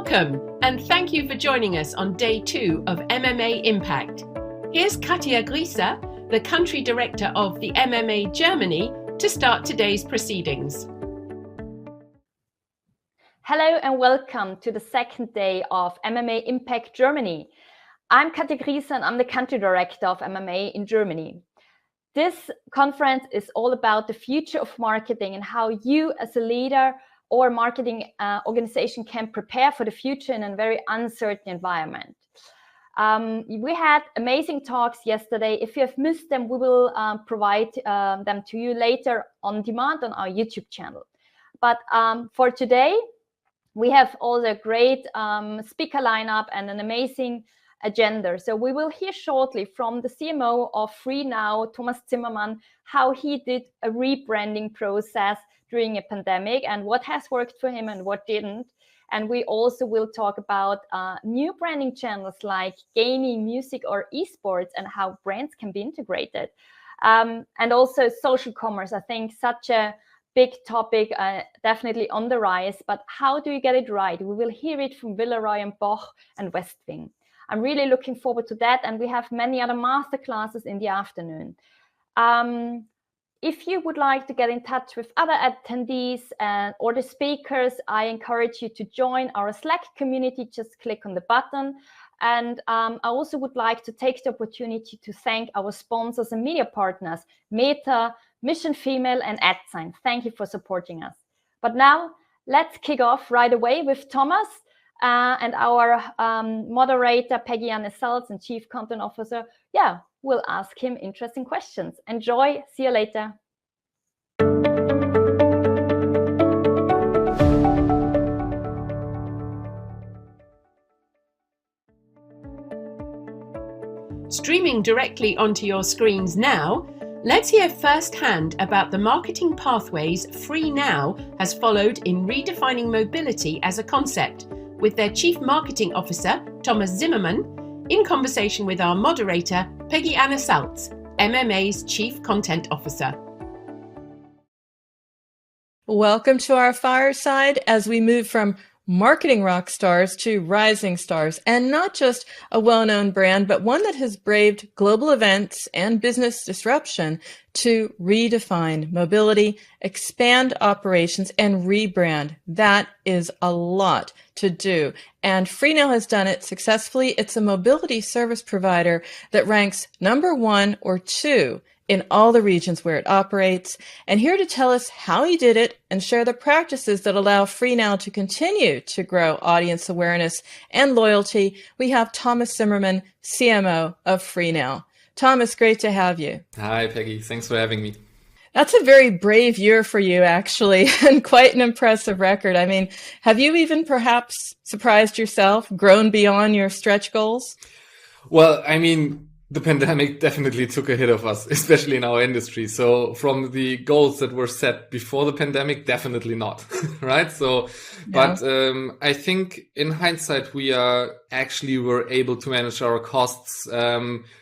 Welcome, and thank you for joining us on day 2 of MMA Impact. Here's Katja Grieser, the country director of the MMA Germany, to start today's proceedings. Hello and welcome to the second day of MMA Impact Germany. I'm Katja Grieser and I'm the country director of MMA in Germany. This conference is all about the future of marketing and how you as a leader or marketing organization can prepare for the future in a very uncertain environment. We had amazing talks yesterday. If you have missed them, we will provide them to you later on demand on our YouTube channel. But for today, we have all the great speaker lineup and an amazing agenda. So we will hear shortly from the CMO of FreeNow, Thomas Zimmermann, how he did a rebranding process during a pandemic and what has worked for him and what didn't. And we also will talk about new branding channels like gaming, music, or esports and how brands can be integrated. And also social commerce, I think such a big topic, definitely on the rise, but how do you get it right? We will hear it from Villeroy and Boch and Westwing. I'm really looking forward to that. And we have many other masterclasses in the afternoon. If you would like to get in touch with other attendees or the speakers, I encourage you to join our Slack community. Just click on the button. And I also would like to take the opportunity to thank our sponsors and media partners, Meta, Mission Female, and AdSign. Thank you for supporting us. But now let's kick off right away with Thomas and our moderator, Peggy-Anne Salz, and Chief Content Officer. We'll ask him interesting questions. Enjoy. See you later. Streaming directly onto your screens now, let's hear firsthand about the marketing pathways FreeNow has followed in redefining mobility as a concept, with their Chief Marketing Officer, Thomas Zimmermann, in conversation with our moderator, Peggy-Anne Salz, MMA's Chief Content Officer. Welcome to our fireside as we move from marketing rock stars to rising stars, and not just a well-known brand, but one that has braved global events and business disruption to redefine mobility, expand operations, and rebrand. That is a lot to do. And FreeNow has done it successfully. It's a mobility service provider that ranks number 1 or 2 in all the regions where it operates. And here to tell us how he did it and share the practices that allow FreeNow to continue to grow audience awareness and loyalty, we have Thomas Zimmermann, CMO of FreeNow. Thomas, great to have you. Hi, Peggy. Thanks for having me. That's a very brave year for you, actually, and quite an impressive record. I mean, have you even perhaps surprised yourself, grown beyond your stretch goals? Well, I mean, the pandemic definitely took a hit of us, especially in our industry. So from the goals that were set before the pandemic, definitely not, right? So, yeah. But I think in hindsight, we were able to manage our costs,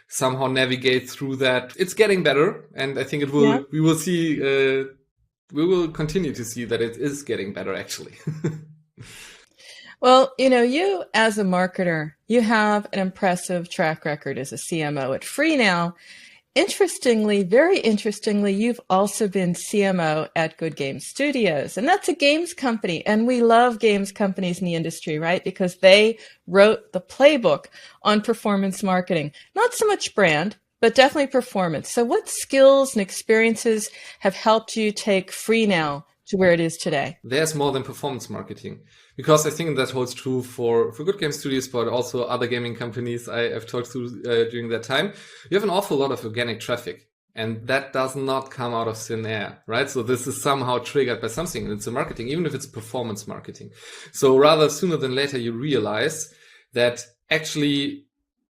somehow navigate through that. It's getting better. And I think it will, we will continue to see that it is getting better, actually. Well, you as a marketer, you have an impressive track record as a CMO at FreeNow. Interestingly, very interestingly, you've also been CMO at Good Game Studios, and that's a games company. And we love games companies in the industry, right? Because they wrote the playbook on performance marketing, not so much brand, but definitely performance. So what skills and experiences have helped you take FreeNow to where it is today? There's more than performance marketing, because I think that holds true for Good Game Studios, but also other gaming companies I have talked to during that time. You have an awful lot of organic traffic, and that does not come out of thin air, right? So this is somehow triggered by something, and it's a marketing, even if it's performance marketing. So rather sooner than later, you realize that actually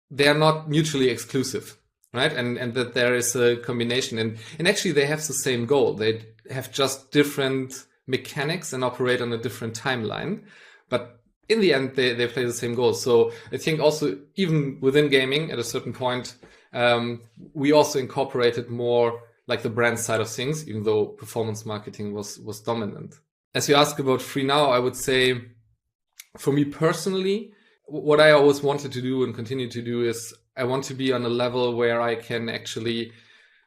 they are not mutually exclusive, right? And that there is a combination, and actually they have the same goal. They have just different mechanics and operate on a different timeline, but in the end they play the same goals. So I think also even within gaming at a certain point, we also incorporated more like the brand side of things, even though performance marketing was dominant. As you ask about FreeNow, I would say for me personally, what I always wanted to do and continue to do is I want to be on a level where I can actually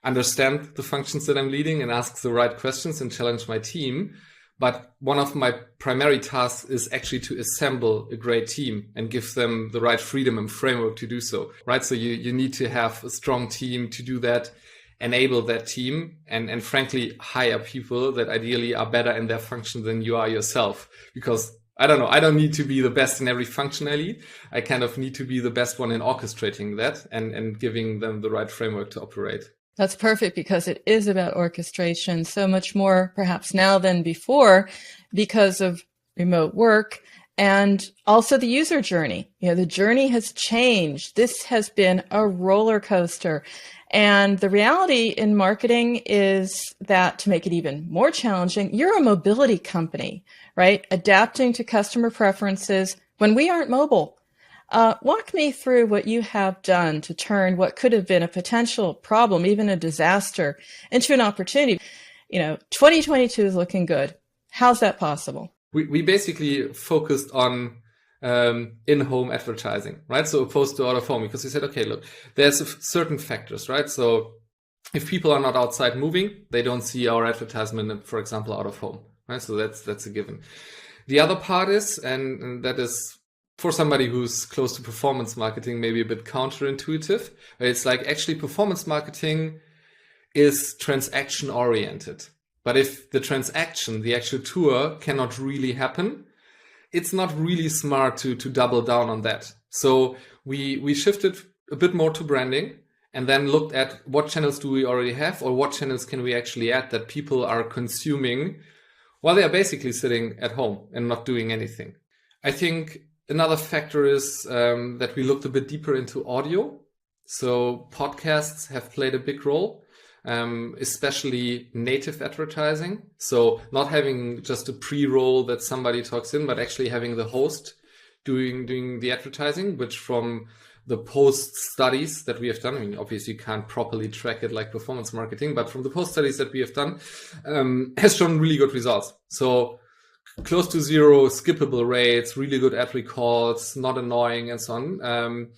understand the functions that I'm leading and ask the right questions and challenge my team. But one of my primary tasks is actually to assemble a great team and give them the right freedom and framework to do so, right? So you need to have a strong team to do that, enable that team, and frankly, hire people that ideally are better in their function than you are yourself. Because I don't need to be the best in every function I lead. I kind of need to be the best one in orchestrating that and giving them the right framework to operate. That's perfect, because it is about orchestration so much more perhaps now than before because of remote work and also the user journey. The journey has changed. This has been a roller coaster. And the reality in marketing is that, to make it even more challenging, you're a mobility company, right? Adapting to customer preferences when we aren't mobile. Walk me through what you have done to turn what could have been a potential problem, even a disaster, into an opportunity. 2022 is looking good. How's that possible? We basically focused on in-home advertising, right? So opposed to out of home, because we said, okay, look, there's certain factors, right? So if people are not outside moving, they don't see our advertisement, for example, out of home, right? So that's a given. The other part is, and that is for somebody who's close to performance marketing, maybe a bit counterintuitive. It's like actually performance marketing is transaction oriented. But if the transaction, the actual tour cannot really happen, it's not really smart to double down on that. So we shifted a bit more to branding and then looked at what channels do we already have or what channels can we actually add that people are consuming while they are basically sitting at home and not doing anything. I think another factor is that we looked a bit deeper into audio. So podcasts have played a big role, especially native advertising. So not having just a pre-roll that somebody talks in, but actually having the host doing the advertising, which from the post studies that we have done, I mean, obviously you can't properly track it like performance marketing, but from the post studies that we have done, has shown really good results. So close to zero skippable rates, really good ad recalls, not annoying, and so on.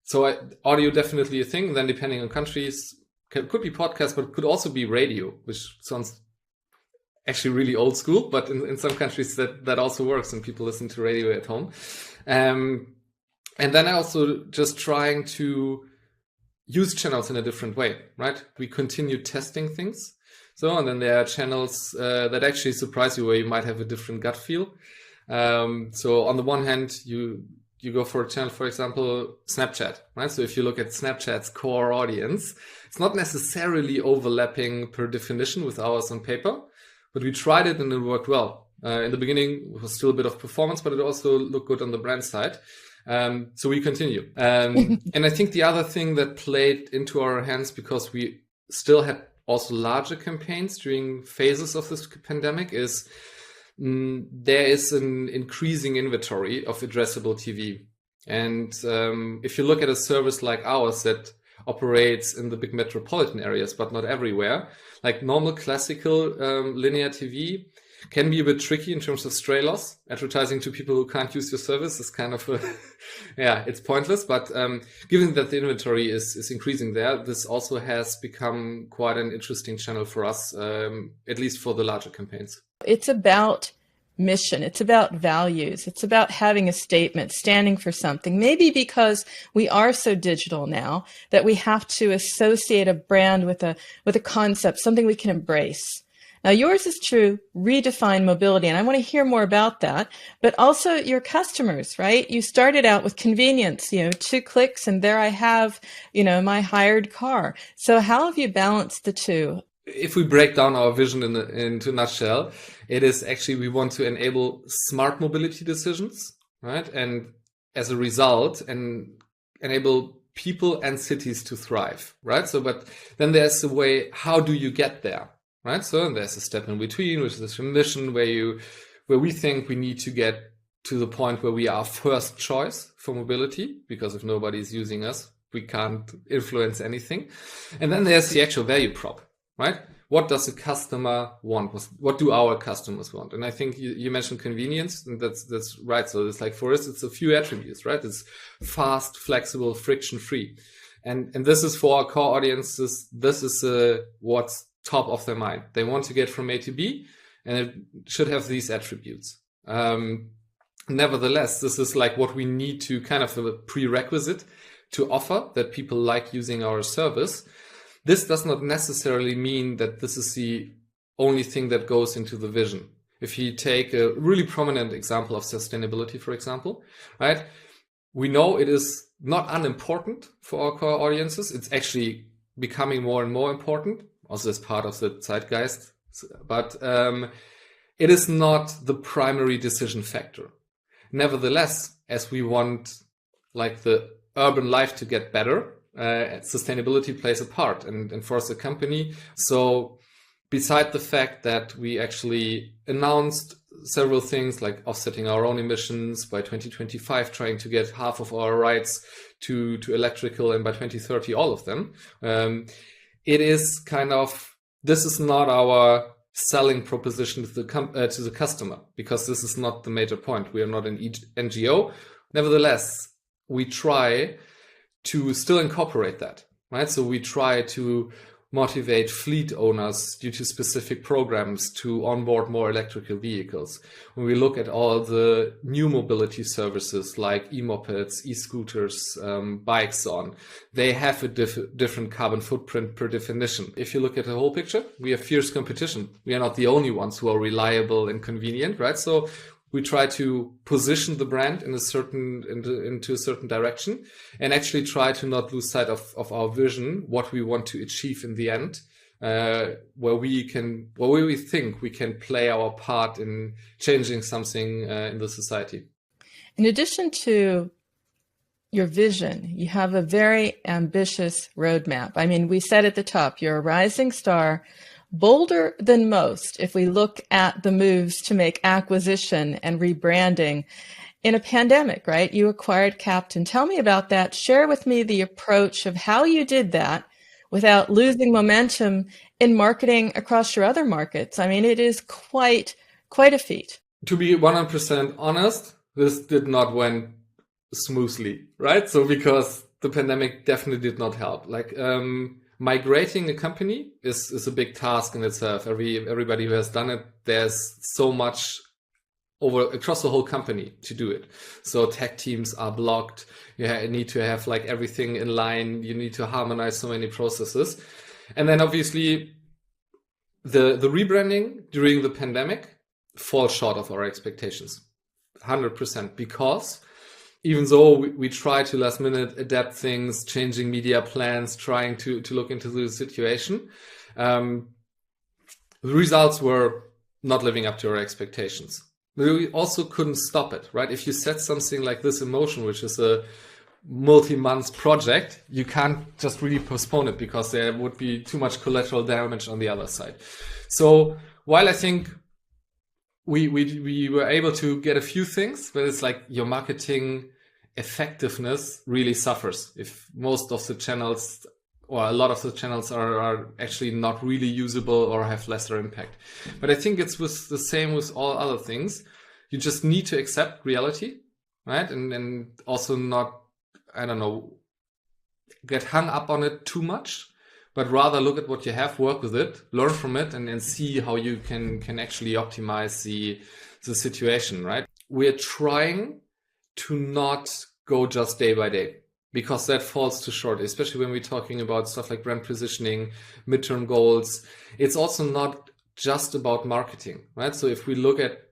So audio definitely a thing. Then depending on countries, could be podcast, but could also be radio, which sounds actually really old school, but in some countries that also works and people listen to radio at home. And then I also just trying to use channels in a different way, right? We continue testing things. So, and then there are channels that actually surprise you where you might have a different gut feel. So on the one hand, you go for a channel, for example, Snapchat, right? So if you look at Snapchat's core audience, it's not necessarily overlapping per definition with ours on paper, but we tried it and it worked well. In the beginning, it was still a bit of performance, but it also looked good on the brand side. So we continue. And I think the other thing that played into our hands, because we still had also larger campaigns during phases of this pandemic, is there is an increasing inventory of addressable TV. And if you look at a service like ours that operates in the big metropolitan areas, but not everywhere, like normal classical linear TV can be a bit tricky in terms of stray loss. Advertising to people who can't use your service is kind of it's pointless. But given that the inventory is increasing there, this also has become quite an interesting channel for us, at least for the larger campaigns. It's about mission. It's about values. It's about having a statement, standing for something. Maybe because we are so digital now that we have to associate a brand with a concept, something we can embrace. Now, yours is true, redefine mobility, and I want to hear more about that, but also your customers, right? You started out with convenience, 2 clicks, and there I have, my hired car. So how have you balanced the two? If we break down our vision into a nutshell, it is actually we want to enable smart mobility decisions, right? And as a result, enable people and cities to thrive, right? So, but then there's a way, how do you get there? Right, so there's a step in between, which is a mission where we think we need to get to the point where we are first choice for mobility, because if nobody's using us, we can't influence anything. And then there's the actual value prop, right? what does the customer want? What do our customers want? And I think you mentioned convenience, and that's right. So it's like, for us, it's a few attributes, right? It's fast, flexible, friction-free. And this is for our core audiences. This is what's top of their mind. They want to get from A to B, and it should have these attributes. Nevertheless, this is like what we need to kind of a prerequisite to offer that people like using our service. This does not necessarily mean that this is the only thing that goes into the vision. If you take a really prominent example of sustainability, for example, right? We know it is not unimportant for our core audiences. It's actually becoming more and more important, also as part of the zeitgeist. But it is not the primary decision factor. Nevertheless, as we want like the urban life to get better, sustainability plays a part and for us a company. So beside the fact that we actually announced several things like offsetting our own emissions by 2025, trying to get half of our rides to electrical, and by 2030, all of them, it is kind of, this is not our selling proposition to the customer, because this is not the major point. We are not an NGO. Nevertheless, we try to still incorporate that, right? So we try to motivate fleet owners due to specific programs to onboard more electrical vehicles. When we look at all the new mobility services like e-mopeds, e-scooters, bikes, so on, they have a different carbon footprint per definition. If you look at the whole picture, we have fierce competition. We are not the only ones who are reliable and convenient, right? So we try to position the brand in into a certain direction, and actually try to not lose sight of our vision, what we want to achieve in the end, where we think we can play our part in changing something in the society. In addition to your vision, you have a very ambitious roadmap. I mean, we said at the top, you're a rising star, bolder than most if we look at the moves to make acquisition and rebranding in a pandemic, right? You acquired Captain. Tell me about that. Share with me the approach of how you did that without losing momentum in marketing across your other markets. I mean, it is quite a feat. To be 100% honest, this did not went smoothly, right? So because the pandemic definitely did not help. Like, migrating a company is a big task in itself. Everybody who has done it, there's so much across the whole company to do it. So tech teams are blocked. You need to have like everything in line. You need to harmonize so many processes. And then obviously the rebranding during the pandemic falls short of our expectations, 100%, because even though we try to last minute adapt things, changing media plans, trying to look into the situation, the results were not living up to our expectations. But we also couldn't stop it, right? If you set something like this in motion, which is a multi-month project, you can't just really postpone it because there would be too much collateral damage on the other side. So while I think we were able to get a few things, but it's like your marketing effectiveness really suffers if most of the channels or a lot of the channels are actually not really usable or have lesser impact. But I think it's the same with all other things. You just need to accept reality, right? And also not, I don't know, get hung up on it too much, but rather look at what you have, work with it, learn from it, and see how you can actually optimize the situation, right? We're trying to not go just day by day, because that falls too short, especially when we're talking about stuff like brand positioning, midterm goals. It's also not just about marketing, right? So if we look at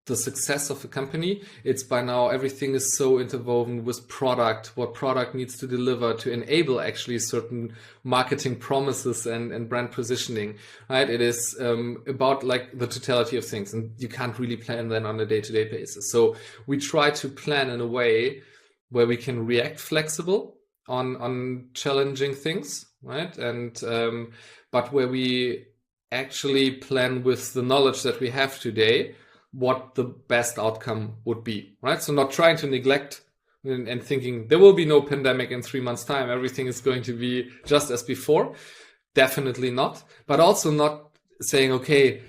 the success of a company, it's by now everything is so interwoven with product, what product needs to deliver to enable actually certain marketing promises and brand positioning, right? It is about like the totality of things, and you can't really plan then on a day-to-day basis. So we try to plan in a way where we can react flexible on challenging things, right? And but where we actually plan with the knowledge that we have today, what the best outcome would be, right? So not trying to neglect and thinking there will be no pandemic in 3 months' time, everything is going to be just as before. Definitely not. But also not saying, okay,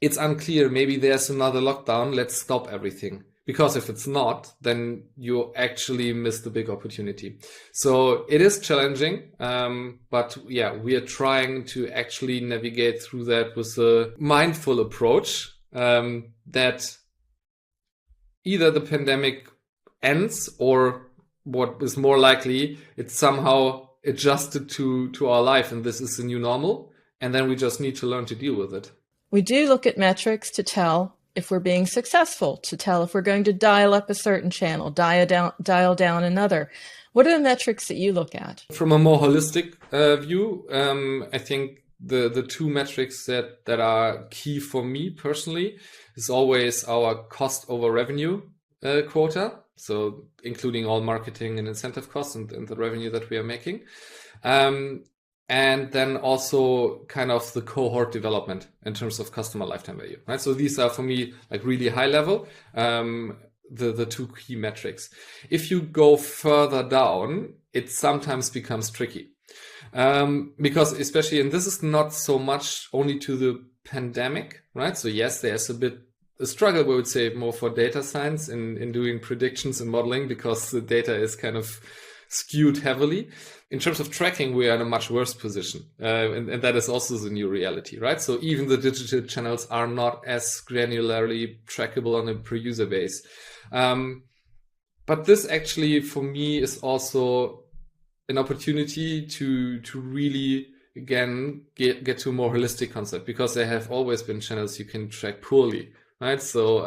it's unclear, maybe there's another lockdown, let's stop everything. Because if it's not, then you actually miss the big opportunity. So it is challenging, but yeah, we are trying to actually navigate through that with a mindful approach, that either the pandemic ends, or what is more likely, it's somehow adjusted to our life, and this is the new normal, and then we just need to learn to deal with it. We do look at metrics to tell if we're being successful, to tell if we're going to dial up a certain channel, dial down another. What are the metrics that you look at? From a more holistic view, I think the two metrics that are key for me personally is always our cost over revenue quota. So including all marketing and incentive costs and the revenue that we are making. And then also kind of the cohort development in terms of customer lifetime value, right? So these are for me like really high level, the two key metrics. If you go further down, it sometimes becomes tricky. Because especially, and this is not so much only to the pandemic, right? So yes, there's a struggle, we would say, more for data science in doing predictions and modeling, because the data is kind of skewed heavily. In terms of tracking, we are in a much worse position. And that is also the new reality, right? So even the digital channels are not as granularly trackable on a per user base. But this actually, for me, is also an opportunity to really, again, get to a more holistic concept, because there have always been channels you can track poorly, right? So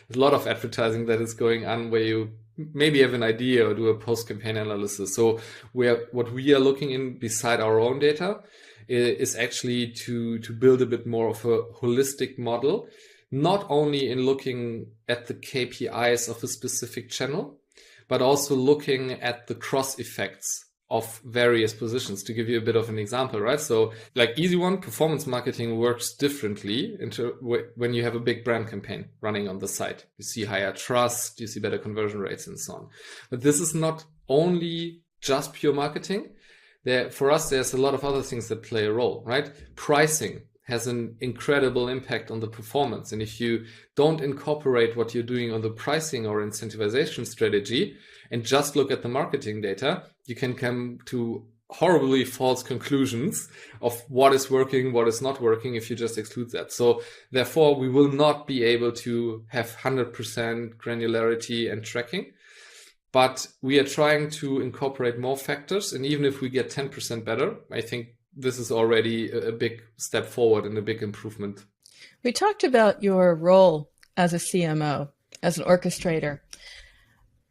there's a lot of advertising that is going on where you maybe have an idea or do a post-campaign analysis. So what we are looking in beside our own data is actually to build a bit more of a holistic model, not only in looking at the KPIs of a specific channel, but also looking at the cross effects of various positions. To give you a bit of an example, right? So like easy one, performance marketing works differently when you have a big brand campaign running on the site. You see higher trust, you see better conversion rates and so on. But this is not only just pure marketing. For us, there's a lot of other things that play a role, right? Pricing has an incredible impact on the performance. And if you don't incorporate what you're doing on the pricing or incentivization strategy and just look at the marketing data, you can come to horribly false conclusions of what is working, what is not working if you just exclude that. So therefore, we will not be able to have 100% granularity and tracking, but we are trying to incorporate more factors. And even if we get 10% better, I think this is already a big step forward and a big improvement. We talked about your role as a CMO, as an orchestrator.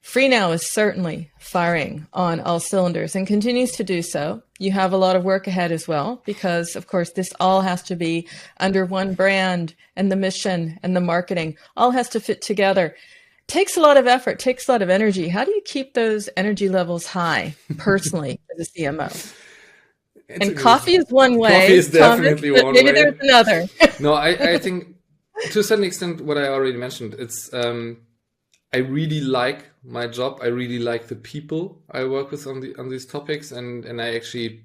FreeNow is certainly firing on all cylinders and continues to do so. You have a lot of work ahead as well, because of course this all has to be under one brand, and the mission and the marketing all has to fit together. Takes a lot of effort, takes a lot of energy. How do you keep those energy levels high personally as a CMO? And coffee is one way. Coffee is definitely Thomas, one maybe way. There's another. No, I think to a certain extent, what I already mentioned, it's I really like my job. I really like the people I work with on these topics, and I actually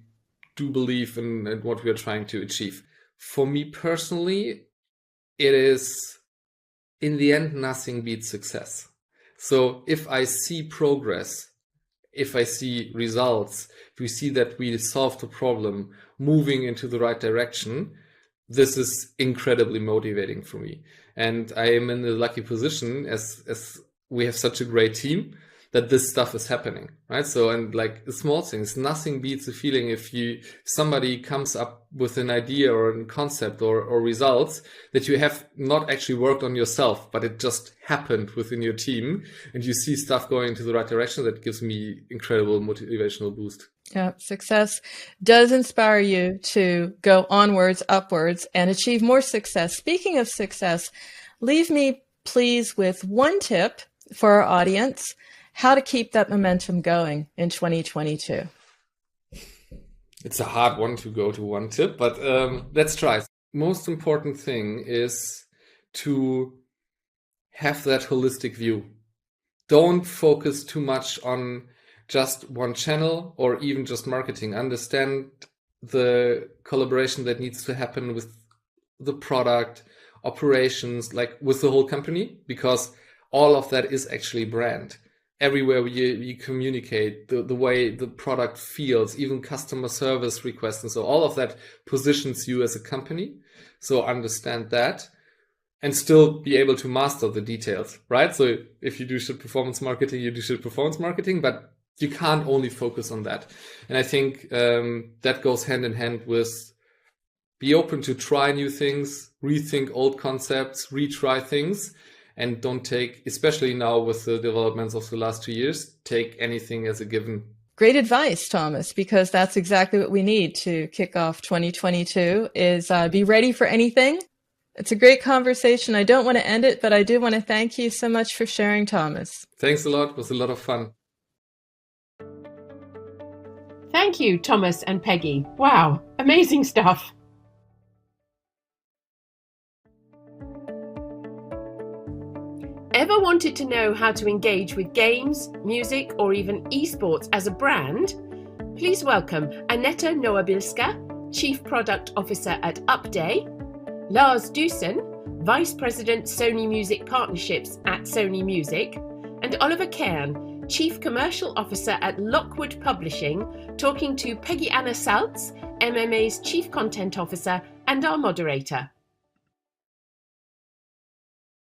do believe in what we are trying to achieve. For me personally, it is, in the end, nothing beats success. So if I see progress, if I see results, if we see that we solved the problem, moving into the right direction, this is incredibly motivating for me. And I am in the lucky position as we have such a great team that this stuff is happening, right? So, and like small things, nothing beats the feeling if somebody comes up with an idea or a concept or results that you have not actually worked on yourself, but it just happened within your team, and you see stuff going into the right direction. That gives me incredible motivational boost. Yeah, success does inspire you to go onwards, upwards, and achieve more success. Speaking of success, leave me please with one tip for our audience, how to keep that momentum going in 2022. It's a hard one to go to one tip, but let's try. Most important thing is to have that holistic view. Don't focus too much on just one channel or even just marketing. Understand the collaboration that needs to happen with the product, operations, like with the whole company, because all of that is actually brand. Everywhere you communicate, the way the product feels, even customer service requests, and so all of that positions you as a company. So understand that and still be able to master the details, right? So if you do shit performance marketing, you do shit performance marketing, but you can't only focus on that. And I think that goes hand in hand with be open to try new things, rethink old concepts, retry things, and don't take, especially now with the developments of the last 2 years, take anything as a given. Great advice, Thomas, because that's exactly what we need to kick off 2022 is be ready for anything. It's a great conversation. I don't want to end it, but I do want to thank you so much for sharing, Thomas. Thanks a lot. It was a lot of fun. Thank you, Thomas and Peggy. Wow, amazing stuff. Ever wanted to know how to engage with games, music, or even esports as a brand? Please welcome Aneta Nowabilska, Chief Product Officer at Upday, Lars Dusen, Vice President Sony Music Partnerships at Sony Music, and Oliver Cairn, Chief Commercial Officer at Lockwood Publishing, talking to Peggy Anna Saltz, MMA's Chief Content Officer and our moderator.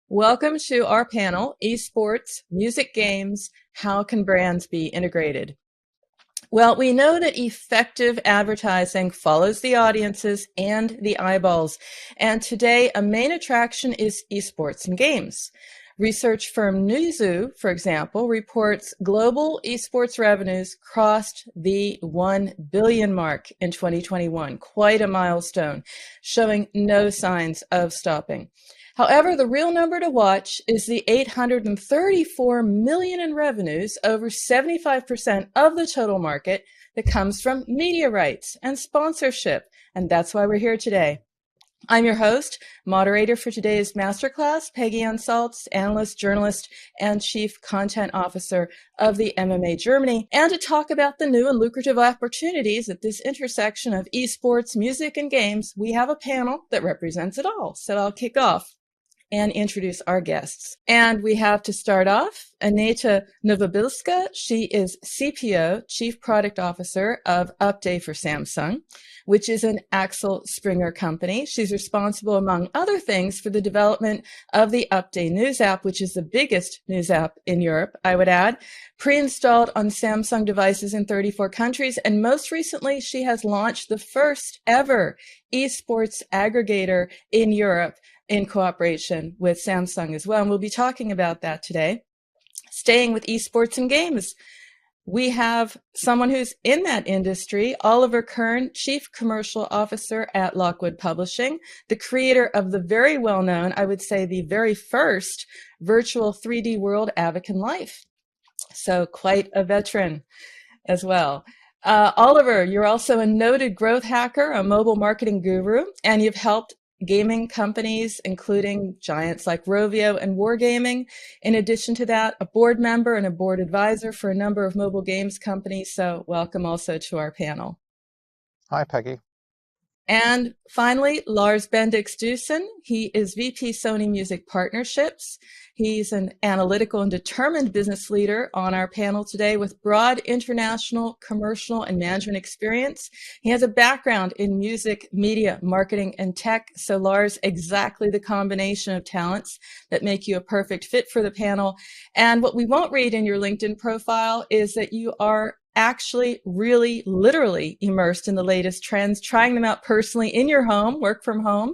Welcome to our panel, Esports, Music Games, How Can Brands Be Integrated? Well, we know that effective advertising follows the audiences and the eyeballs. And today, a main attraction is esports and games. Research firm Newzoo, for example, reports global esports revenues crossed the 1 billion mark in 2021, quite a milestone, showing no signs of stopping. However, the real number to watch is the 834 million in revenues, over 75% of the total market, that comes from media rights and sponsorship. And that's why we're here today. I'm your host, moderator for today's masterclass, Peggy Ann Saltz, analyst, journalist, and chief content officer of the MMA Germany. And to talk about the new and lucrative opportunities at this intersection of esports, music, and games, we have a panel that represents it all. So I'll kick off and introduce our guests. And we have to start off, Aneta Nowabilska. She is CPO, Chief Product Officer of Upday for Samsung, which is an Axel Springer company. She's responsible, among other things, for the development of the Upday News app, which is the biggest news app in Europe, I would add, pre-installed on Samsung devices in 34 countries. And most recently, she has launched the first ever esports aggregator in Europe, in cooperation with Samsung as well. And we'll be talking about that today. Staying with esports and games, we have someone who's in that industry, Oliver Kern, Chief Commercial Officer at Lockwood Publishing, the creator of the very well-known, I would say the very first virtual 3D world, Avakin Life. So quite a veteran as well. Oliver, you're also a noted growth hacker, a mobile marketing guru, and you've helped gaming companies, including giants like Rovio and Wargaming. In addition to that, a board member and a board advisor for a number of mobile games companies. So welcome also to our panel. Hi, Peggy. And finally, Lars Bendix Dusen. He is VP Sony Music Partnerships. He's an analytical and determined business leader on our panel today with broad international, commercial, and management experience. He has a background in music, media, marketing, and tech. So Lars, exactly the combination of talents that make you a perfect fit for the panel. And what we won't read in your LinkedIn profile is that you are actually really literally immersed in the latest trends, trying them out personally in your home, work from home.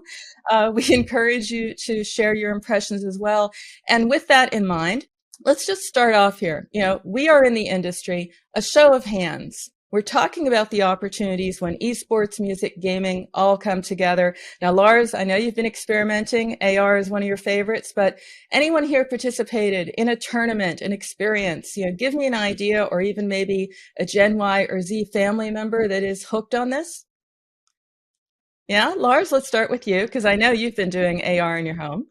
We encourage you to share your impressions as well. And with that in mind, let's just start off here. You know, we are in the industry, a show of hands. We're talking about the opportunities when esports, music, gaming all come together. Now, Lars, I know you've been experimenting. AR is one of your favorites, but anyone here participated in a tournament, an experience? You know, give me an idea, or even maybe a Gen Y or Z family member that is hooked on this. Yeah, Lars, let's start with you, because I know you've been doing AR in your home.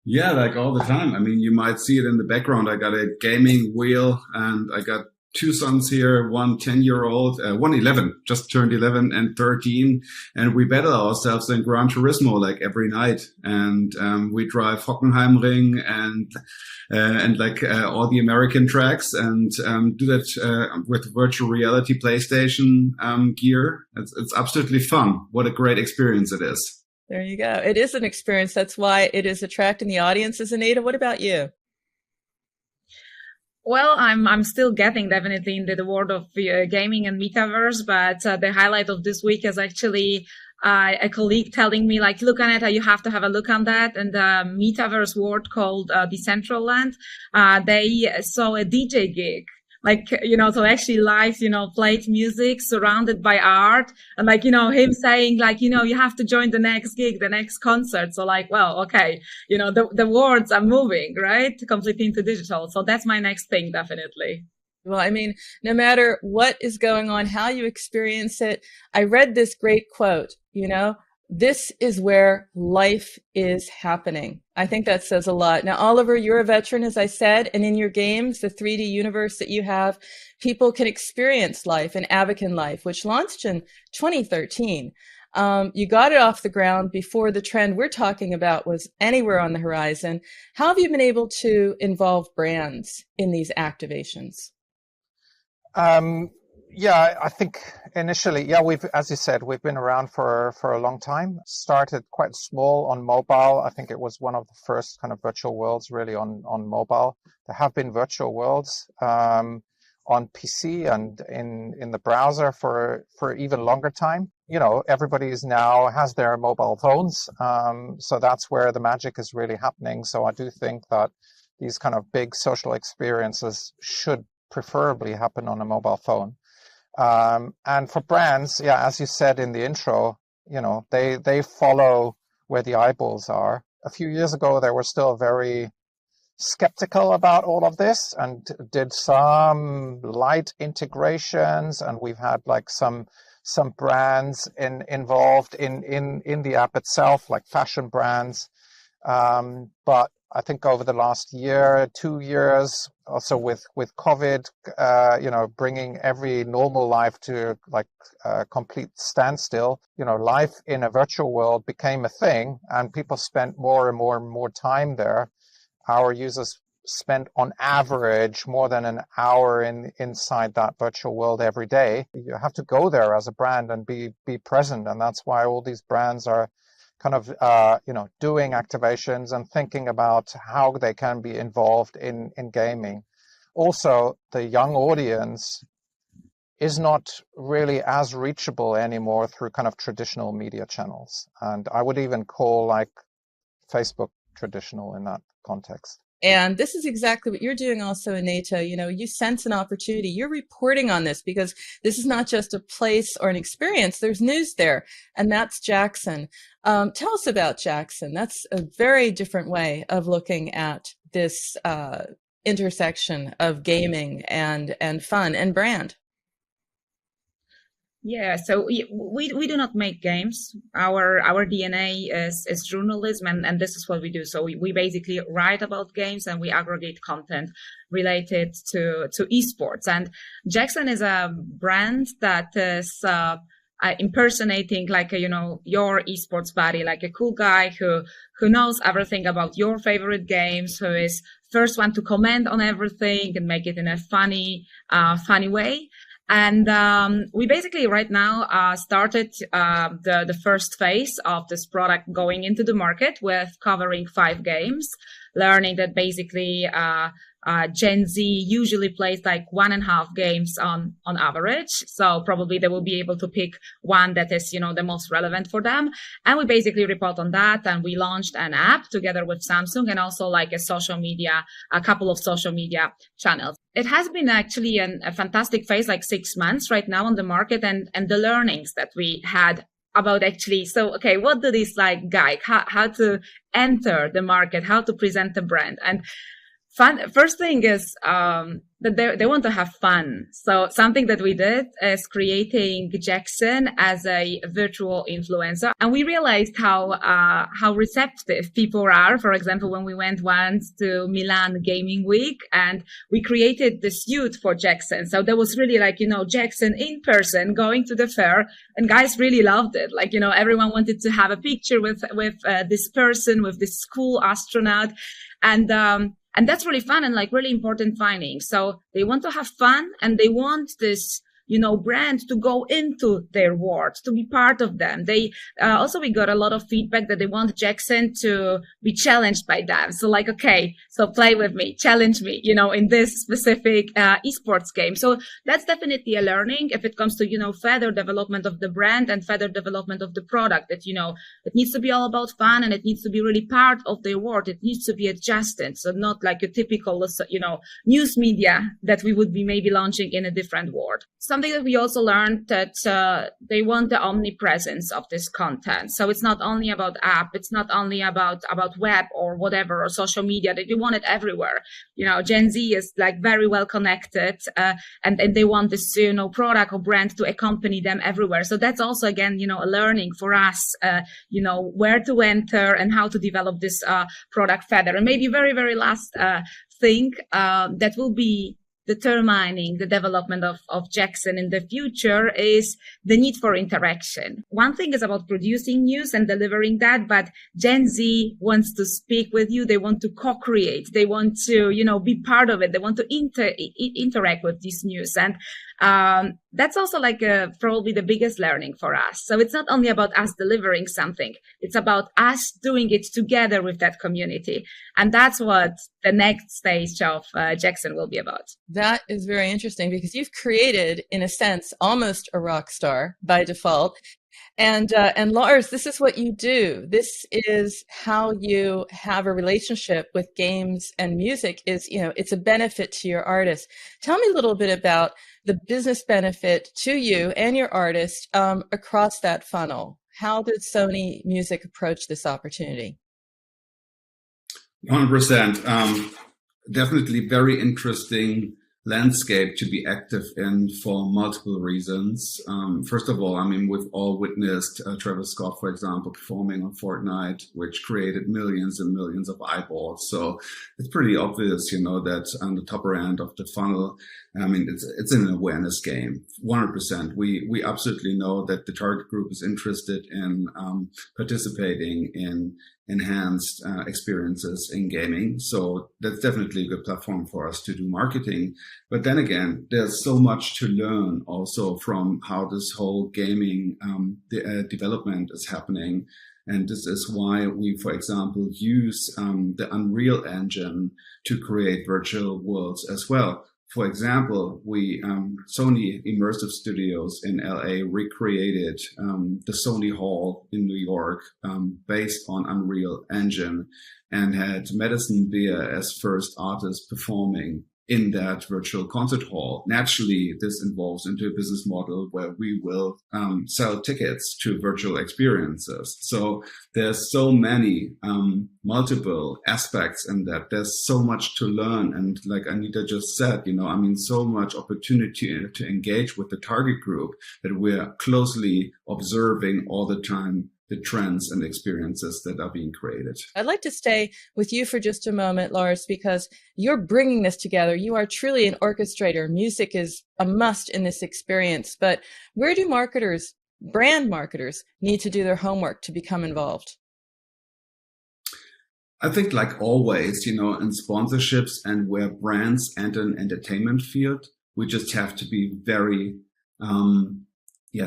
Yeah, like all the time. I mean, you might see it in the background. I got a gaming wheel and I got two sons here, one 10-year-old, one 11, just turned 11 and 13. And we battle ourselves in Gran Turismo like every night. And we drive Hockenheimring and like all the American tracks and do that with virtual reality PlayStation gear. It's absolutely fun. What a great experience it is. There you go. It is an experience. That's why it is attracting the audiences. Anita, what about you? Well, I'm still getting definitely into the world of gaming and metaverse, but the highlight of this week is actually a colleague telling me, like, look, Aneta, you have to have a look on that. And the metaverse world called Decentraland, they saw a DJ gig. Like, so actually live, played music surrounded by art and like, him saying like, you have to join the next gig, the next concert. So like, well, okay, the worlds are moving, right? Completely into digital. So that's my next thing, definitely. Well, I mean, no matter what is going on, how you experience it, I read this great quote, this is where life is happening. I think that says a lot. Now, Oliver, you're a veteran, as I said, and in your games, the 3D universe that you have, people can experience life in Avakin Life, which launched in 2013. You got it off the ground before the trend we're talking about was anywhere on the horizon. How have you been able to involve brands in these activations? Yeah, I think initially, as you said, we've been around for a long time. Started quite small on mobile. I think it was one of the first kind of virtual worlds really on mobile. There have been virtual worlds on PC and in the browser for even longer time. Everybody now has their mobile phones. So that's where the magic is really happening. So I do think that these kind of big social experiences should preferably happen on a mobile phone. And for brands, as you said in the intro, they follow where the eyeballs are. A few years ago, they were still very skeptical about all of this and did some light integrations. And we've had like some brands involved in the app itself, like fashion brands. But I think over the last year, 2 years, also with COVID, bringing every normal life to like a complete standstill, life in a virtual world became a thing and people spent more and more time there. Our users spent on average more than an hour inside that virtual world every day. You have to go there as a brand and be present. And that's why all these brands are kind of, doing activations and thinking about how they can be involved in gaming. Also, the young audience is not really as reachable anymore through kind of traditional media channels. And I would even call like Facebook traditional in that context. And this is exactly what you're doing also, Aneta. You sense an opportunity. You're reporting on this because this is not just a place or an experience. There's news there. And that's Jackson. Tell us about Jackson. That's a very different way of looking at this intersection of gaming and fun and brand. Yeah, so we do not make games. Our DNA is journalism, and this is what we do. So we basically write about games and we aggregate content related to esports. And Jackson is a brand that is impersonating like your esports buddy, like a cool guy who knows everything about your favorite games, who is first one to comment on everything and make it in a funny way. And we basically right now started the first phase of this product going into the market with covering 5 games, learning that basically Gen Z usually plays like 1.5 games on average. So probably they will be able to pick one that is, the most relevant for them. And we basically report on that. And we launched an app together with Samsung and also like a couple of social media channels. It has been actually a fantastic phase, like 6 months right now on the market and the learnings that we had about actually, so, okay, what do these like guide, how to enter the market, how to present the brand. And Fun. First thing is that they want to have fun. So something that we did is creating Jackson as a virtual influencer, and we realized how receptive people are. For example, when we went once to Milan Gaming Week, and we created this suit for Jackson. So there was really like, Jackson in person going to the fair, and guys really loved it. Like, everyone wanted to have a picture with this person, with this cool astronaut, and that's really fun and like really important finding. So they want to have fun, and they want this, brand to go into their world, to be part of them. They also, we got a lot of feedback that they want Jackson to be challenged by them. So like, okay, so play with me, challenge me, in this specific esports game. So that's definitely a learning if it comes to, further development of the brand and further development of the product, that, it needs to be all about fun, and it needs to be really part of their world. It needs to be adjusted. So not like a typical, news media that we would be maybe launching in a different world. Something that we also learned that they want the omnipresence of this content. So it's not only about app, it's not only about web or whatever, or social media, that they want it everywhere. Gen Z is like very well connected, and they want this, product or brand to accompany them everywhere. So that's also, again, a learning for us, where to enter and how to develop this product further. And maybe very, very last thing that will be determining the development of Jackson in the future is the need for interaction. One thing is about producing news and delivering that, but Gen Z wants to speak with you. They want to co-create. They want to, be part of it. They want to interact with this news. And that's also like probably the biggest learning for us. So it's not only about us delivering something. It's about us doing it together with that community. And that's what the next stage of Jackson will be about. That is very interesting, because you've created, in a sense, almost a rock star by default. And Lars, this is what you do. This is how you have a relationship with games and music. Is, it's a benefit to your artist. Tell me a little bit about the business benefit to you and your artist across that funnel. How did Sony Music approach this opportunity? 100%. Definitely very interesting landscape to be active in for multiple reasons. First of all, we've all witnessed Travis Scott, for example, performing on Fortnite, which created millions and millions of eyeballs. So it's pretty obvious, that on the upper end of the funnel, it's an awareness game. 100%. We absolutely know that the target group is interested in participating in enhanced experiences in gaming. So that's definitely a good platform for us to do marketing. But then again, there's so much to learn also from how this whole gaming development is happening. And this is why we, for example, use the Unreal Engine to create virtual worlds as well. For example, we Sony Immersive Studios in LA recreated the Sony Hall in New York based on Unreal Engine, and had Madison Beer as first artist performing in that virtual concert hall. Naturally, this evolves into a business model where we will sell tickets to virtual experiences. So there's so many multiple aspects in that. There's so much to learn. And like Anita just said, so much opportunity to engage with the target group that we're closely observing all the time, the trends and experiences that are being created. I'd like to stay with you for just a moment, Lars, because you're bringing this together. You are truly an orchestrator. Music is a must in this experience. But where do marketers, brand marketers, need to do their homework to become involved? I think, like always, in sponsorships and where brands enter an entertainment field, we just have to be very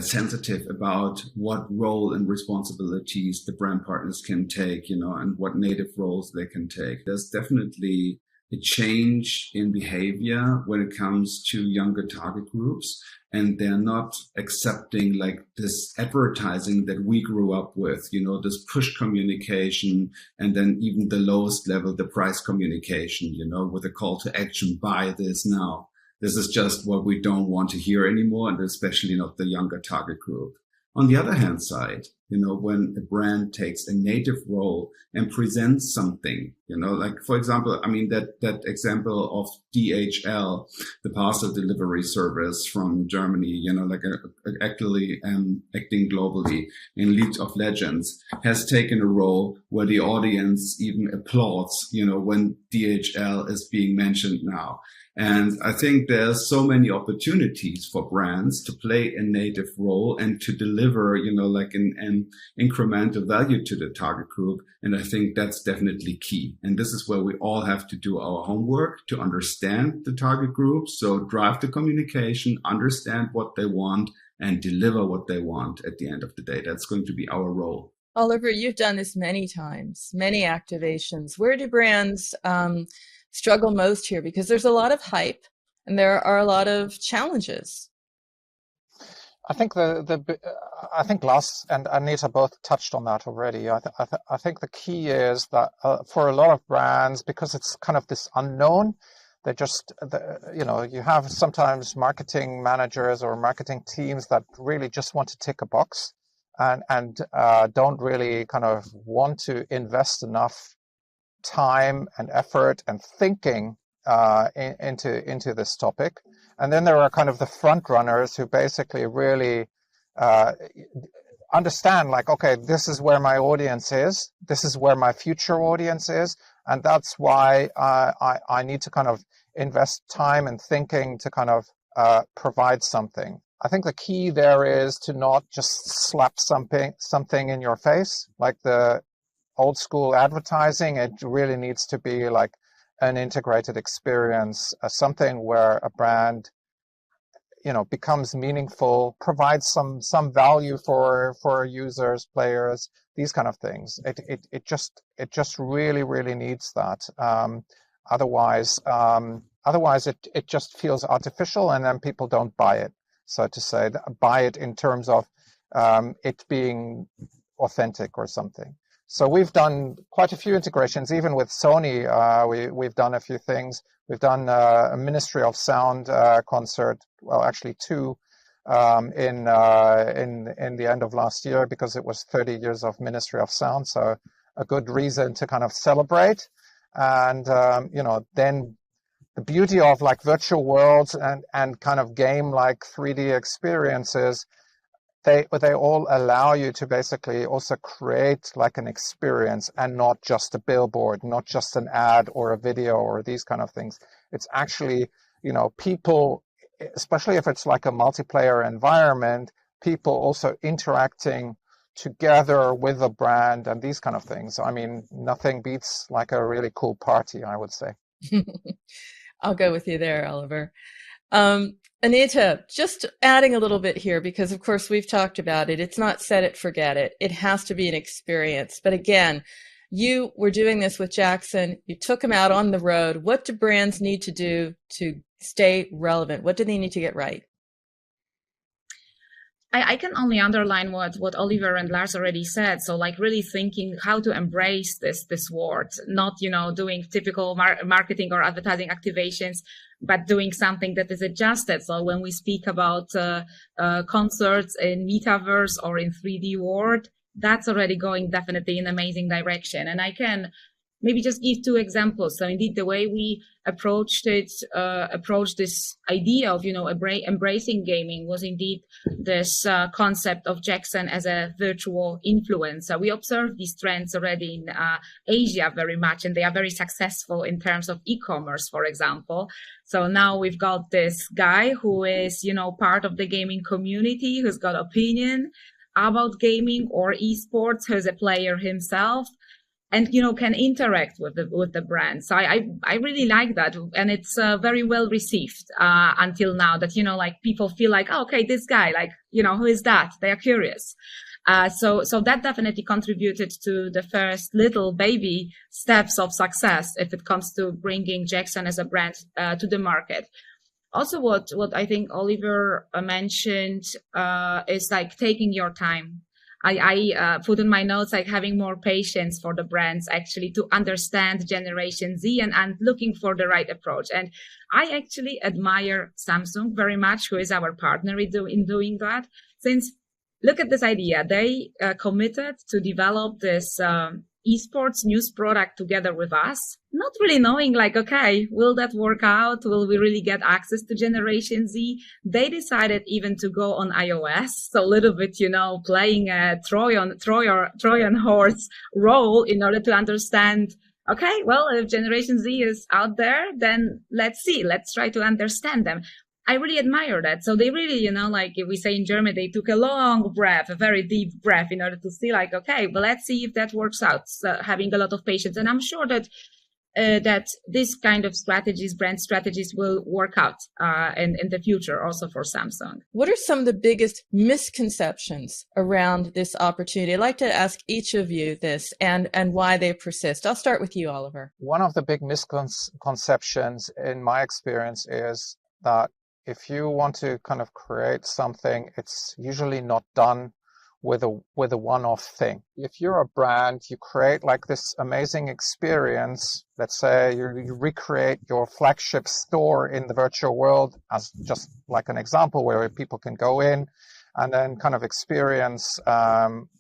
sensitive about what role and responsibilities the brand partners can take, and what native roles they can take. There's definitely a change in behavior when it comes to younger target groups, and they're not accepting like this advertising that we grew up with, this push communication, and then even the lowest level, the price communication, with a call to action, buy this now. This is just what we don't want to hear anymore, and especially not the younger target group. On the other hand side, when a brand takes a native role and presents something, like, for example, I mean, that example of DHL, the parcel delivery service from Germany, actually acting globally in League of Legends, has taken a role where the audience even applauds, when DHL is being mentioned now. And I think there's so many opportunities for brands to play a native role and to deliver, like an incremental value to the target group. And I think that's definitely key. And this is where we all have to do our homework to understand the target group. So drive the communication, understand what they want, and deliver what they want at the end of the day. That's going to be our role. Oliver, you've done this many times, many activations. Where do brands struggle most here? Because there's a lot of hype and there are a lot of challenges. I think I think Lars and Anita both touched on that already. I think the key is that for a lot of brands, because it's kind of this unknown, they just, you have sometimes marketing managers or marketing teams that really just want to tick a box and don't really kind of want to invest enough time and effort and thinking into this topic. And then there are kind of the front runners who basically really understand, like, okay, this is where my audience is, this is where my future audience is, and that's why I need to kind of invest time and thinking to kind of provide something. I think the key there is to not just slap something in your face like the old school advertising. It really needs to be like an integrated experience, something where a brand, becomes meaningful, provides some value for users, players, these kind of things. It just really needs that. Otherwise it just feels artificial, and then people don't buy it, so to say, buy it in terms of it being authentic or something. So we've done quite a few integrations, even with Sony. We've done a few things. We've done a Ministry of Sound concert, well, actually two, in the end of last year, because it was 30 years of Ministry of Sound. So a good reason to kind of celebrate. And then the beauty of like virtual worlds and kind of game like 3D experiences, they all allow you to basically also create like an experience and not just a billboard, not just an ad or a video or these kind of things. It's actually, people, especially if it's like a multiplayer environment, people also interacting together with a brand and these kind of things. I mean, nothing beats like a really cool party, I would say. I'll go with you there, Oliver. Anita, just adding a little bit here, because of course we've talked about it. It's not set it, forget it. It has to be an experience. But again, you were doing this with Jackson. You took him out on the road. What do brands need to do to stay relevant? What do they need to get right? I can only underline what Oliver and Lars already said. So like really thinking how to embrace this word, not, doing typical marketing or advertising activations, but doing something that is adjusted. So when we speak about concerts in metaverse or in 3D world, that's already going definitely in an amazing direction. And I can maybe just give two examples. So indeed, the way we approached this idea of, embracing gaming was indeed this concept of Jackson as a virtual influencer. We observed these trends already in Asia very much, and they are very successful in terms of e-commerce, for example. So now we've got this guy who is, part of the gaming community, who's got opinion about gaming or esports, who's a player himself, and can interact with the brand. So I really like that, and it's very well received until now. That like people feel like, oh, okay, this guy, like who is that? They are curious. So that definitely contributed to the first little baby steps of success if it comes to bringing Jackson as a brand to the market. Also, what I think Oliver mentioned is like taking your time. I put in my notes, like having more patience for the brands actually to understand Generation Z and looking for the right approach. And I actually admire Samsung very much, who is our partner in doing that, since look at this idea. They committed to develop this esports news product together with us, not really knowing like, okay, will that work out? Will we really get access to Generation Z? They decided even to go on iOS. So a little bit, playing a Trojan horse role in order to understand, okay, well, if Generation Z is out there, then let's try to understand them. I really admire that. So they really, like we say in German, they took a long breath, a very deep breath in order to see like, okay, well, let's see if that works out. So having a lot of patience. And I'm sure that that this kind of strategies, brand strategies will work out in the future also for Samsung. What are some of the biggest misconceptions around this opportunity? I'd like to ask each of you this and why they persist. I'll start with you, Oliver. One of the big misconceptions in my experience is that if you want to kind of create something, it's usually not done with a one-off thing. If you're a brand, you create like this amazing experience. Let's say you recreate your flagship store in the virtual world as just like an example where people can go in and then kind of experience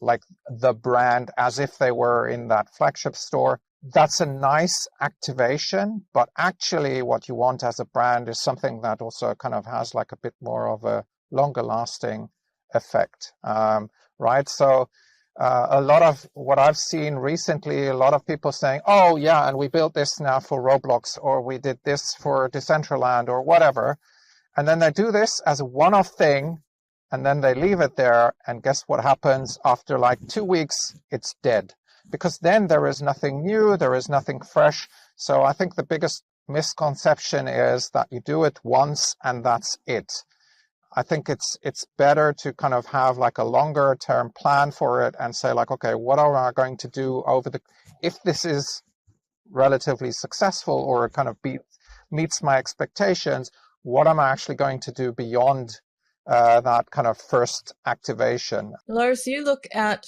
like the brand as if they were in that flagship store. That's a nice activation, but actually what you want as a brand is something that also kind of has like a bit more of a longer lasting effect, right? So a lot of what I've seen recently, a lot of people saying, oh yeah, and we built this now for Roblox, or we did this for Decentraland or whatever. And then they do this as a one-off thing, and then they leave it there. And guess what happens after like 2 weeks? It's dead. Because then there is nothing new, there is nothing fresh. So I think the biggest misconception is that you do it once and that's it. I think it's better to kind of have like a longer term plan for it and say like, okay, what am I going to do if this is relatively successful or kind of meets my expectations, what am I actually going to do beyond that kind of first activation? Lars, you look at,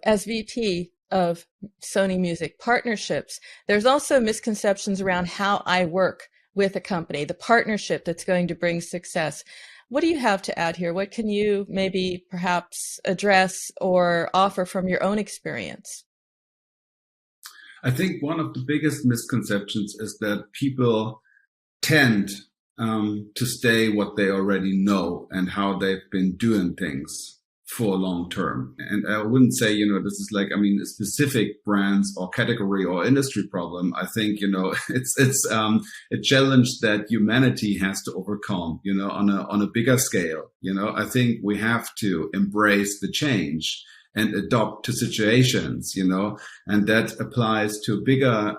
as VP of Sony Music partnerships, there's also misconceptions around how I work with a company, the partnership that's going to bring success. What do you have to add here? What can you maybe perhaps address or offer from your own experience? I think one of the biggest misconceptions is that people tend to stay what they already know and how they've been doing things for long term. And I wouldn't say, this is like, a specific brands or category or industry problem. I think, it's a challenge that humanity has to overcome, on a bigger scale. I think we have to embrace the change and adopt to situations, and that applies to bigger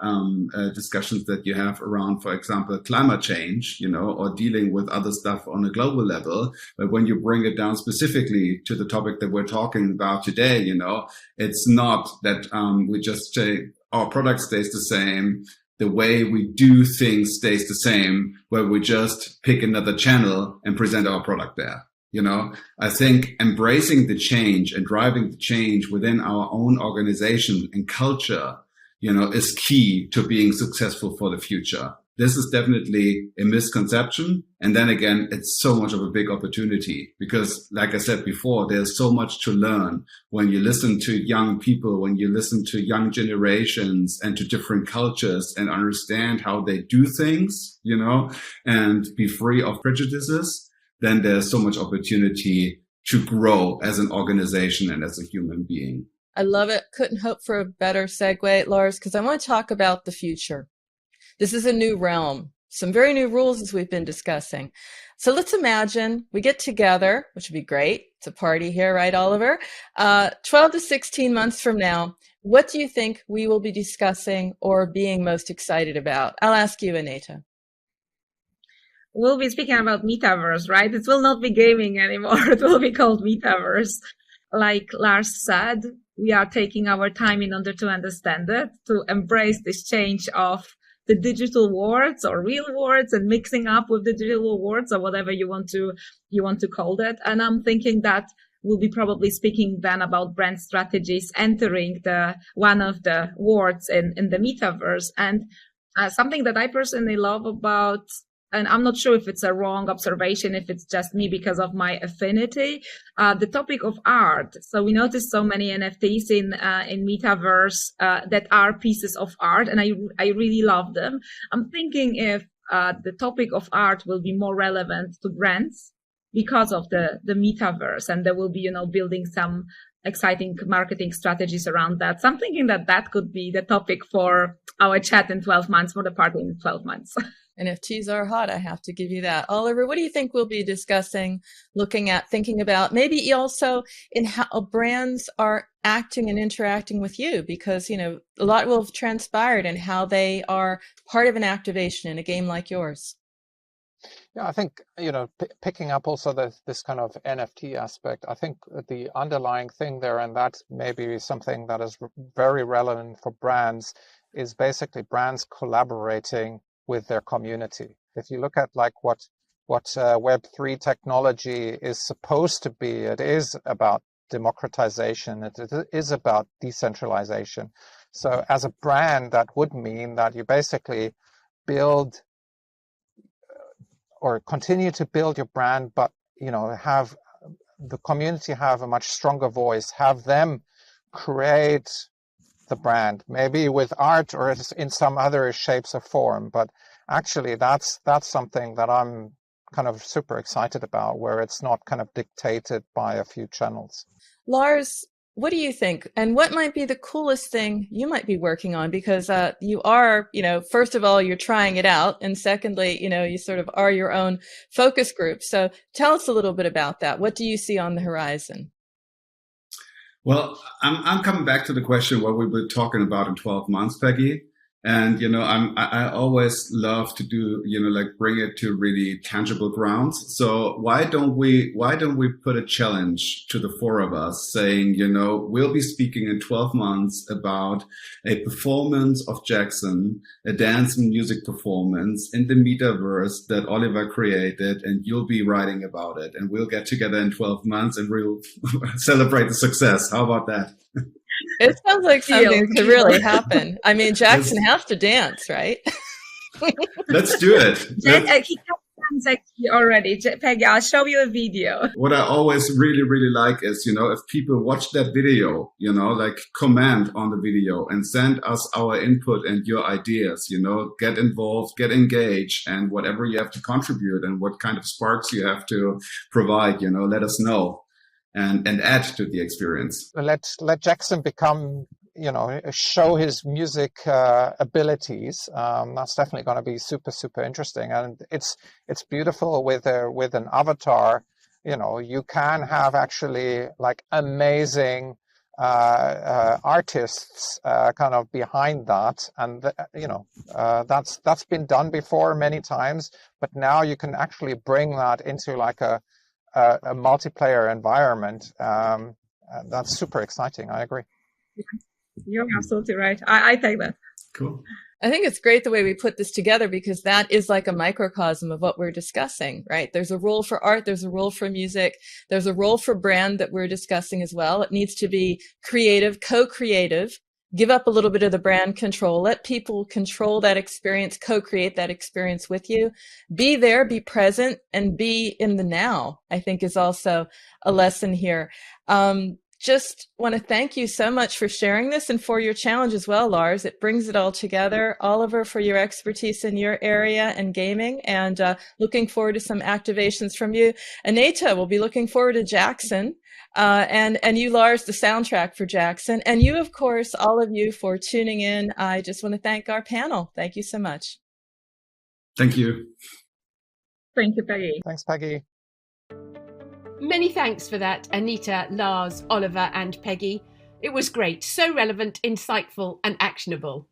discussions that you have around, for example, climate change, or dealing with other stuff on a global level. But when you bring it down specifically to the topic that we're talking about today, it's not that we just say our product stays the same. The way we do things stays the same, where we just pick another channel and present our product there. I think embracing the change and driving the change within our own organization and culture, is key to being successful for the future. This is definitely a misconception. And then again, it's so much of a big opportunity because, like I said before, there's so much to learn when you listen to young people, when you listen to young generations and to different cultures and understand how they do things, and be free of prejudices. Then there's so much opportunity to grow as an organization and as a human being. I love it. Couldn't hope for a better segue, Lars, because I want to talk about the future. This is a new realm, some very new rules as we've been discussing. So let's imagine we get together, which would be great. It's a party here, right, Oliver? 12 to 16 months from now, what do you think we will be discussing or being most excited about? I'll ask you, Aneta. We'll be speaking about metaverse, right? It will not be gaming anymore. It will be called metaverse. Like Lars said, we are taking our time in order to understand it, to embrace this change of the digital worlds or real worlds and mixing up with the digital worlds or whatever you want to call that. And I'm thinking that we'll be probably speaking then about brand strategies entering one of the worlds in the metaverse. And something that I personally love about and I'm not sure if it's a wrong observation, if it's just me because of my affinity, the topic of art. So we noticed so many NFTs in Metaverse that are pieces of art, and I really love them. I'm thinking if the topic of art will be more relevant to brands because of the Metaverse, and there will be, building some exciting marketing strategies around that. So I'm thinking that could be the topic for our chat in 12 months, for the party in 12 months. NFTs are hot, I have to give you that. Oliver, what do you think we'll be discussing, looking at, thinking about, maybe also in how brands are acting and interacting with you? Because, a lot will have transpired in how they are part of an activation in a game like yours. Yeah, I think, picking up also this kind of NFT aspect, I think the underlying thing there, and that may be something that is very relevant for brands, is basically brands collaborating with their community. If you look at like what Web3 technology is supposed to be, it is about democratization, it is about decentralization. So as a brand, that would mean that you basically build or continue to build your brand, but have the community have a much stronger voice, have them create the brand, maybe with art or in some other shapes or form. But actually that's something that I'm kind of super excited about, where it's not kind of dictated by a few channels. Lars, what do you think? And what might be the coolest thing you might be working on? Because you are, first of all, you're trying it out. And secondly, you sort of are your own focus group. So tell us a little bit about that. What do you see on the horizon? Well, I'm coming back to the question what we were talking about in 12 months, Peggy. And, I always love to do, bring it to really tangible grounds. So why don't we put a challenge to the four of us saying, we'll be speaking in 12 months about a performance of Jackson, a dance and music performance in the metaverse that Oliver created, and you'll be writing about it. And we'll get together in 12 months and we'll celebrate the success. How about that? It sounds like something could really happen. I mean, Jackson has to dance, right? Let's do it. He can dance actually already. Peggy, I'll show you a video. What I always really, really like is, if people watch that video, comment on the video and send us our input and your ideas, get involved, get engaged, and whatever you have to contribute and what kind of sparks you have to provide, let us know. And add to the experience. Let Jackson become, show his music abilities. That's definitely going to be super, super interesting. And it's beautiful with an avatar. You can have actually like amazing artists kind of behind that, and that's been done before many times. But now you can actually bring that into like a multiplayer environment. That's super exciting. I agree. You're absolutely right. I take that. Cool. I think it's great the way we put this together, because that is like a microcosm of what we're discussing, right? There's a role for art. There's a role for music. There's a role for brand that we're discussing as well. It needs to be creative, co-creative. Give up a little bit of the brand control. Let people control that experience, co-create that experience with you. Be there, be present, and be in the now, I think is also a lesson here. Just want to thank you so much for sharing this and for your challenge as well, Lars. It brings it all together. Oliver, for your expertise in your area and gaming, and looking forward to some activations from you. Aneta, we'll be looking forward to Jackson. And you, Lars, the soundtrack for Jackson. And you, of course, all of you for tuning in. I just want to thank our panel. Thank you so much. Thank you. Thank you, Peggy. Thanks, Peggy. Many thanks for that, Aneta, Lars, Oliver, and Peggy. It was great, so relevant, insightful, and actionable.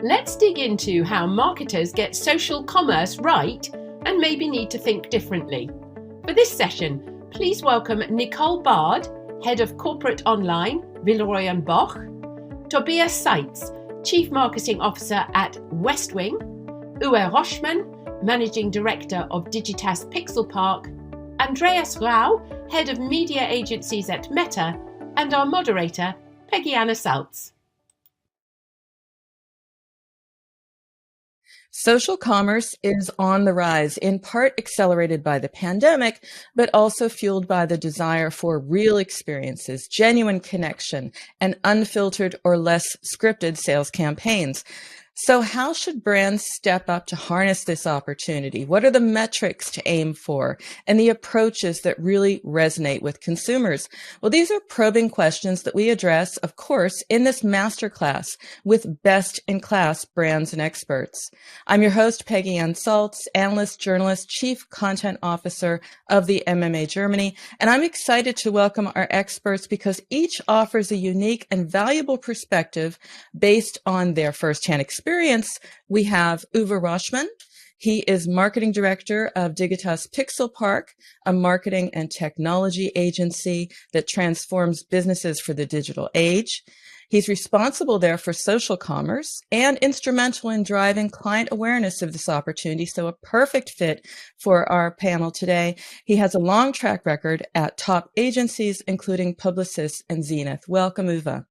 Let's dig into how marketers get social commerce right and maybe need to think differently. For this session, please welcome Nicole Bard, Head of Corporate Online, Villeroy & Boch, Tobias Seitz, Chief Marketing Officer at Westwing, Uwe Roschmann, Managing Director of Digitas Pixel Park, Andreas Rau, Head of Media Agencies at Meta, and our moderator, Peggy Anna Saltz. Social commerce is on the rise, in part accelerated by the pandemic, but also fueled by the desire for real experiences, genuine connection, and unfiltered or less scripted sales campaigns. So how should brands step up to harness this opportunity? What are the metrics to aim for and the approaches that really resonate with consumers? Well, these are probing questions that we address, of course, in this masterclass with best-in-class brands and experts. I'm your host, Peggy Ann Saltz, analyst, journalist, chief content officer of the MMA Germany, and I'm excited to welcome our experts because each offers a unique and valuable perspective based on their firsthand experience. We have Uwe Roschmann. He is marketing director of Digitas Pixel Park, a marketing and technology agency that transforms businesses for the digital age. He's responsible there for social commerce and instrumental in driving client awareness of this opportunity. So a perfect fit for our panel today. He has a long track record at top agencies, including Publicis and Zenith. Welcome, Uwe.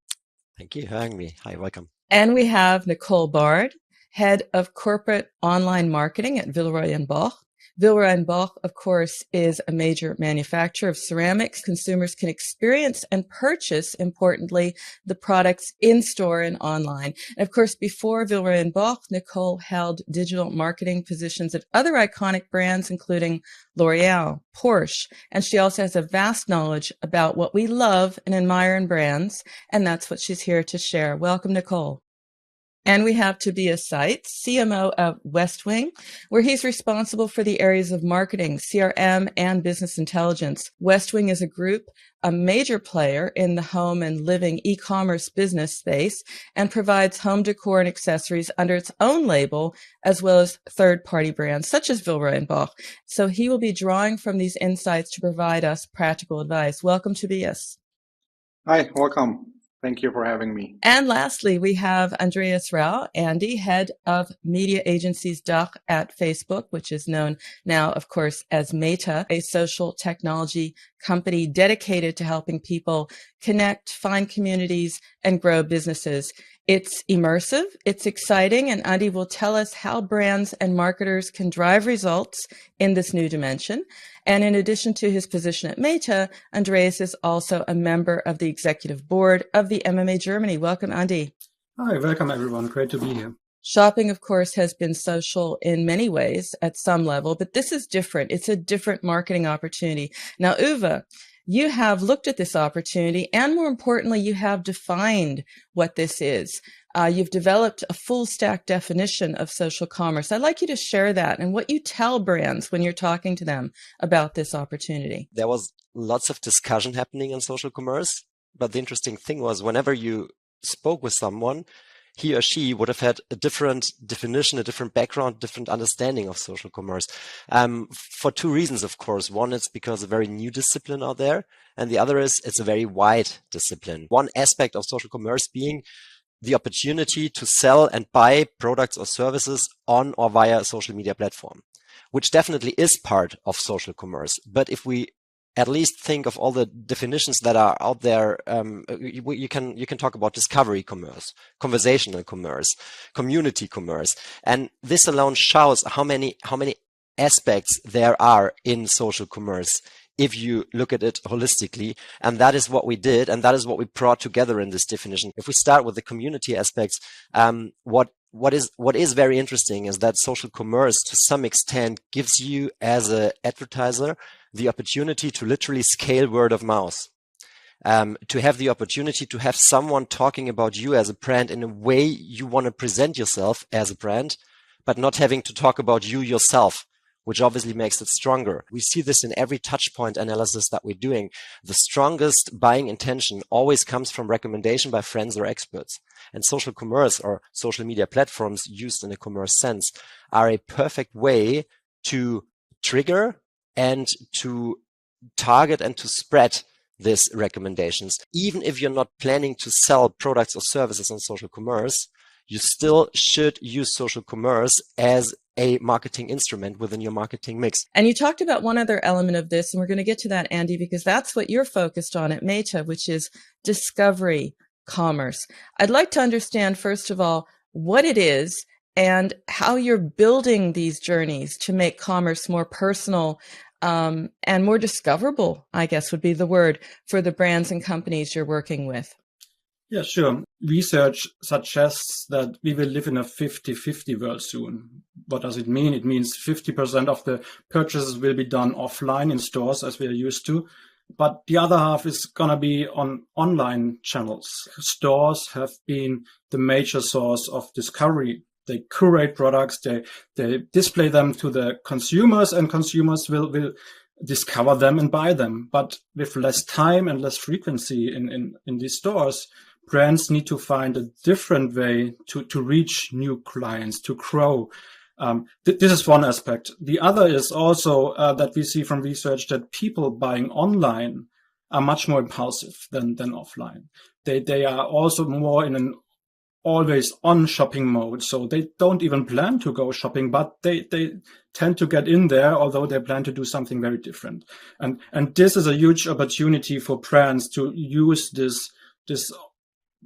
Thank you for having me. Hi, welcome. And we have Nicole Bard, head of corporate online marketing at Villeroy & Boch. Villeroy & Boch, of course, is a major manufacturer of ceramics. Consumers can experience and purchase, importantly, the products in store and online. And of course, before Villeroy & Boch, Nicole held digital marketing positions at other iconic brands, including L'Oreal, Porsche, and she also has a vast knowledge about what we love and admire in brands, and that's what she's here to share. Welcome, Nicole. And we have Tobias Seitz, CMO of Westwing, where he's responsible for the areas of marketing, CRM, and business intelligence. Westwing is a group, a major player in the home and living e-commerce business space, and provides home decor and accessories under its own label, as well as third-party brands such as Villeroy & Boch. So he will be drawing from these insights to provide us practical advice. Welcome, Tobias. Hi, welcome. Thank you for having me. And lastly, we have Andreas Rau, Andy, head of media agencies DACH at Facebook, which is known now, of course, as Meta, a social technology company dedicated to helping people connect, find communities, and grow businesses. It's immersive, it's exciting, and Andy will tell us how brands and marketers can drive results in this new dimension. And in addition to his position at Meta, Andreas is also a member of the executive board of the MMA Germany. Welcome, Andy. Hi, welcome everyone. Great to be here. Shopping, of course, has been social in many ways at some level, but this is different. It's a different marketing opportunity. Now, Uwe, you have looked at this opportunity, and more importantly, you have defined what this is. You've developed a full stack definition of social commerce. I'd like you to share that and what you tell brands when you're talking to them about this opportunity. There was lots of discussion happening in social commerce, but the interesting thing was whenever you spoke with someone, he or she would have had a different definition, a different background, different understanding of social commerce. For two reasons, of course. One, it's because a very new discipline out there. And the other is it's a very wide discipline. One aspect of social commerce being the opportunity to sell and buy products or services on or via a social media platform, which definitely is part of social commerce. But if we at least think of all the definitions that are out there, you can talk about discovery commerce, conversational commerce, community commerce, and this alone shows how many aspects there are in social commerce if you look at it holistically. And that is what we did, and that is what we brought together in this definition. If we start with the community aspects, what is very interesting is that social commerce to some extent gives you as an advertiser the opportunity to literally scale word of mouth, to have the opportunity to have someone talking about you as a brand in a way you want to present yourself as a brand, but not having to talk about you yourself, which obviously makes it stronger. We see this in every touch point analysis that we're doing. The strongest buying intention always comes from recommendation by friends or experts. And social commerce or social media platforms used in a commerce sense are a perfect way to trigger and to target and to spread these recommendations. Even if you're not planning to sell products or services on social commerce, you still should use social commerce as a marketing instrument within your marketing mix. And you talked about one other element of this, and we're going to get to that, Andy, because that's what you're focused on at Meta, which is discovery commerce. I'd like to understand, first of all, what it is and how you're building these journeys to make commerce more personal and more discoverable, I guess would be the word, for the brands and companies you're working with. Yeah, sure. Research suggests that we will live in a 50-50 world soon. What does it mean? It means 50% of the purchases will be done offline in stores as we are used to, but the other half is going to be on online channels. Stores have been the major source of discovery. They curate products, they display them to the consumers, and consumers will discover them and buy them. But with less time and less frequency in these stores, brands need to find a different way to reach new clients, to grow. This is one aspect. The other is also that we see from research that people buying online are much more impulsive than offline. They are also more in an always on shopping mode. So they don't even plan to go shopping, but they tend to get in there, although they plan to do something very different. And this is a huge opportunity for brands to use this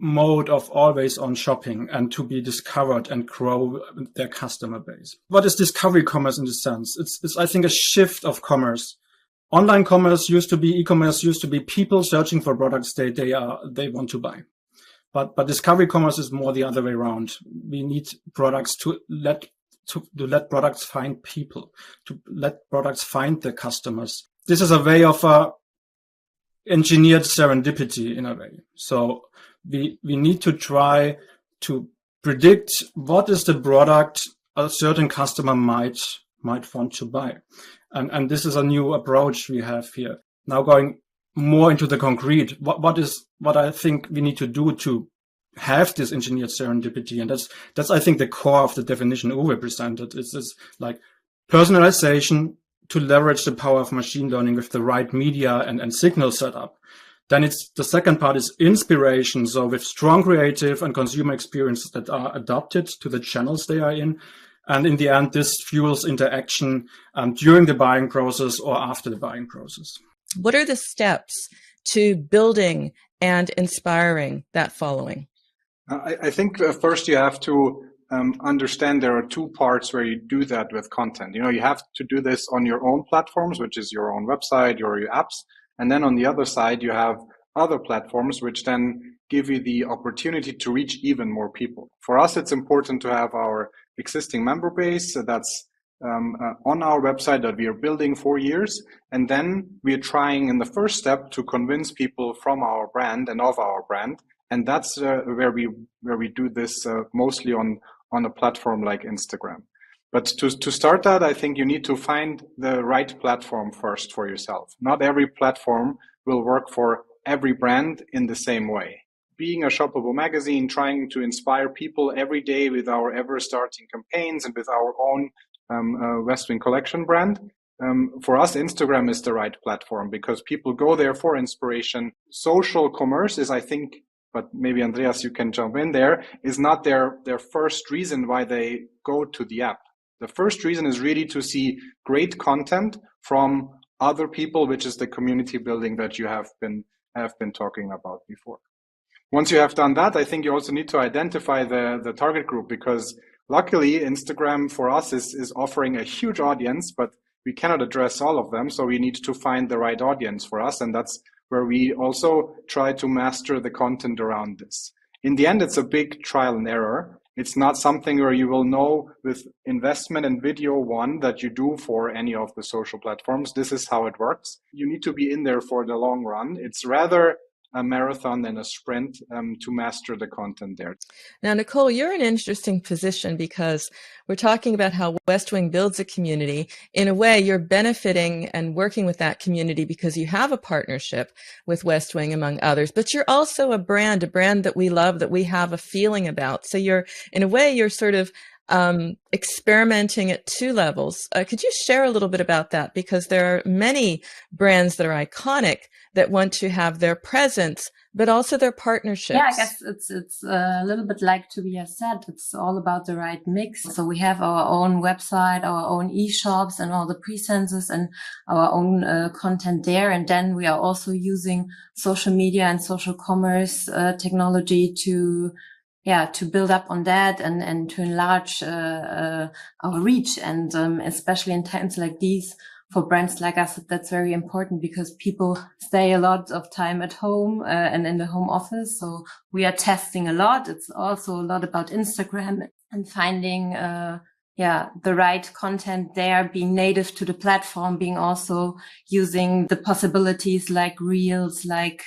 mode of always on shopping and to be discovered and grow their customer base. What is discovery commerce in this sense? It's I think, a shift of commerce. Online commerce used to be, e-commerce used to be people searching for products they want to buy. But discovery commerce is more the other way around. We need products to let products find people, to let products find their customers. This is a way of engineered serendipity in a way. So we need to try to predict what is the product a certain customer might want to buy. And this is a new approach we have here. Now going more into the concrete, what I think we need to do to have this engineered serendipity. And that's I think the core of the definition Uwe presented. It's this like personalization to leverage the power of machine learning with the right media and signal setup. Then it's the second part is inspiration. So with strong creative and consumer experiences that are adapted to the channels they are in. And in the end, this fuels interaction during the buying process or after the buying process. What are the steps to building and inspiring that following? I think first you have to understand there are two parts where you do that with content. You know, you have to do this on your own platforms, which is your own website or your apps. And then on the other side, you have other platforms, which then give you the opportunity to reach even more people. For us, it's important to have our existing member base that's on our website that we are building for years. And then we are trying in the first step to convince people from our brand and of our brand. And that's where we do this mostly on a platform like Instagram. But to start that, I think you need to find the right platform first for yourself. Not every platform will work for every brand in the same way. Being a shoppable magazine, trying to inspire people every day with our ever-starting campaigns and with our own Westwing Collection brand, for us, Instagram is the right platform because people go there for inspiration. Social commerce is, I think, but maybe Andreas, you can jump in there, is not their first reason why they go to the app. The first reason is really to see great content from other people, which is the community building that you have been talking about before. Once you have done that, I think you also need to identify the target group because luckily Instagram for us is offering a huge audience, but we cannot address all of them. So we need to find the right audience for us. And that's where we also try to master the content around this. In the end, it's a big trial and error. It's not something where you will know with investment and video one that you do for any of the social platforms. This is how it works. You need to be in there for the long run. It's rather a marathon than a sprint to master the content there. Now, Nicole, you're in an interesting position because we're talking about how Westwing builds a community. In a way, you're benefiting and working with that community because you have a partnership with Westwing, among others, but you're also a brand that we love, that we have a feeling about. So you're, in a way, you're sort of experimenting at two levels. Could you share a little bit about that? Because there are many brands that are iconic that want to have their presence, but also their partnerships. Yeah, I guess it's a little bit like Tobias said. It's all about the right mix. So we have our own website, our own e-shops and all the presences and our own content there. And then we are also using social media and social commerce technology to to build up on that and to enlarge our reach. And especially in times like these, for brands like us, that's very important because people stay a lot of time at home and in the home office. So we are testing a lot. It's also a lot about Instagram and finding the right content there, being native to the platform, being also using the possibilities like Reels, like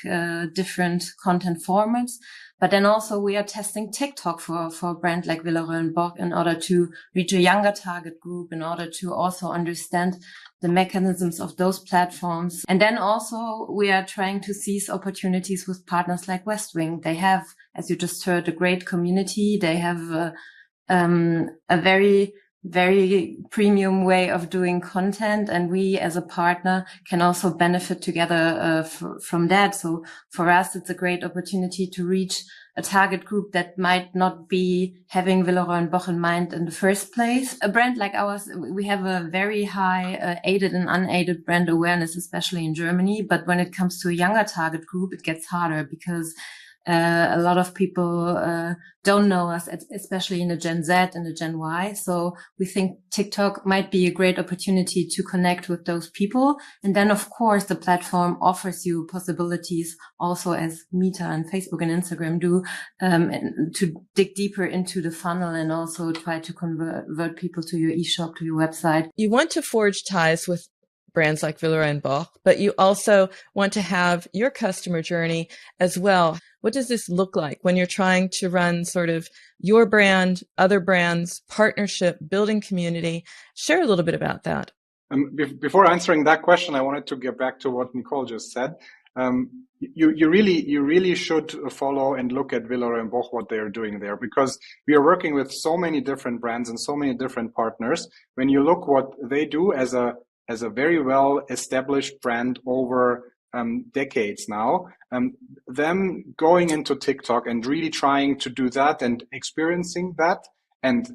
different content formats. But then also we are testing TikTok for a brand like Villeroy & Boch in order to reach a younger target group, in order to also understand the mechanisms of those platforms. And then also we are trying to seize opportunities with partners like Westwing. They have, as you just heard, a great community. They have a very, very premium way of doing content, and we as a partner can also benefit together from that. So for us, it's a great opportunity to reach a target group that might not be having Villeroy & Boch in mind in the first place. A brand like ours, we have a very high aided and unaided brand awareness, especially in Germany. But when it comes to a younger target group, it gets harder because a lot of people don't know us, especially in the Gen Z and the Gen Y. So we think TikTok might be a great opportunity to connect with those people. And then, of course, the platform offers you possibilities also, as Meta and Facebook and Instagram do, to dig deeper into the funnel and also try to convert people to your eShop, to your website. You want to forge ties with brands like Villeroy & Boch, but you also want to have your customer journey as well. What does this look like when you're trying to run sort of your brand, other brands, partnership, building community? Share a little bit about that. Before answering that question, I wanted to get back to what Nicole just said. You really should follow and look at Villeroy & Boch, what they are doing there, because we are working with so many different brands and so many different partners. When you look what they do as a very well established brand over decades now, them going into TikTok and really trying to do that and experiencing that and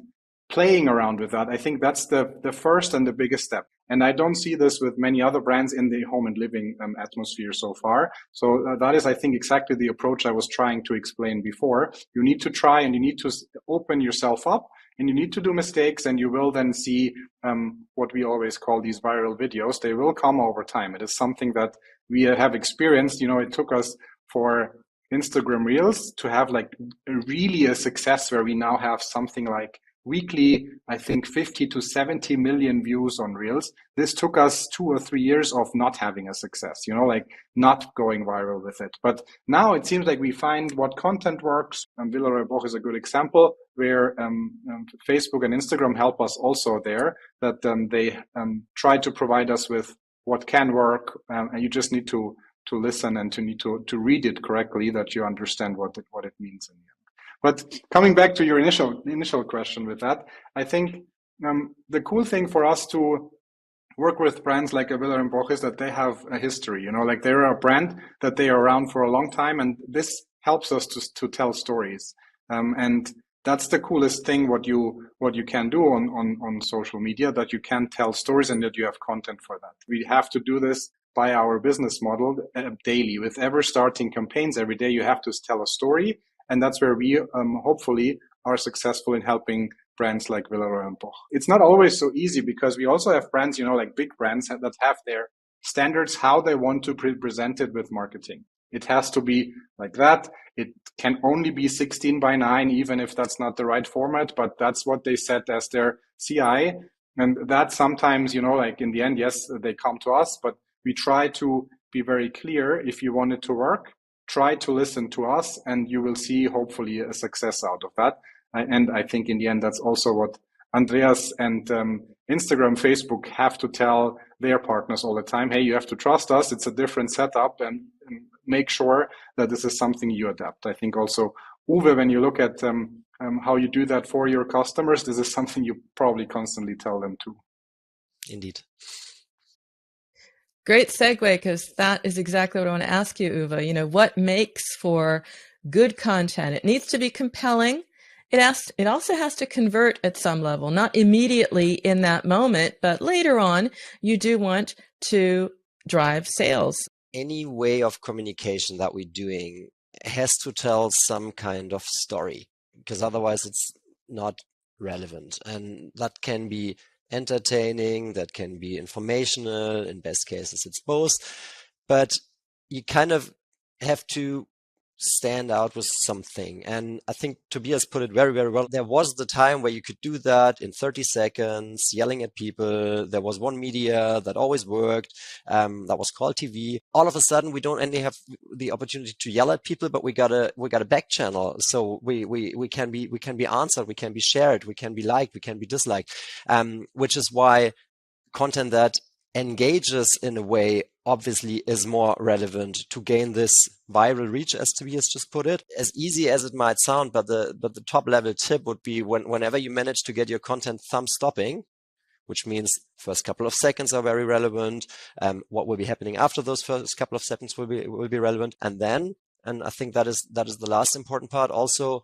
playing around with that, I think that's the first and the biggest step. And I don't see this with many other brands in the home and living atmosphere so far. So that is, I think, exactly the approach I was trying to explain before. You need to try and you need to open yourself up. And you need to do mistakes, and you will then see what we always call these viral videos. They will come over time. It is something that we have experienced. You know, it took us for Instagram Reels to have like really a success where we now have something like weekly, I think 50 to 70 million views on Reels. This took us 2 or 3 years of not having a success, you know, like not going viral with it. But now it seems like we find what content works. Villeroy & Boch is a good example where Facebook and Instagram help us also there, that they try to provide us with what can work. And you just need to listen and to read it correctly, that you understand what it means in the end. But coming back to your initial question with that, I think the cool thing for us to work with brands like Villeroy & Boch is that they have a history, you know, like they're a brand that they are around for a long time, and this helps us to tell stories. And that's the coolest thing what you can do on social media, that you can tell stories and that you have content for that. We have to do this by our business model daily. With ever starting campaigns every day, you have to tell a story. And that's where we hopefully are successful in helping brands like Villeroy & Boch. It's not always so easy because we also have brands, you know, like big brands that have their standards, how they want to present it with marketing. It has to be like that. It can only be 16:9, even if that's not the right format, but that's what they set as their CI. And that sometimes, you know, like in the end, yes, they come to us, but we try to be very clear. If you want it to work, try to listen to us, and you will see hopefully a success out of that. And I think in the end, that's also what Andreas and Instagram, Facebook have to tell their partners all the time. Hey, you have to trust us. It's a different setup, and make sure that this is something you adapt. I think also, Uwe, when you look at how you do that for your customers, this is something you probably constantly tell them too. Indeed. Great segue, because that is exactly what I want to ask you, Uwe. You know, what makes for good content? It needs to be compelling. It also has to convert at some level, not immediately in that moment, but later on, you do want to drive sales. Any way of communication that we're doing has to tell some kind of story. because otherwise it's not relevant. And that can be entertaining, that can be informational. In best cases, it's both. But you kind of have to stand out with something. And I think Tobias put it very, very well. There was the time where you could do that in 30 seconds, yelling at people. There was one media that always worked. That was called TV. All of a sudden, we don't only have the opportunity to yell at people, but we got a back channel. So we can be answered, we can be shared, we can be liked, we can be disliked. Which is why content that engages in a way obviously is more relevant to gain this viral reach, as Tobias just put it. As easy as it might sound, but the top level tip would be whenever you manage to get your content thumb stopping, which means first couple of seconds are very relevant. What will be happening after those first couple of seconds will be relevant. And then, and I think that is the last important part also,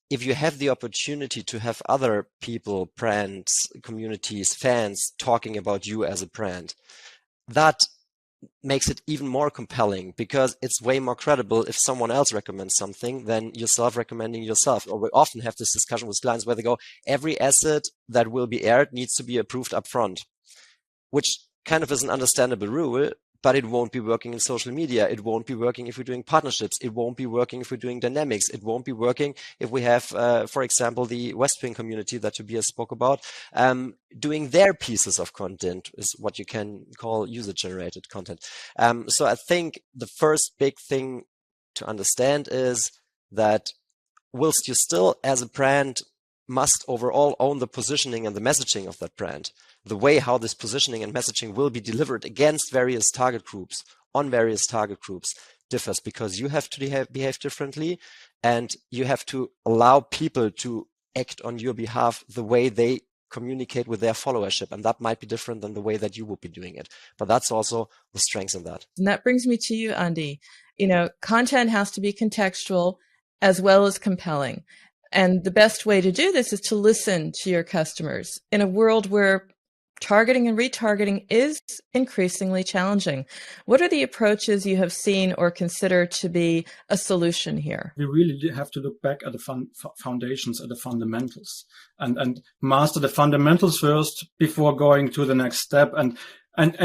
if you have the opportunity to have other people, brands, communities, fans talking about you as a brand, that makes it even more compelling, because it's way more credible if someone else recommends something than yourself recommending yourself. Or we often have this discussion with clients where they go, every asset that will be aired needs to be approved up front, which kind of is an understandable rule, but it won't be working in social media. It won't be working if we're doing partnerships. It won't be working if we're doing dynamics. It won't be working if we have, for example, the Westwing community that Tobias spoke about, doing their pieces of content is what you can call user-generated content. So I think the first big thing to understand is that whilst you still, as a brand, must overall own the positioning and the messaging of that brand, the way how this positioning and messaging will be delivered against various target groups, on various target groups, differs, because you have to behave differently, and you have to allow people to act on your behalf the way they communicate with their followership. And that might be different than the way that you would be doing it. But that's also the strength in that. And that brings me to you, Andy. Content has to be contextual as well as compelling. And the best way to do this is to listen to your customers in a world where targeting and retargeting is increasingly challenging. What are the approaches you have seen or consider to be a solution here? We really have to look back at the foundations, at the fundamentals, and master the fundamentals first before going to the next step. And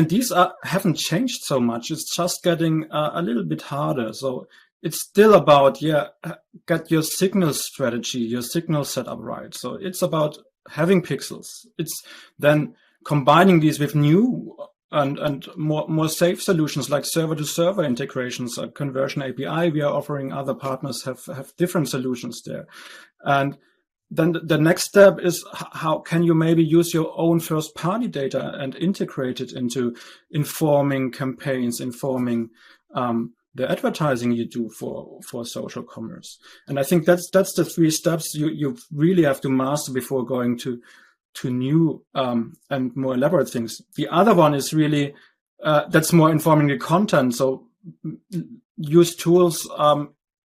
these haven't changed so much. It's just getting a little bit harder. So it's still about, get your signal strategy, your signal setup right. So it's about having pixels. It's then combining these with new and more safe solutions like server-to-server integrations, a conversion API we are offering. Other partners have different solutions there. And then the next step is how can you maybe use your own first-party data and integrate it into informing campaigns, informing the advertising you do for social commerce. And I think that's the three steps you really have to master before going to new and more elaborate things. The other one is really that's more informing the content. So use tools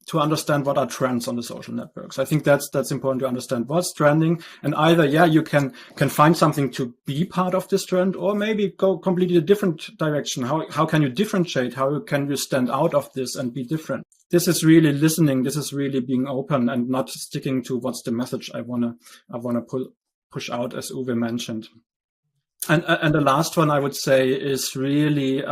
to understand what are trends on the social networks. I think that's important to understand what's trending, and either you can find something to be part of this trend, or maybe go completely a different direction. How can you differentiate? How can you stand out of this and be different? This is really listening. This is really being open and not sticking to what's the message I wanna push out, as Uwe mentioned. And the last one I would say is really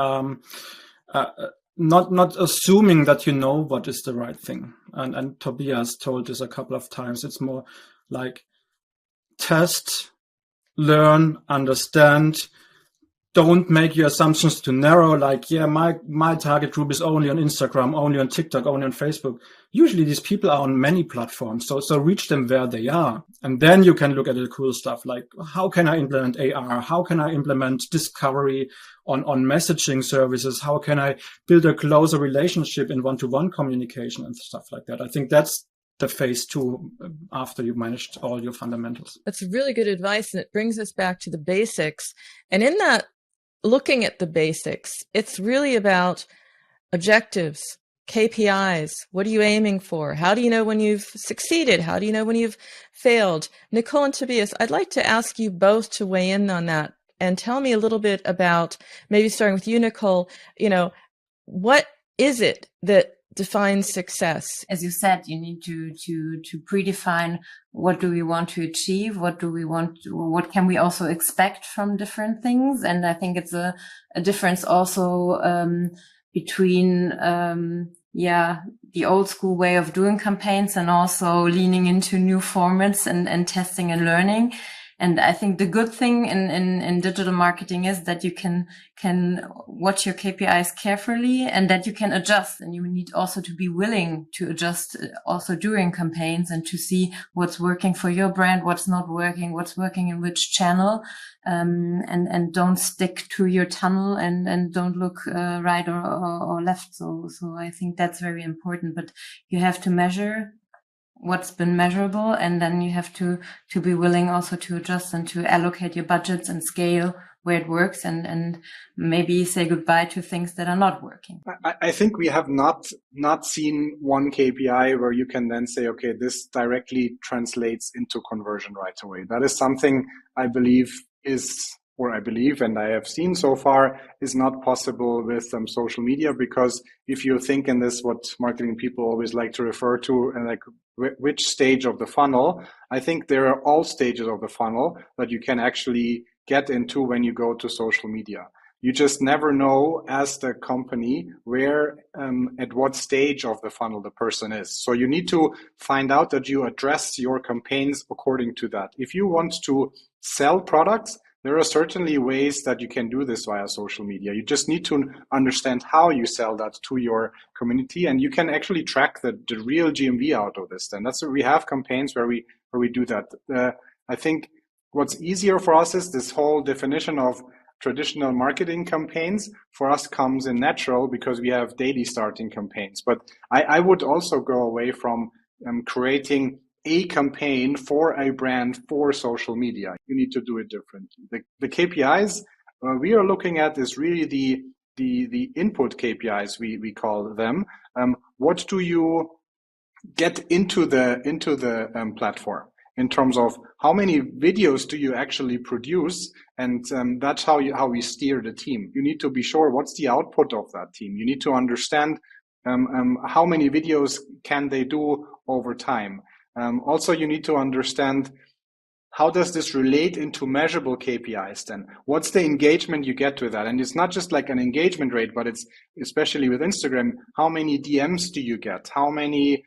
not assuming that you know what is the right thing. And Tobias told this a couple of times. It's more like test, learn, understand. Don't make your assumptions too narrow, like, my target group is only on Instagram, only on TikTok, only on Facebook. Usually these people are on many platforms, so reach them where they are. And then you can look at the cool stuff, like how can I implement AR? How can I implement discovery on messaging services? How can I build a closer relationship in one-to-one communication and stuff like that? I think that's the phase 2 after you've managed all your fundamentals. That's really good advice, and it brings us back to the basics. And in that, looking at the basics, it's really about objectives, KPIs. What are you aiming for? How do you know when you've succeeded? How do you know when you've failed? Nicole and Tobias, I'd like to ask you both to weigh in on that and tell me a little bit about, maybe starting with you, Nicole, what is it that defines success? As you said, you need to predefine what do we want to achieve, what can we also expect from different things. And I think it's a difference also between the old school way of doing campaigns and also leaning into new formats and testing and learning. And I think the good thing in digital marketing is that you can watch your KPIs carefully and that you can adjust, and you need also to be willing to adjust also during campaigns and to see what's working for your brand, what's not working, what's working in which channel, and don't stick to your tunnel and don't look right or left. So I think that's very important, but you have to measure what's been measurable, and then you have to be willing also to adjust and to allocate your budgets and scale where it works, and maybe say goodbye to things that are not working. I think we have not seen one KPI where you can then say, okay, this directly translates into conversion right away. That is something I believe and I have seen so far is not possible with social media, because if you think in this, what marketing people always like to refer to, and like which stage of the funnel, I think there are all stages of the funnel that you can actually get into when you go to social media. You just never know as the company where, at what stage of the funnel the person is. So you need to find out that you address your campaigns according to that. If you want to sell products, there are certainly ways that you can do this via social media. You just need to understand how you sell that to your community, and you can actually track the real GMV out of this. Then that's where we have campaigns where we do that. I think what's easier for us is this whole definition of traditional marketing campaigns for us comes in natural because we have daily starting campaigns. But I would also go away from creating a campaign for a brand for social media. You need to do it differently. The KPIs we are looking at is really the input KPIs, we call them. What do you get into the platform in terms of how many videos do you actually produce? And that's how we steer the team. You need to be sure what's the output of that team. You need to understand how many videos can they do over time. Also, you need to understand how does this relate into measurable KPIs then? What's the engagement you get with that? And it's not just like an engagement rate, but it's especially with Instagram, how many DMs do you get? How many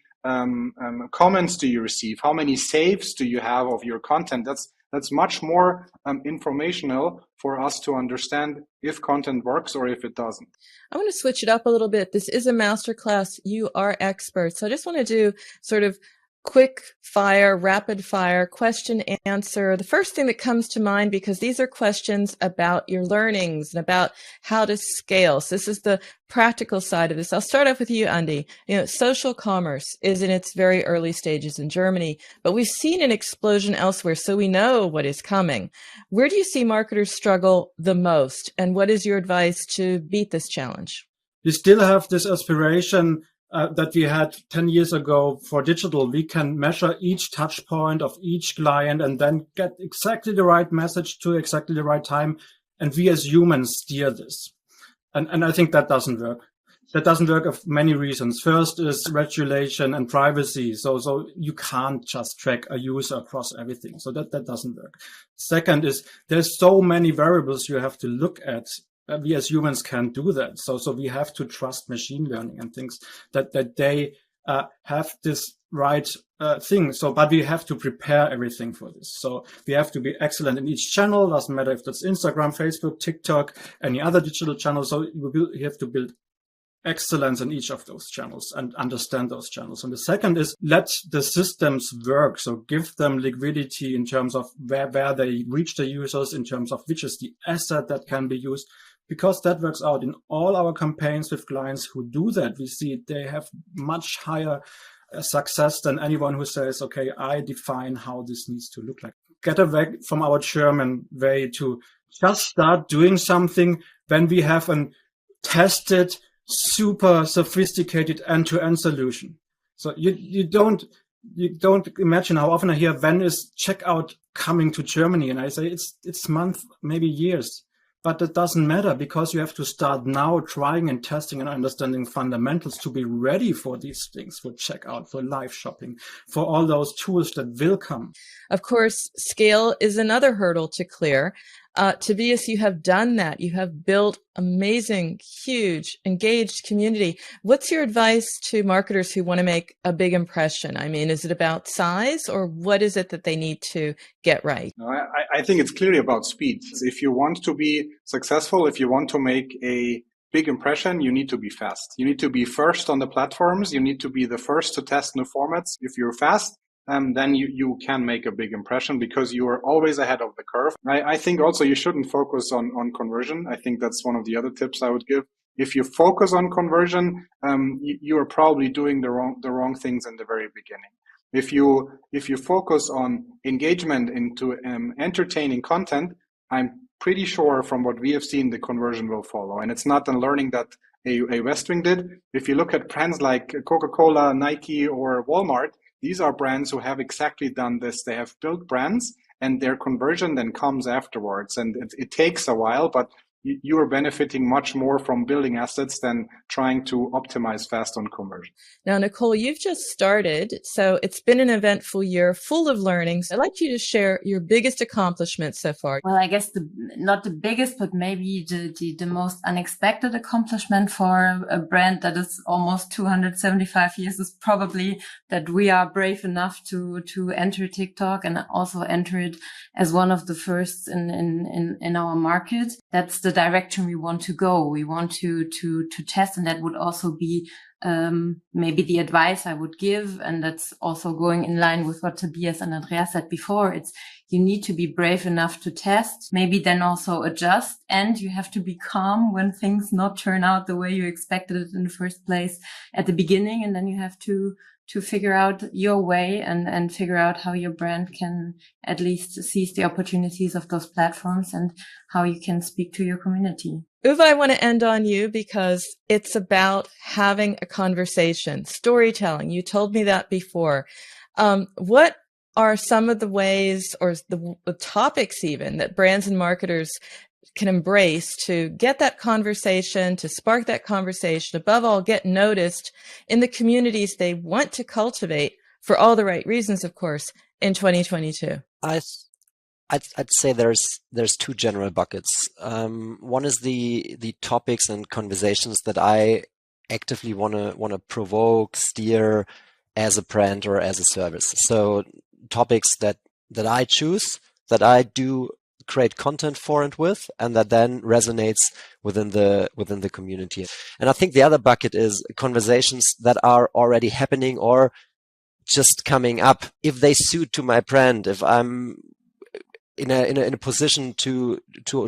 comments do you receive? How many saves do you have of your content? That's much more informational for us to understand if content works or if it doesn't. I want to switch it up a little bit. This is a masterclass. You are experts. So I just want to do sort of quick fire, rapid fire, question answer. The first thing that comes to mind, because these are questions about your learnings and about how to scale. So this is the practical side of this. I'll start off with you, Andy. Social commerce is in its very early stages in Germany, but we've seen an explosion elsewhere, so we know what is coming. Where do you see marketers struggle the most, and what is your advice to beat this challenge? We still have this aspiration that we had 10 years ago for digital. We can measure each touch point of each client and then get exactly the right message to exactly the right time. And we as humans steer this. And I think that doesn't work. That doesn't work for many reasons. First is regulation and privacy. So you can't just track a user across everything. So that doesn't work. Second is there's so many variables you have to look at. We as humans can't do that. So we have to trust machine learning and things that they have this right thing. But we have to prepare everything for this. So we have to be excellent in each channel. Doesn't matter if that's Instagram, Facebook, TikTok, any other digital channel. So you have to build excellence in each of those channels and understand those channels. And the second is let the systems work. So give them liquidity in terms of where they reach the users, in terms of which is the asset that can be used. Because that works out in all our campaigns with clients who do that. We see they have much higher success than anyone who says, okay, I define how this needs to look like. Get away from our German way to just start doing something when we have a tested, super sophisticated end-to-end solution. So you don't imagine how often I hear, when is checkout coming to Germany? And I say it's months, maybe years. But it doesn't matter because you have to start now trying and testing and understanding fundamentals to be ready for these things, for checkout, for live shopping, for all those tools that will come. Of course, scale is another hurdle to clear. Tobias, you have done that. You have built amazing, huge, engaged community. What's your advice to marketers who want to make a big impression? I mean, is it about size or what is it that they need to get right? No, I think it's clearly about speed. If you want to be successful, if you want to make a big impression, you need to be fast. You need to be first on the platforms. You need to be the first to test new formats. If you're fast, then you can make a big impression because you are always ahead of the curve. I think also you shouldn't focus on conversion. I think that's one of the other tips I would give. If you focus on conversion, you are probably doing the wrong things in the very beginning. If you focus on engagement into entertaining content, I'm pretty sure from what we have seen, the conversion will follow. And it's not a learning that a Westwing did. If you look at brands like Coca-Cola, Nike, or Walmart, these are brands who have exactly done this. They have built brands and their conversion then comes afterwards. And it takes a while, but you are benefiting much more from building assets than trying to optimize fast on conversion. Now, Nicole, you've just started, so it's been an eventful year full of learnings. I'd like you to share your biggest accomplishments so far. Well, I guess not the biggest, but maybe the most unexpected accomplishment for a brand that is almost 275 years is probably that we are brave enough to enter TikTok and also enter it as one of the first in our market. That's the direction we want to go. We want to test, and that would also be maybe the advice I would give, and that's also going in line with what Tobias and Andreas said before. It's you need to be brave enough to test, maybe then also adjust, and you have to be calm when things not turn out the way you expected it in the first place at the beginning, and then you have to figure out your way and figure out how your brand can at least seize the opportunities of those platforms and how you can speak to your community. Uwe, I want to end on you because it's about having a conversation, storytelling. You told me that before. What are some of the ways or the topics even that brands and marketers can embrace to get that conversation, to spark that conversation, above all, get noticed in the communities they want to cultivate for all the right reasons, of course, in 2022? I'd say there's two general buckets. One is the topics and conversations that I actively want to provoke, steer as a brand or as a service. So topics that I choose, that I do create content for and with, and that then resonates within the community. And I think the other bucket is conversations that are already happening or just coming up. If they suit to my brand, if I'm in a position to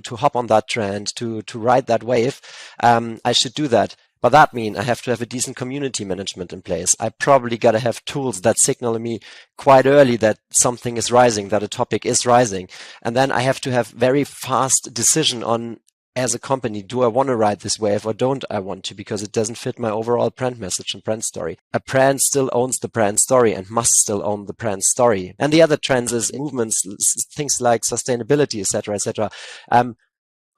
hop on that trend, to ride that wave, I should do that. But that means I have to have a decent community management in place. I probably got to have tools that signal me quite early that something is rising, that a topic is rising. And then I have to have very fast decision on, as a company, do I want to ride this wave or don't I want to, because it doesn't fit my overall brand message and brand story. A brand still owns the brand story and must still own the brand story. And the other trends is movements, things like sustainability, etc., etc.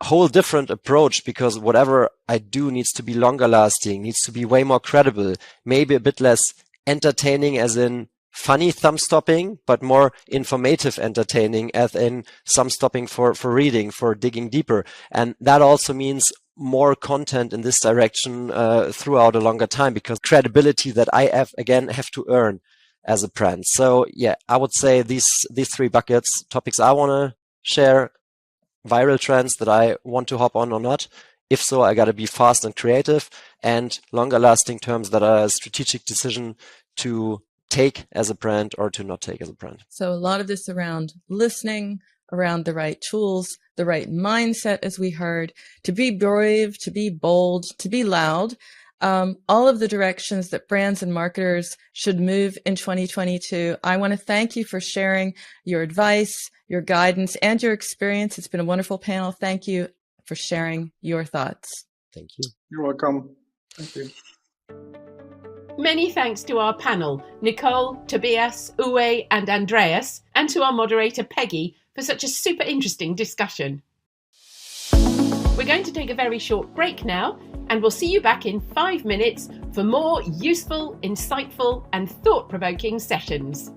Whole different approach, because whatever I do needs to be longer lasting, needs to be way more credible, maybe a bit less entertaining as in funny thumb stopping, but more informative entertaining as in thumb stopping for reading, for digging deeper. And that also means more content in this direction throughout a longer time, because credibility that I have to earn as a brand. So yeah, I would say these three buckets, topics I want to share, viral trends that I want to hop on or not. If so, I got to be fast and creative, and longer lasting terms that are a strategic decision to take as a brand or to not take as a brand. So a lot of this around listening, around the right tools, the right mindset, as we heard, to be brave, to be bold, to be loud. All of the directions that brands and marketers should move in 2022. I want to thank you for sharing your advice, your guidance, and your experience. It's been a wonderful panel. Thank you for sharing your thoughts. Thank you. You're welcome. Thank you. Many thanks to our panel, Nicole, Tobias, Uwe, and Andreas, and to our moderator, Peggy, for such a super interesting discussion. We're going to take a very short break now, and we'll see you back in 5 minutes for more useful, insightful, and thought-provoking sessions.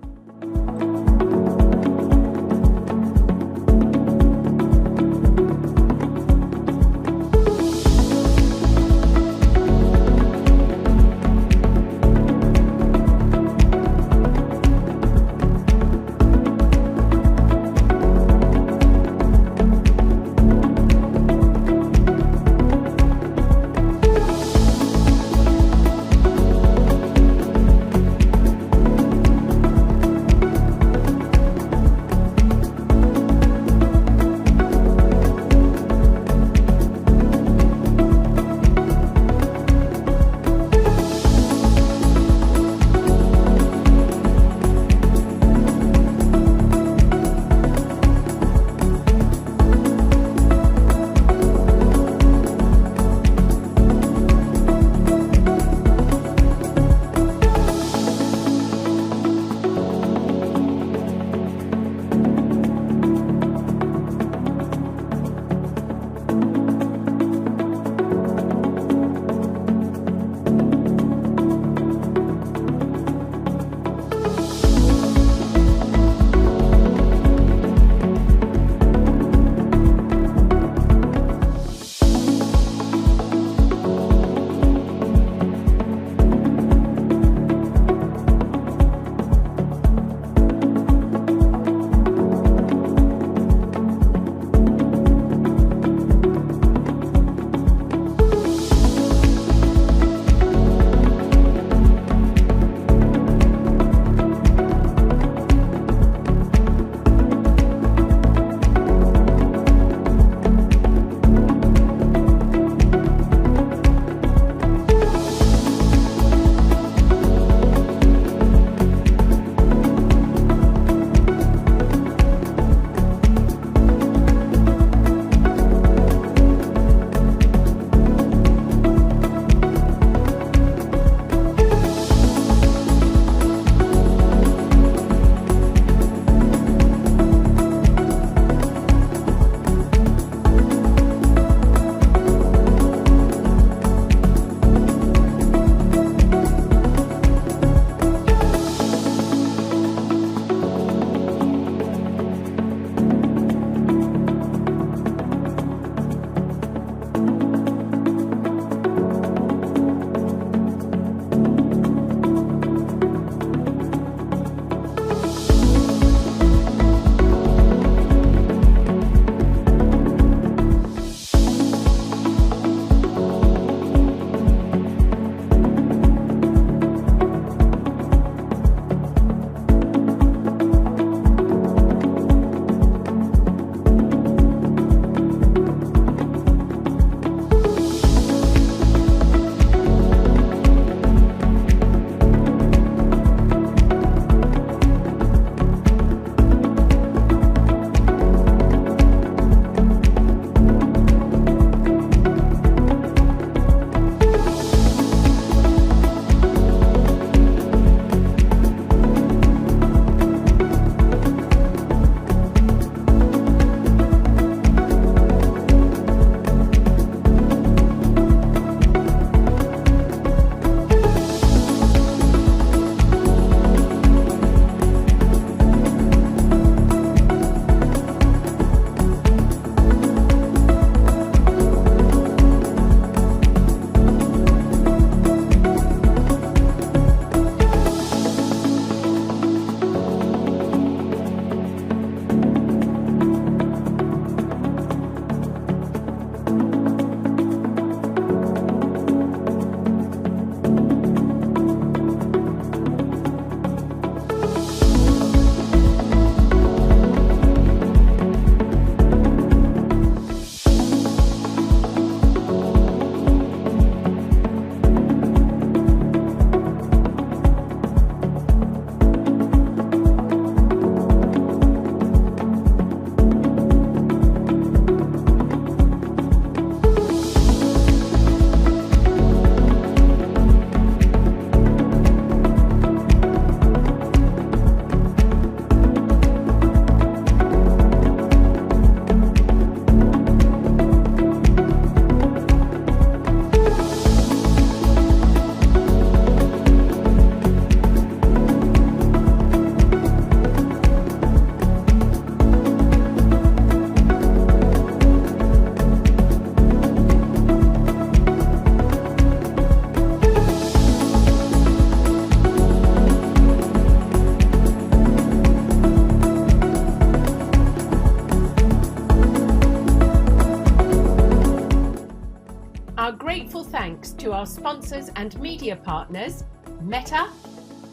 our sponsors and media partners, Meta,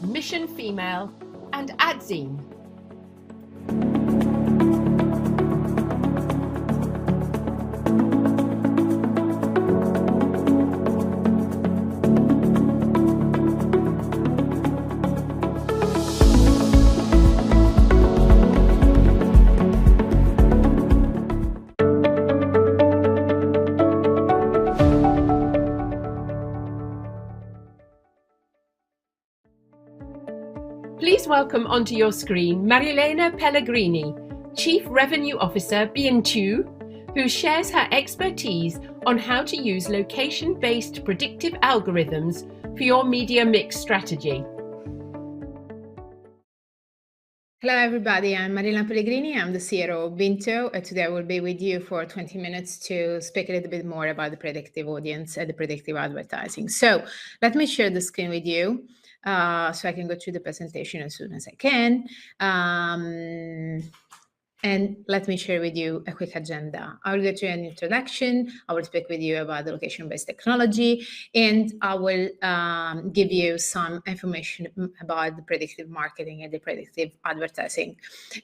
Mission Female, and Adzine. Please welcome onto your screen Marilena Pellegrini, Chief Revenue Officer B&Q, who shares her expertise on how to use location-based predictive algorithms for your media mix strategy. Hello, everybody. I'm Marilena Pellegrini. I'm the CRO of Binto. Today I will be with you for 20 minutes to speak a little bit more about the predictive audience and the predictive advertising. So let me share the screen with you. So I can go through the presentation as soon as I can. And let me share with you a quick agenda. I will go through an introduction. I will speak with you about the location-based technology, and I will give you some information about the predictive marketing and the predictive advertising.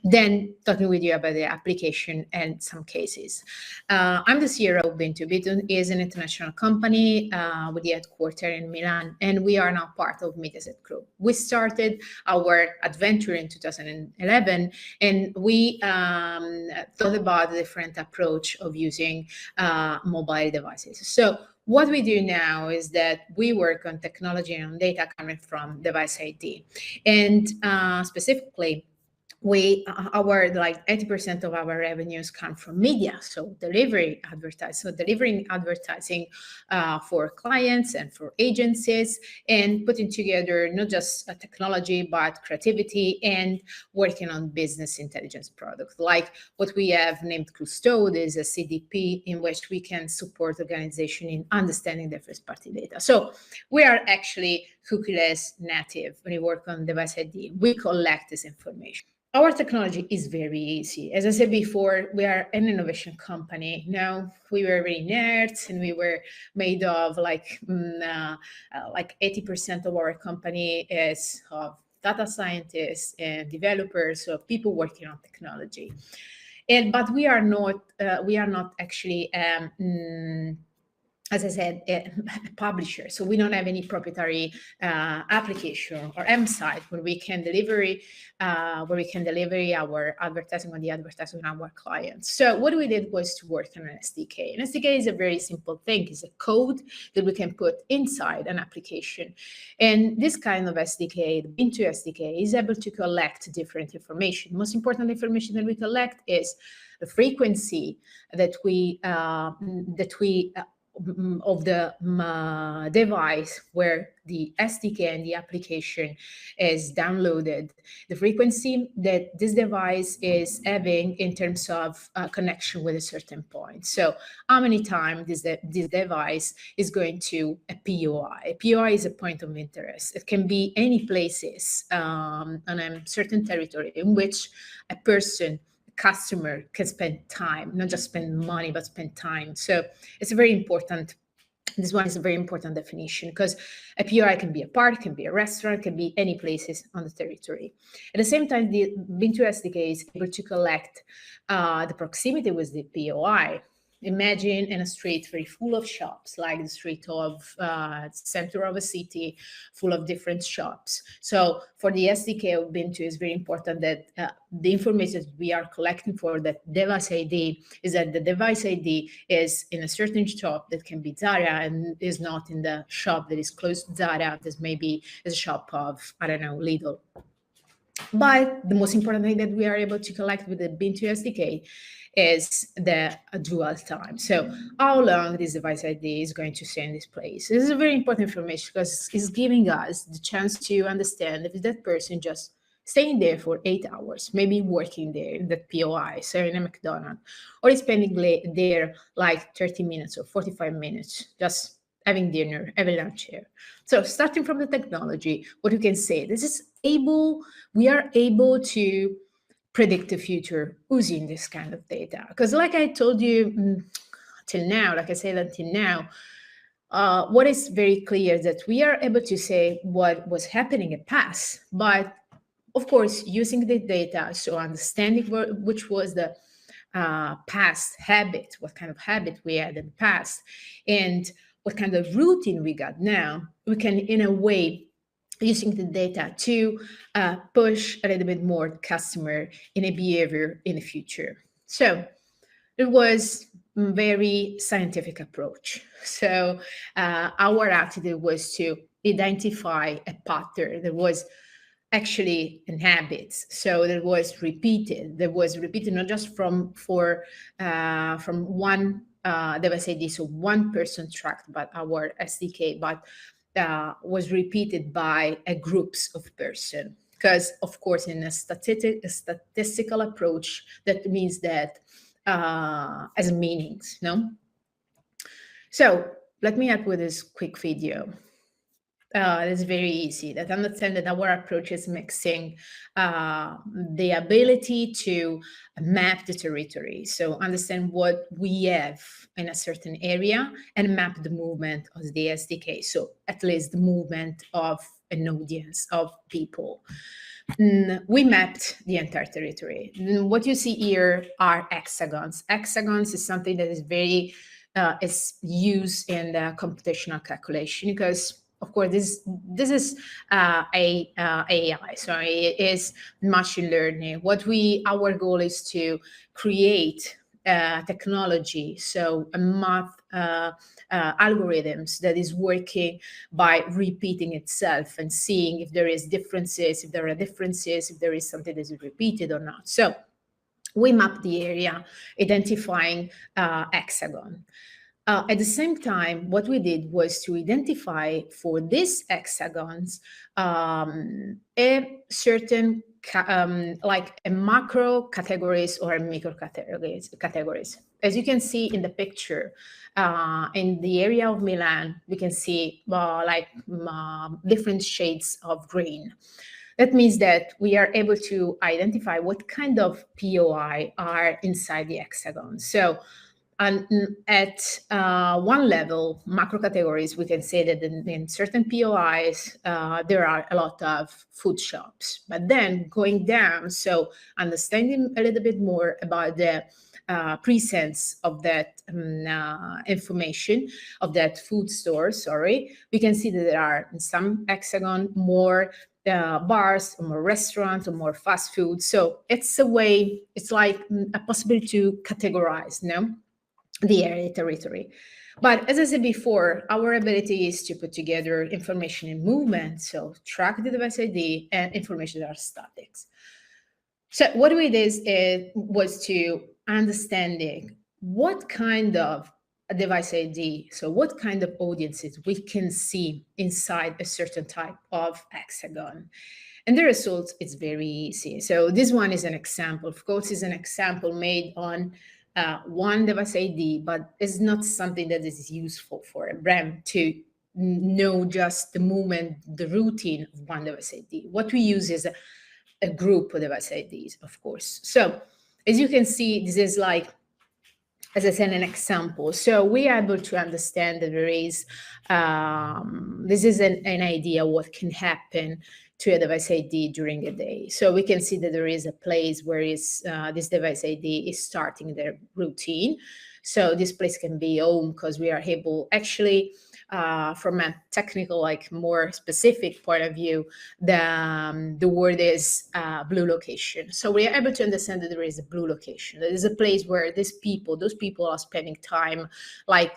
Then talking with you about the application and some cases. I'm the CRO of Binto. Binto is an international company with the headquarters in Milan, and we are now part of Mediaset Group. We started our adventure in 2011, and we thought about the different approach of using mobile devices. So what we do now is that we work on technology and on data coming from device ID. And specifically, our like 80% of our revenues come from media, so delivering advertising for clients and for agencies, and putting together not just technology but creativity and working on business intelligence products, like what we have named Custode is a CDP in which we can support organization in understanding their first-party data. So we are actually cookieless native when we work on device ID. We collect this information. Our technology is very easy. As I said before, we are an innovation company. Now, we were very nerds, and we were made of like 80% of our company is of data scientists and developers, so people working on technology. But we are not actually as I said, a publisher. So we don't have any proprietary application or M site where we can deliver our advertising on the advertising on our clients. So what we did was to work on an SDK. An SDK is a very simple thing. It's a code that we can put inside an application. And this kind of SDK, the Binto SDK, is able to collect different information. The most important information that we collect is the frequency that we of the device where the SDK and the application is downloaded, the frequency that this device is having in terms of connection with a certain point. So how many times this device is going to a POI. A POI is a point of interest. It can be any places on a certain territory in which a customer can spend time, not just spend money, but spend time. So it's a very important, this one is a very important definition, because a POI can be a park, can be a restaurant, can be any places on the territory. At the same time, the Binto SDK is able to collect the proximity with the POI. Imagine in a street very full of shops, like the street of center of a city, full of different shops. So for the SDK of Binto, it's very important that the information we are collecting for that device ID is that the device ID is in a certain shop that can be Zara and is not in the shop that is close to Zara. This maybe is a shop of, I don't know, Lidl. But the most important thing that we are able to collect with the Binto SDK is the dwell time. So how long this device ID is going to stay in this place. This is a very important information because it's giving us the chance to understand if that person just staying there for 8 hours, maybe working there in that POI, so in a McDonald's, or is spending there like 30 minutes or 45 minutes, just having dinner, having lunch here. So starting from the technology, what we can say, we are able to predict the future using this kind of data. Because like I told you till now, like I said until now, what is very clear is that we are able to say what was happening in the past, but of course, using the data, so understanding which was the past habit, what kind of habit we had in the past, and what kind of routine we got now, we can, in a way, using the data to push a little bit more customer in a behavior in the future. So it was a very scientific approach. So our attitude was to identify a pattern that was actually in habits. So that was repeated. That was repeated not just from one device ID, so one person tracked by our SDK, but was repeated by groups of person. Because of course, in a statistical approach, that means that as meanings, no? So let me help with this quick video. It's very easy. That understand that our approach is mixing the ability to map the territory. So understand what we have in a certain area and map the movement of the SDK. So at least the movement of an audience of people. We mapped the entire territory. What you see here are hexagons. Hexagons is something that is very is used in the computational calculation because, of course, this is AI, so it is machine learning. Our goal is to create technology, so a math algorithms that is working by repeating itself and seeing if there is differences, if there are differences, if there is something that is repeated or not. So we map the area, identifying hexagon. At the same time, what we did was to identify for these hexagons a certain like a macro categories or micro categories. As you can see in the picture, in the area of Milan, we can see different shades of green. That means that we are able to identify what kind of POI are inside the hexagon. So at one level, macro categories, we can say that in certain POIs, there are a lot of food shops. But then going down, so understanding a little bit more about the presence of that information, of that food store, we can see that there are in some hexagon more bars, or more restaurants, or more fast food. So it's a way, it's like a possibility to categorize, the area territory. But as I said before, our ability is to put together information in movement, so track the device ID and information that are statics. So what we did was to understanding what kind of a device ID, so what kind of audiences we can see inside a certain type of hexagon. And the result is very easy. So this one is an example. Of course, it's an example made on one device ID, but it's not something that is useful for a brand to know just the movement, the routine of one device ID. What we use is a group of device IDs, of course. So as you can see, this is like, as I said, an example. So we are able to understand that there is, this is an idea what can happen to a device ID during a day. So we can see that there is a place where this device ID is starting their routine. So this place can be home because we are able, actually, from a technical, like more specific point of view, the word is blue location. So we are able to understand that there is a blue location. That is a place where those people are spending time, like,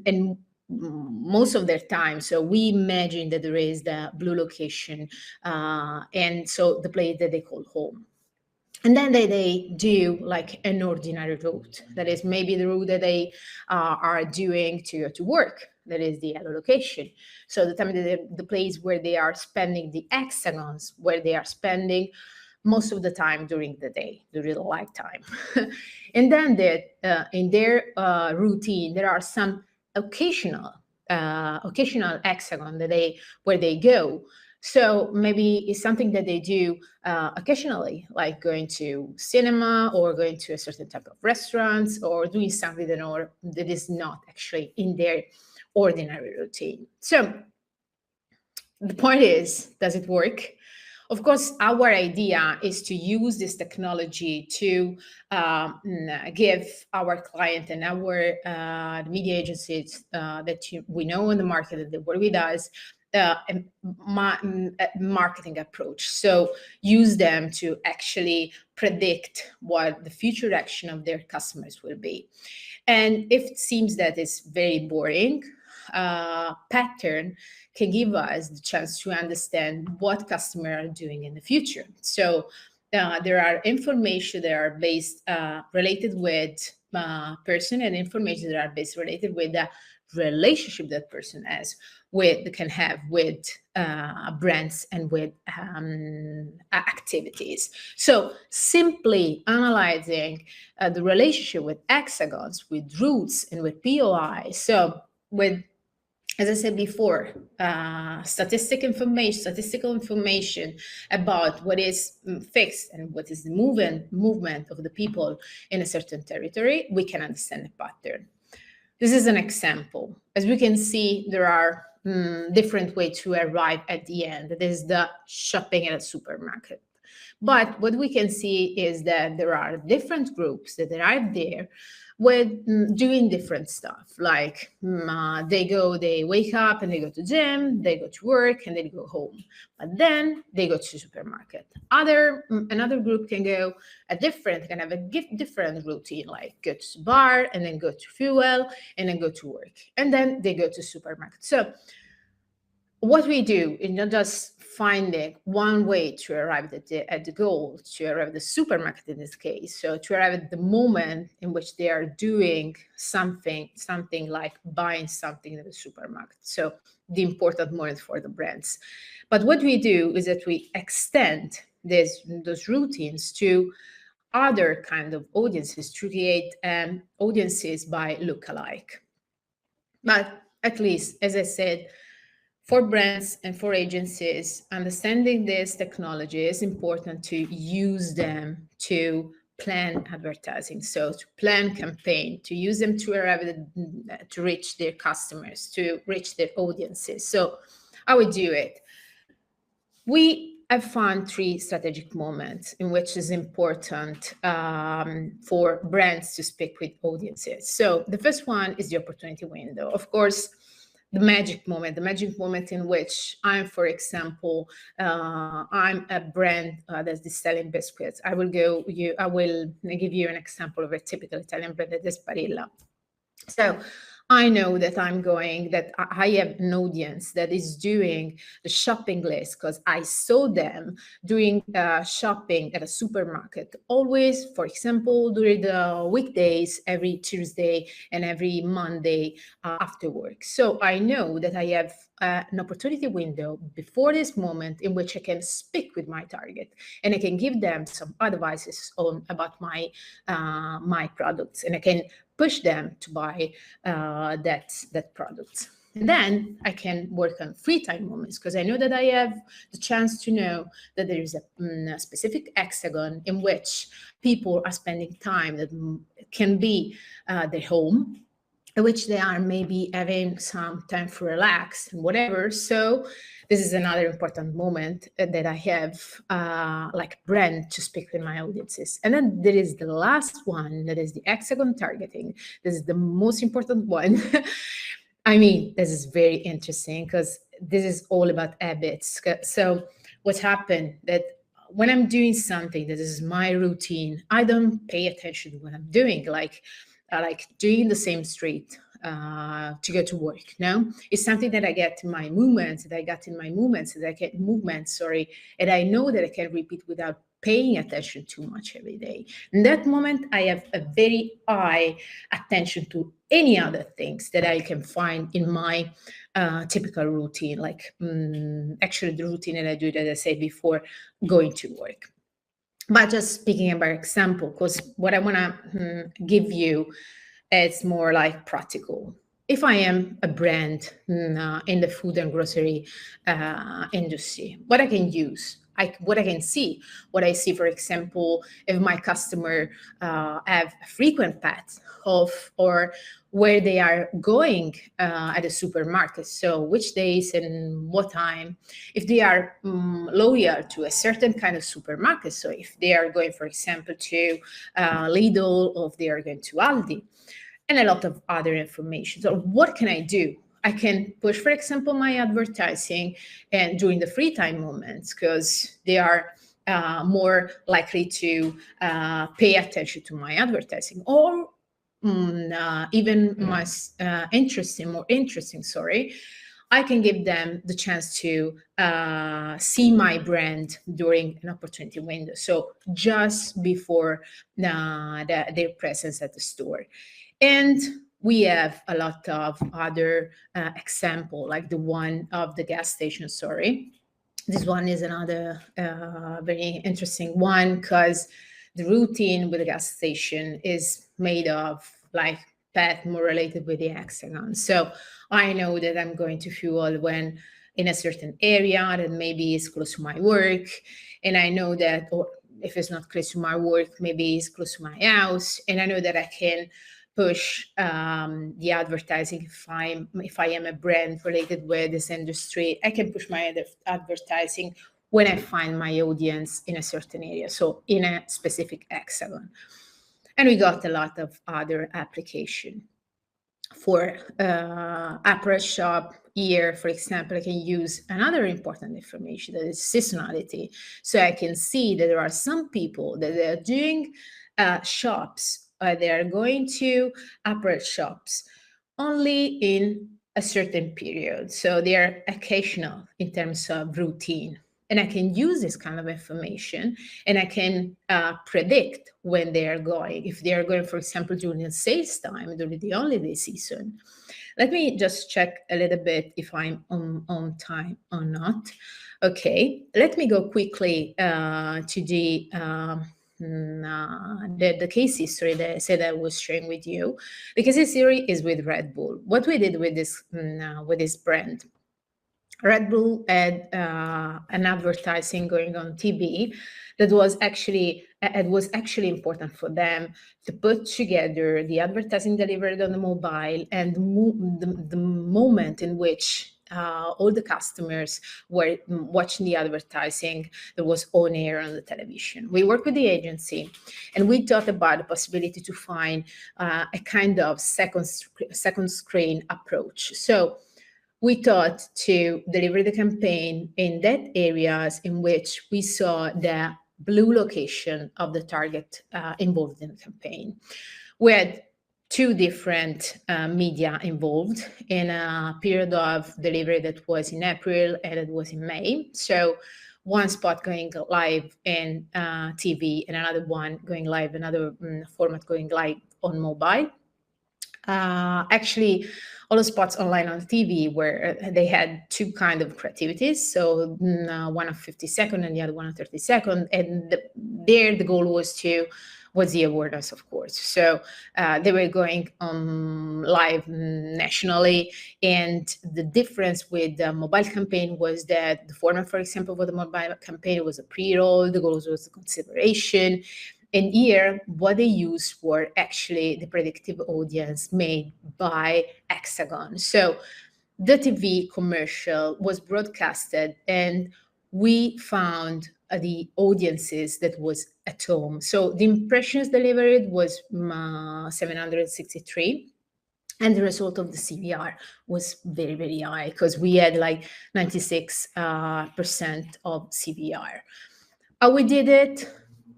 and most of their time. So we imagine that there is the blue location, and so the place that they call home. And then they do like an ordinary route. That is maybe the route that they are doing to work. That is the yellow location. So the place where they are spending the hexagons, where they are spending most of the time during the day, during the lifetime. And then in their routine, there are some occasional hexagon where they go. So maybe it's something that they do occasionally, like going to cinema or going to a certain type of restaurants or doing something that is not actually in their ordinary routine. So the point is, does it work? Of course, our idea is to use this technology to give our client and our media agencies that we know in the market that work with us a marketing approach. So use them to actually predict what the future action of their customers will be. And if it seems that it's very boring, pattern can give us the chance to understand what customers are doing in the future. So there are information that are based related with person, and information that are based related with the relationship that person can have with brands and with activities. So simply analyzing the relationship with hexagons, with roots, and with POI. So with, as I said before, statistical information about what is fixed and what is the movement of the people in a certain territory, we can understand the pattern. This is an example. As we can see, there are different ways to arrive at the end. That is the shopping at a supermarket. But what we can see is that there are different groups that arrive there with doing different stuff. Like they wake up and they go to gym, they go to work, and they go home. But then they go to the supermarket. Another group can have a different routine, like go to the bar and then go to fuel and then go to work. And then they go to supermarket. So what we do is not just finding one way to arrive at the goal, to arrive at the supermarket in this case. So to arrive at the moment in which they are doing something like buying something in the supermarket. So the important moment for the brands. But what we do is that we extend those routines to other kind of audiences, to create audiences by lookalike. But at least, as I said, for brands and for agencies, understanding this technology is important to use them to plan advertising. So to plan campaign, to use them to reach their customers, to reach their audiences. So how we do it? We have found 3 strategic moments in which it's important for brands to speak with audiences. So the first one is the opportunity window. Of course, the magic moment in which I'm, for example, I'm a brand that's selling biscuits. I will give you an example of a typical Italian brand, that is Barilla. So I know that I have an audience that is doing the shopping list because I saw them doing shopping at a supermarket, always, for example, during the weekdays, every Tuesday and every Monday after work. So I know that I have an opportunity window before this moment in which I can speak with my target and I can give them some advices about my products, and I can push them to buy that product. And then I can work on free time moments because I know that I have the chance to know that there is a specific hexagon in which people are spending time that can be their home, in which they are maybe having some time to relax and whatever. So this is another important moment that I have like brand to speak with my audiences. And then there is the last one, that is the hexagon targeting. This is the most important one. I mean, this is very interesting because this is all about habits. So what happened that when I'm doing something that is my routine, I don't pay attention to what I'm doing, like doing the same street to go to work. No, it's something that I get in my movements, and I know that I can repeat without paying attention too much every day. In that moment, I have a very high attention to any other things that I can find in my typical routine, like actually the routine that I do, that I said before, going to work. But just speaking about example, because what I want to give you is more like practical. If I am a brand in the food and grocery industry, what I can use? what I can see. What I see, for example, if my customer have a frequent path of or where they are going at a supermarket. So which days and what time, if they are loyal to a certain kind of supermarket. So if they are going, for example, to Lidl, or if they are going to Aldi, and a lot of other information. So what can I do? I can push, for example, my advertising and during the free time moments, because they are more likely to pay attention to my advertising, or even more interesting, I can give them the chance to see my brand during an opportunity window. So just before their presence at the store. And we have a lot of other example, like the one of the gas station, This one is another very interesting one, because the routine with the gas station is made of like path more related with the hexagon. So I know that I'm going to fuel when in a certain area that maybe is close to my work. And I know that, or if it's not close to my work, maybe it's close to my house. And I know that I can push the advertising if I am a brand related with this industry. I can push my advertising when I find my audience in a certain area, so in a specific hexagon. And we got a lot of other application. For apparel shop here, for example, I can use another important information, that is seasonality. So I can see that there are some people that they are doing shops, they are going to apparel shops only in a certain period. So they are occasional in terms of routine. And I can use this kind of information, and I can predict when they are going. If they are going, for example, during the sales time, during the holiday season. Let me just check a little bit if I'm on time or not. Okay, let me go quickly to the case history that I said I was sharing with you. The case history is with Red Bull. What we did with this brand. Red Bull had an advertising going on TV that was actually important for them to put together the advertising delivered on the mobile and the moment in which all the customers were watching the advertising that was on air on the television. We worked with the agency, and we thought about the possibility to find a kind of second screen approach. So we thought to deliver the campaign in that areas in which we saw the blue location of the target involved in the campaign. We had two different media involved in a period of delivery that was in April and it was in May. So one spot going live in TV and another one going live, another format going live on mobile. Actually, all the spots online on TV where they had two kind of creativities. So one of 50 seconds and the other one of 30 seconds. And there the goal was the awareness, of course. So they were going live nationally. And the difference with the mobile campaign was that the format, for example, for the mobile campaign was a pre-roll. The goal was the consideration. And here, what they used were actually the predictive audience made by Hexagon. So the TV commercial was broadcasted, and we found the audiences that was at home. So the impressions delivered was 763. And the result of the CVR was very, very high, because we had like 96% of CVR. How we did it?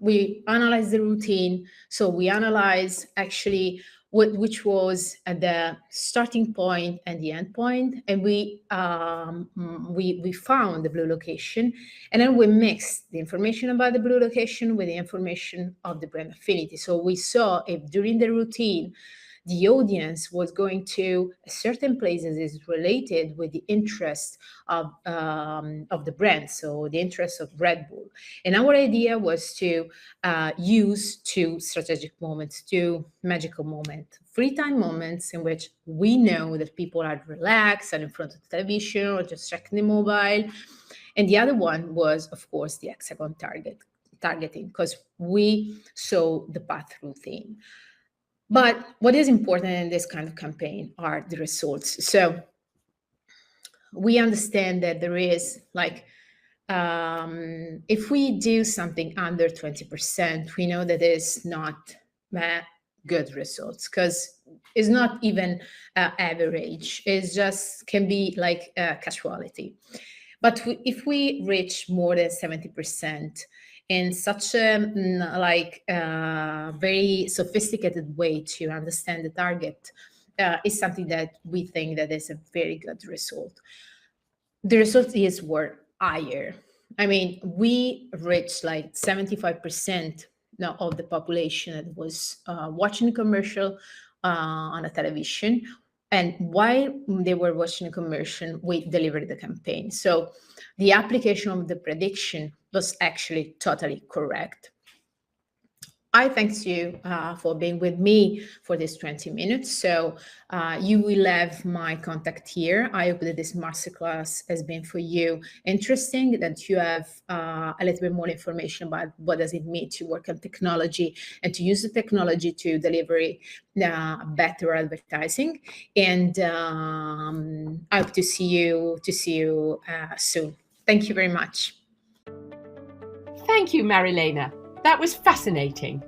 We analyzed the routine. So we analyzed actually which was at the starting point and the end point, and we found the blue location, and then we mixed the information about the blue location with the information of the brand affinity. So we saw if during the routine the audience was going to certain places is related with the interest of the brand, so the interest of Red Bull. And our idea was to use two strategic moments, two magical moments, free time moments in which we know that people are relaxed and in front of the television or just checking the mobile. And the other one was, of course, the hexagon targeting, because we saw the path-through theme. But what is important in this kind of campaign are the results. So we understand that there is like, if we do something under 20%, we know that is not good results, because it's not even average. It's just can be like casualty. But if we reach more than 70% in such a very sophisticated way to understand the target, is something that we think that is a very good result. The result were higher. I mean, we reached like 75% of the population that was watching a commercial on a television. And while they were watching a commercial, we delivered the campaign. So the application of the prediction was actually totally correct. I thank you for being with me for this 20 minutes. So you will have my contact here. I hope that this masterclass has been for you interesting, that you have a little bit more information about what does it mean to work on technology and to use the technology to deliver better advertising. And I hope to see you soon. Thank you very much. Thank you, Marilena. That was fascinating.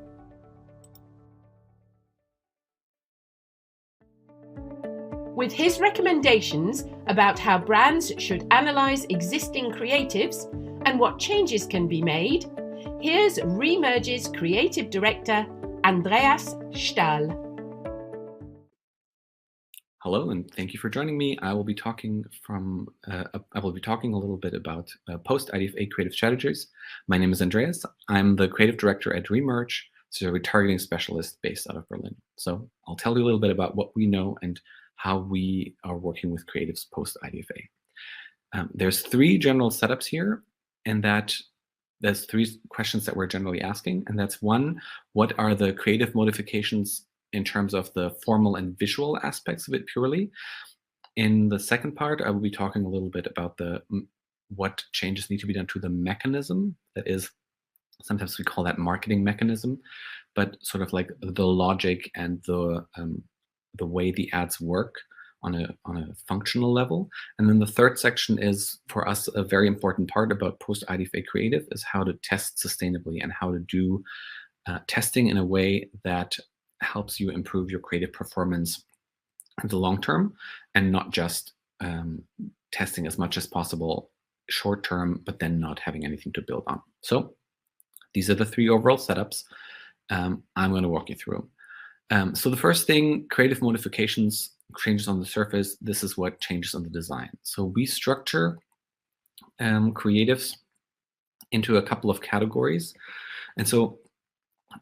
With his recommendations about how brands should analyze existing creatives and what changes can be made, here's Remerge's creative director, Andreas Stahl. Hello, and thank you for joining me. I will be talking a little bit about post-IDFA creative strategies. My name is Andreas. I'm the creative director at Remerge, so a retargeting specialist based out of Berlin. So I'll tell you a little bit about what we know and how we are working with creatives post-IDFA. There's three general setups here, and that there's three questions that we're generally asking, and that's one, what are the creative modifications in terms of the formal and visual aspects of it purely. In the second part, I will be talking a little bit about what changes need to be done to the mechanism. That is, sometimes we call that marketing mechanism, but sort of like the logic and the way the ads work on a functional level. And then the third section is, for us, a very important part about post-IDFA creative is how to test sustainably and how to do testing in a way that helps you improve your creative performance in the long term, and not just testing as much as possible short term, but then not having anything to build on. So these are the three overall setups. I'm going to walk you through them. So the first thing, creative modifications, changes on the surface. This is what changes on the design. So we structure creatives into a couple of categories. And so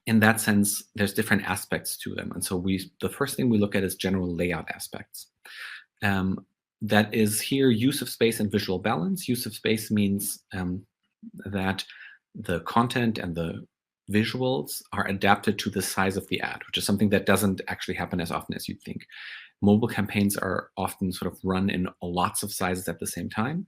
in that sense, there's different aspects to them. And so the first thing we look at is general layout aspects. That is here use of space and visual balance. Use of space means that the content and the visuals are adapted to the size of the ad, which is something that doesn't actually happen as often as you'd think. Mobile campaigns are often sort of run in lots of sizes at the same time.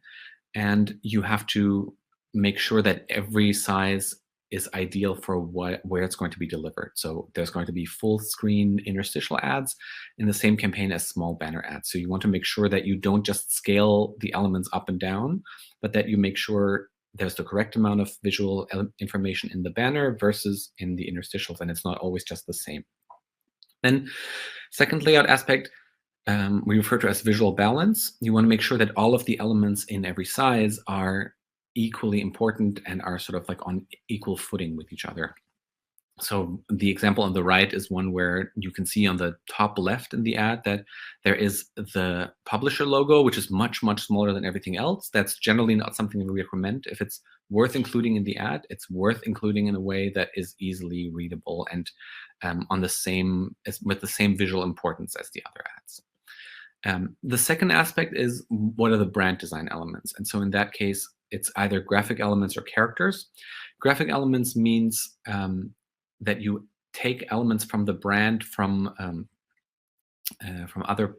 And you have to make sure that every size is ideal for where it's going to be delivered. So there's going to be full screen interstitial ads in the same campaign as small banner ads. So you want to make sure that you don't just scale the elements up and down, but that you make sure there's the correct amount of visual information in the banner versus in the interstitials, and it's not always just the same. Then second layout aspect, we refer to as visual balance. You want to make sure that all of the elements in every size are equally important and are sort of like on equal footing with each other. So the example on the right is one where you can see on the top left in the ad that there is the publisher logo, which is much, much smaller than everything else. That's generally not something we recommend. If it's worth including in the ad, it's worth including in a way that is easily readable and with the same visual importance as the other ads. The second aspect is, what are the brand design elements? And so in that case, it's either graphic elements or characters. Graphic elements means that you take elements from the brand from other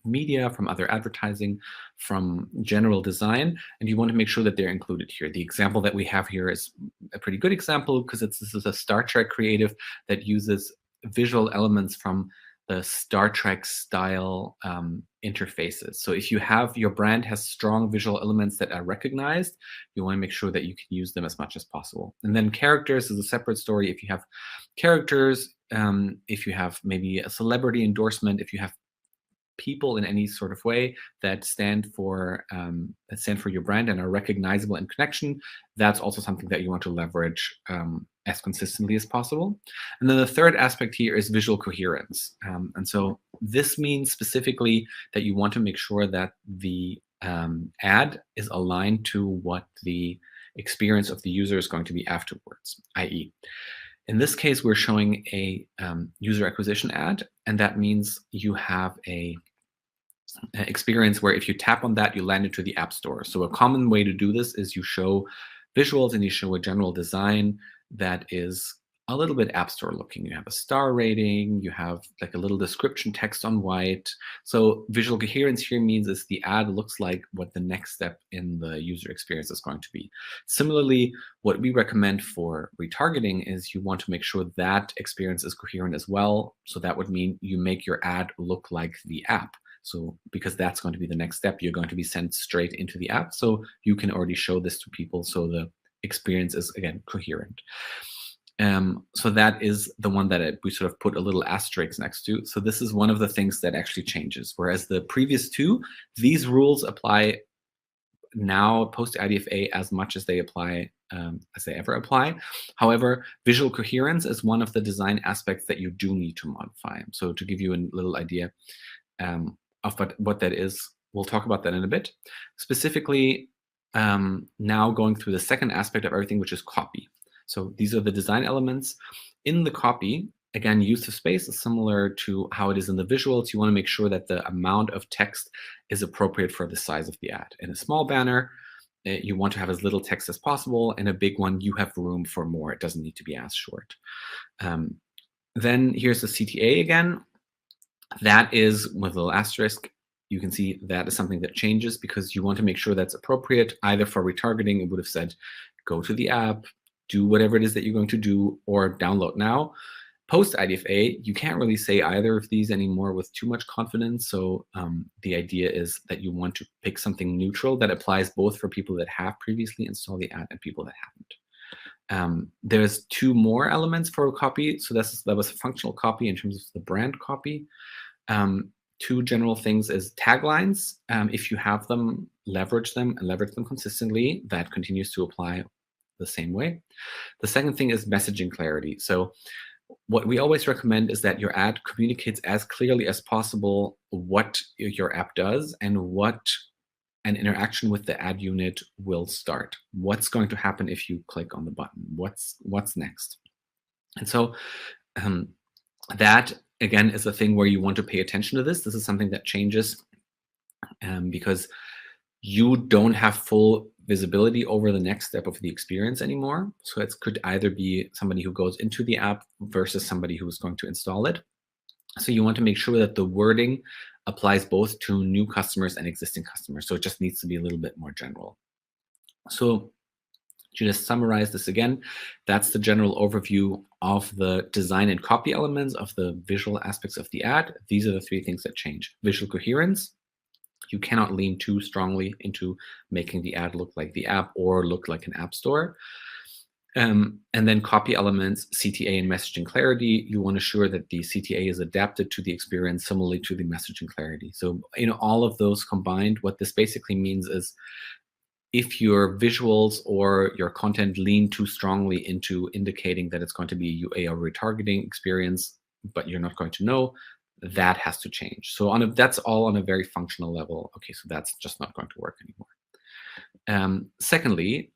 media, from other advertising, from general design, and you want to make sure that they're included here. The example that we have here is a pretty good example because this is a Star Trek creative that uses visual elements from the Star Trek style interfaces. So if your brand has strong visual elements that are recognized, you want to make sure that you can use them as much as possible. And then characters is a separate story. If you have characters, if you have maybe a celebrity endorsement, if you have people in any sort of way that stand for your brand and are recognizable in connection, that's also something that you want to leverage as consistently as possible. And then the third aspect here is visual coherence. And so this means specifically that you want to make sure that the ad is aligned to what the experience of the user is going to be afterwards, i.e., in this case, we're showing a user acquisition ad, and that means you have a experience where if you tap on that, you land into the App Store. So a common way to do this is you show visuals and you show a general design that is a little bit App Store looking. You have a star rating, you have like a little description text on white. So visual coherence here means is the ad looks like what the next step in the user experience is going to be. Similarly, what we recommend for retargeting is you want to make sure that experience is coherent as well. So that would mean you make your ad look like the app. So because that's going to be the next step, you're going to be sent straight into the app. So you can already show this to people. So the experience is, again, coherent. So that is the one that we sort of put a little asterisk next to. So this is one of the things that actually changes. Whereas the previous two, these rules apply now post IDFA as much as they apply, as they ever apply. However, visual coherence is one of the design aspects that you do need to modify. So to give you a little idea of what that is, we'll talk about that in a bit. Specifically, now going through the second aspect of everything, which is copy. So these are the design elements. In the copy, again, use of space is similar to how it is in the visuals. You want to make sure that the amount of text is appropriate for the size of the ad. In a small banner, you want to have as little text as possible. In a big one, you have room for more. It doesn't need to be as short. Then here's the CTA again. That is with a little asterisk. You can see that is something that changes because you want to make sure that's appropriate. Either for retargeting, it would have said, go to the app, do whatever it is that you're going to do, or download now. Post IDFA, you can't really say either of these anymore with too much confidence. So the idea is that you want to pick something neutral that applies both for people that have previously installed the ad and people that haven't. There's two more elements for a copy. So that was a functional copy in terms of the brand copy. Two general things is taglines. If you have them, leverage them and leverage them consistently. That continues to apply the same way. The second thing is messaging clarity. So what we always recommend is that your ad communicates as clearly as possible what your app does and what an interaction with the ad unit will start. What's going to happen if you click on the button? What's next? And so that, again, is a thing where you want to pay attention to this. This is something that changes because you don't have full visibility over the next step of the experience anymore. So it could either be somebody who goes into the app versus somebody who is going to install it. So you want to make sure that the wording applies both to new customers and existing customers. So it just needs to be a little bit more general. So to just summarize this again, that's the general overview of the design and copy elements of the visual aspects of the ad. These are the three things that change. Visual coherence. You cannot lean too strongly into making the ad look like the app or look like an app store. And then copy elements, CTA and messaging clarity. You want to ensure that the CTA is adapted to the experience similarly to the messaging clarity. So, all of those combined, what this basically means is if your visuals or your content lean too strongly into indicating that it's going to be a retargeting experience, but you're not going to know, that has to change. So that's all on a very functional level. Okay, so that's just not going to work anymore. Secondly,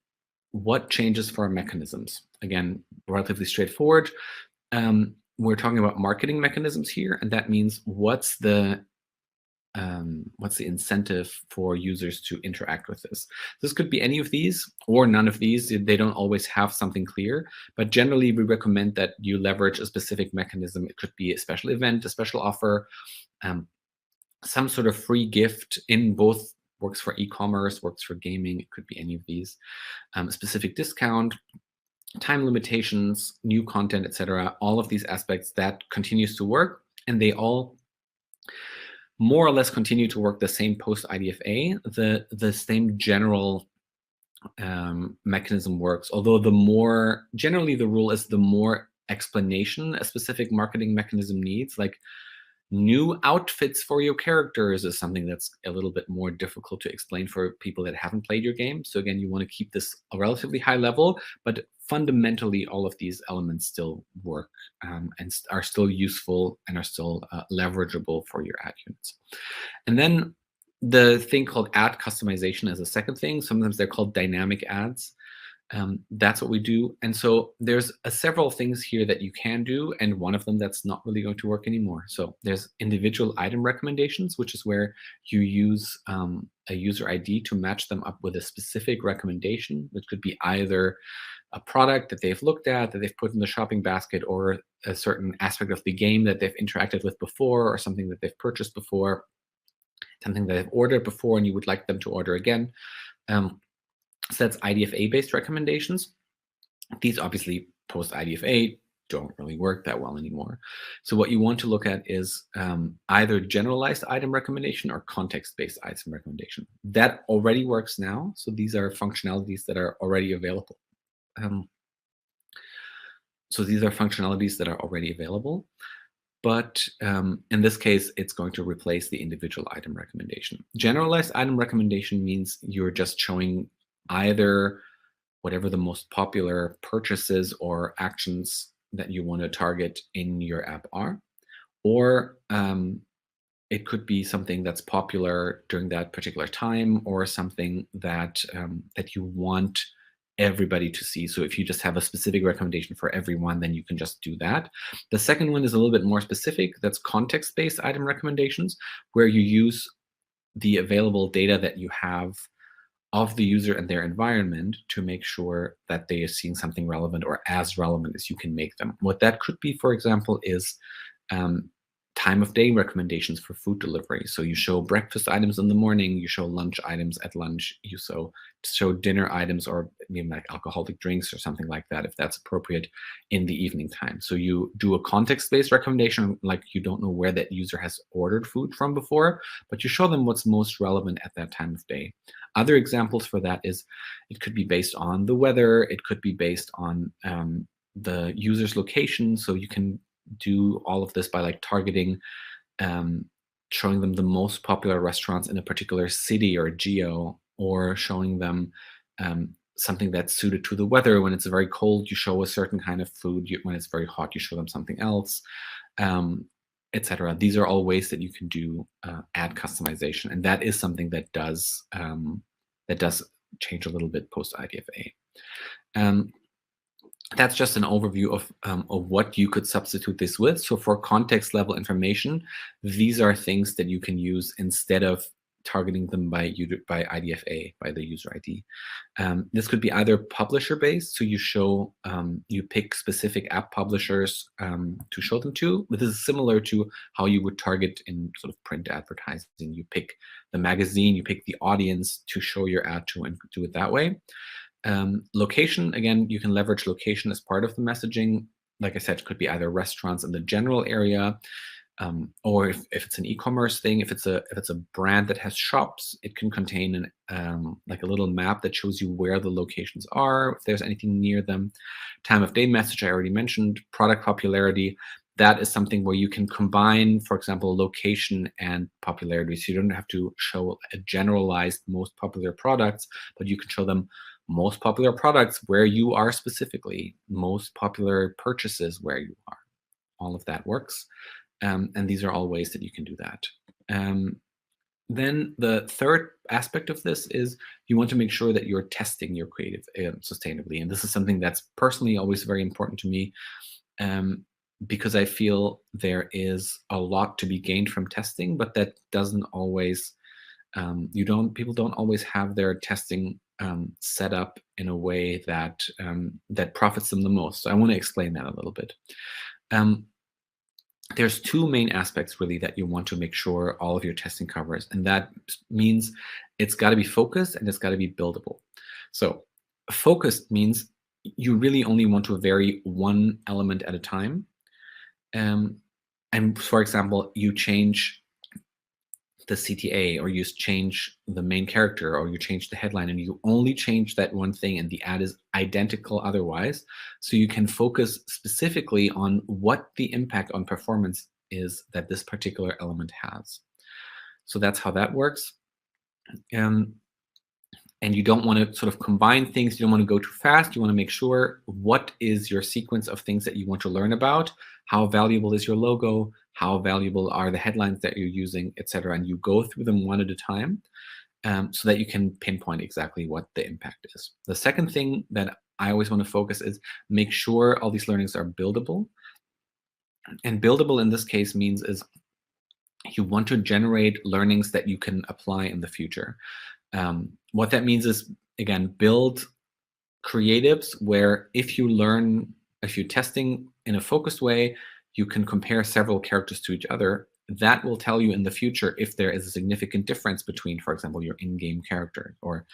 what changes for our mechanisms? Again, relatively straightforward. We're talking about marketing mechanisms here, and that means what's the what's the incentive for users to interact with this? This could be any of these or none of these. They don't always have something clear, but generally we recommend that you leverage a specific mechanism. It could be a special event, a special offer, some sort of free gift. In both works for e-commerce, works for gaming. It could be any of these. A specific discount, time limitations, new content, etc. All of these aspects that continues to work, and they all more or less continue to work the same post IDFA. The same general mechanism works, although generally the rule is the more explanation a specific marketing mechanism needs, like new outfits for your characters is something that's a little bit more difficult to explain for people that haven't played your game. So again, you want to keep this a relatively high level, but fundamentally all of these elements still work and are still useful and are still leverageable for your ad units. And then the thing called ad customization is a second thing. Sometimes they're called dynamic ads. That's what we do. And so there's several things here that you can do, and one of them that's not really going to work anymore. So there's individual item recommendations, which is where you use a user ID to match them up with a specific recommendation, which could be either a product that they've looked at, that they've put in the shopping basket, or a certain aspect of the game that they've interacted with before, or something that they've purchased before, something that they've ordered before and you would like them to order again. So that's IDFA-based recommendations. These obviously post-IDFA don't really work that well anymore. So what you want to look at is either generalized item recommendation or context-based item recommendation. That already works now. So these are functionalities that are already available. But in this case, it's going to replace the individual item recommendation. Generalized item recommendation means you're just showing either whatever the most popular purchases or actions that you want to target in your app are, or it could be something that's popular during that particular time, or something that that you want everybody to see. So if you just have a specific recommendation for everyone, then you can just do that. The second one is a little bit more specific. That's context-based item recommendations, where you use the available data that you have of the user and their environment to make sure that they are seeing something relevant, or as relevant as you can make them. What that could be, for example, is time of day recommendations for food delivery. So you show breakfast items in the morning, you show lunch items at lunch, you show dinner items, or maybe like alcoholic drinks or something like that, if that's appropriate, in the evening time. So you do a context-based recommendation, like you don't know where that user has ordered food from before, but you show them what's most relevant at that time of day. Other examples for that is it could be based on the weather, it could be based on the user's location. So you can do all of this by like targeting, showing them the most popular restaurants in a particular city or geo, or showing them something that's suited to the weather. When it's very cold, you show a certain kind of food. When it's very hot, you show them something else, etc. These are all ways that you can do ad customization, and that is something that does change a little bit post IDFA. That's just an overview of what you could substitute this with. So for context level information, these are things that you can use instead of targeting them by IDFA, by the user ID. This could be either publisher based, so you pick specific app publishers to show them to. This is similar to how you would target in sort of print advertising. You pick the magazine, you pick the audience to show your ad to, and do it that way. Location, again, you can leverage location as part of the messaging. Like I said, it could be either restaurants in the general area, or if it's an e-commerce thing, if it's a brand that has shops, it can contain like a little map that shows you where the locations are, if there's anything near them. Time of day message, I already mentioned. Product popularity, that is something where you can combine, for example, location and popularity. So you don't have to show a generalized most popular products, but you can show them most popular products where you are specifically, most popular purchases where you are. All of that works. And these are all ways that you can do that. Then the third aspect of this is you want to make sure that you're testing your creative sustainably. And this is something that's personally always very important to me. because I feel there is a lot to be gained from testing, but that doesn't always, people don't always have their testing set up in a way that that profits them the most. So I want to explain that a little bit. There's two main aspects really that you want to make sure all of your testing covers, and that means it's got to be focused and it's got to be buildable. So focused means you really only want to vary one element at a time. And for example, you change the CTA, or you change the main character, or you change the headline, and you only change that one thing and the ad is identical otherwise. So you can focus specifically on what the impact on performance is that this particular element has. So that's how that works. And you don't want to sort of combine things. You don't want to go too fast. You want to make sure what is your sequence of things that you want to learn about, how valuable is your logo, how valuable are the headlines that you're using, etc. And you go through them one at a time so that you can pinpoint exactly what the impact is. The second thing that I always want to focus is make sure all these learnings are buildable. And buildable in this case means is you want to generate learnings that you can apply in the future. What that means is, again, build creatives where if you're testing in a focused way, you can compare several characters to each other. That will tell you in the future if there is a significant difference between, for example, your in-game character, or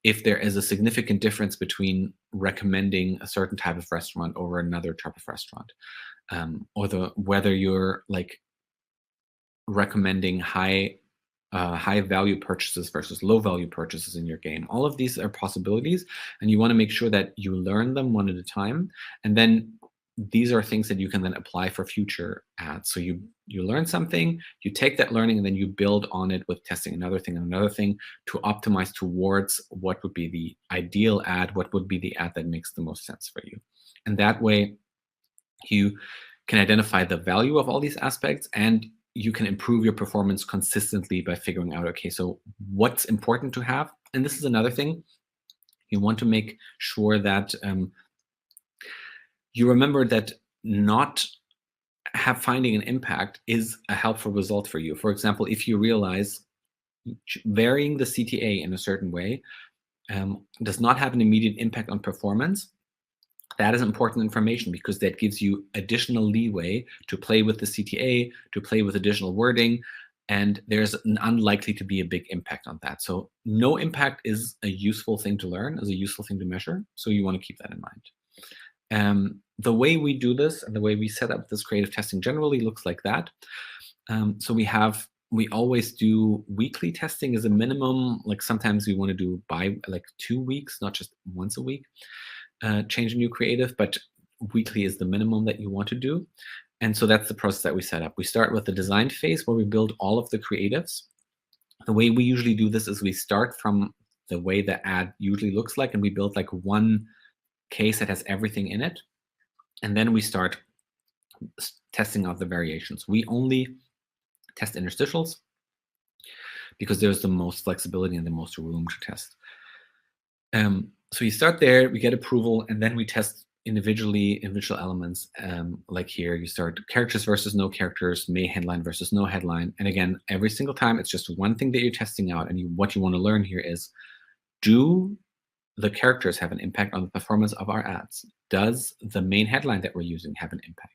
if there is a significant difference between recommending a certain type of restaurant over another type of restaurant, or whether you're like recommending high value purchases versus low value purchases in your game. All of these are possibilities, and you want to make sure that you learn them one at a time. And then these are things that you can then apply for future ads. So you learn something, you take that learning, and then you build on it with testing another thing and another thing to optimize towards what would be the ideal ad, what would be the ad that makes the most sense for you. And that way you can identify the value of all these aspects, and you can improve your performance consistently by figuring out, okay, so what's important to have? And this is another thing. You want to make sure that you remember that not finding an impact is a helpful result for you. For example, if you realize varying the CTA in a certain way does not have an immediate impact on performance, that is important information, because that gives you additional leeway to play with the CTA, to play with additional wording, and there's an unlikely to be a big impact on that. So no impact is a useful thing to learn, is a useful thing to measure. So you want to keep that in mind. The way we do this and the way we set up this creative testing generally looks like that. So we always do weekly testing as a minimum. Like sometimes we want to do by like 2 weeks, not just once a week. Change a new creative, but weekly is the minimum that you want to do. And so that's the process that we set up. We start with the design phase where we build all of the creatives. The way we usually do this is we start from the way the ad usually looks like, and we build like one case that has everything in it. And then we start testing out the variations. We only test interstitials because there's the most flexibility and the most room to test. So you start there, we get approval, and then we test individual elements. Like here, you start characters versus no characters, main headline versus no headline. And again, every single time, it's just one thing that you're testing out. And what you want to learn here is, do the characters have an impact on the performance of our ads? Does the main headline that we're using have an impact?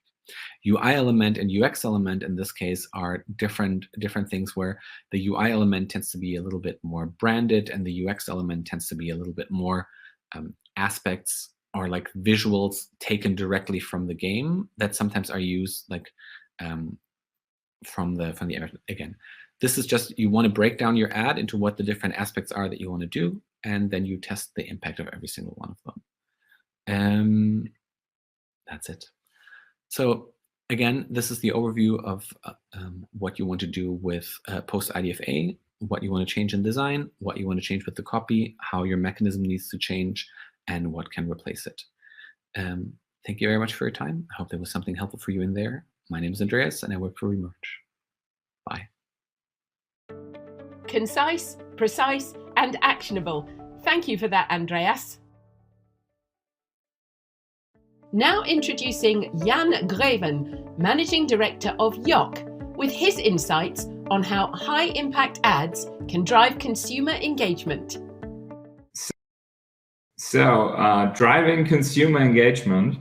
UI element and UX element in this case are different things, where the UI element tends to be a little bit more branded, and the UX element tends to be a little bit more aspects or like visuals taken directly from the game that sometimes are used like from the again. This is just, you want to break down your ad into what the different aspects are that you want to do, and then you test the impact of every single one of them. That's it. So again, this is the overview of what you want to do with post-IDFA, what you want to change in design, what you want to change with the copy, how your mechanism needs to change, and what can replace it. Thank you very much for your time. I hope there was something helpful for you in there. My name is Andreas, and I work for Remerge. Bye. Concise, precise, and actionable. Thank you for that, Andreas. Now introducing Jan Greven, Managing Director of Yoc, with his insights on how high-impact ads can drive consumer engagement. So, driving consumer engagement.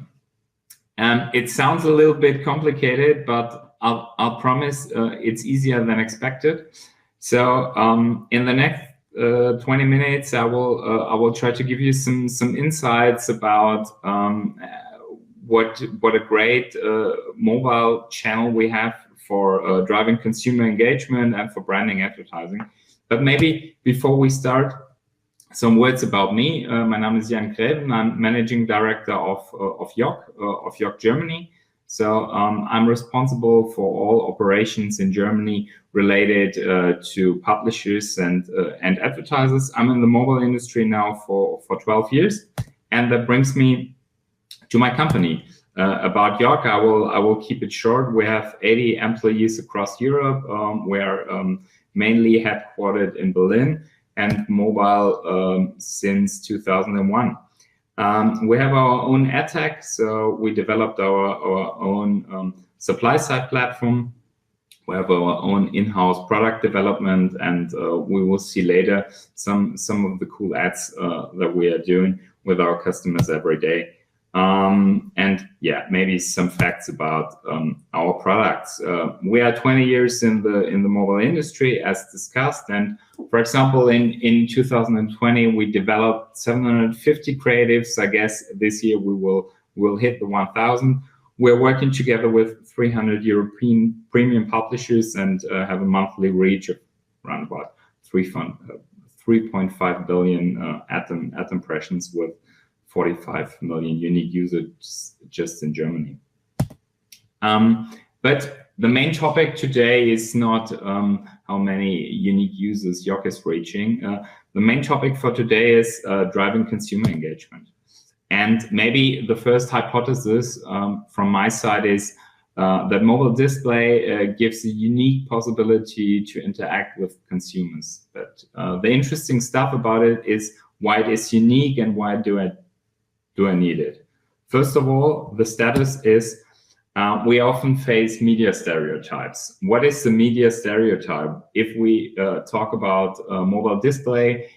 It sounds a little bit complicated, but I'll promise it's easier than expected. So, in the next 20 minutes, I will try to give you some insights about what a great mobile channel we have for driving consumer engagement and for branding advertising. But maybe before we start, some words about me. My name is Jan Greven. I'm Managing Director of Yoc Germany. So I'm responsible for all operations in Germany related to publishers and advertisers. I'm in the mobile industry now for 12 years, and that brings me to my company. About Yoc, I will keep it short. We have 80 employees across Europe. We're mainly headquartered in Berlin and mobile since 2001. We have our own ad tech, so we developed our own supply side platform. We have our own in-house product development, and we will see later some of the cool ads that we are doing with our customers every day. And yeah, maybe some facts about our products. We are 20 years in the mobile industry, as discussed, and for example, in 2020 we developed 750 creatives. I guess this year we will hit the 1,000. We're working together with 300 European premium publishers and have a monthly reach of around about 3.5 billion ad impressions with 45 million unique users just in Germany. But the main topic today is not how many unique users Yoc is reaching. The main topic for today is driving consumer engagement. And maybe the first hypothesis from my side is that mobile display gives a unique possibility to interact with consumers. But the interesting stuff about it is why it is unique and why do I need it? First of all, the status is we often face media stereotypes. What is the media stereotype? If we talk about mobile display,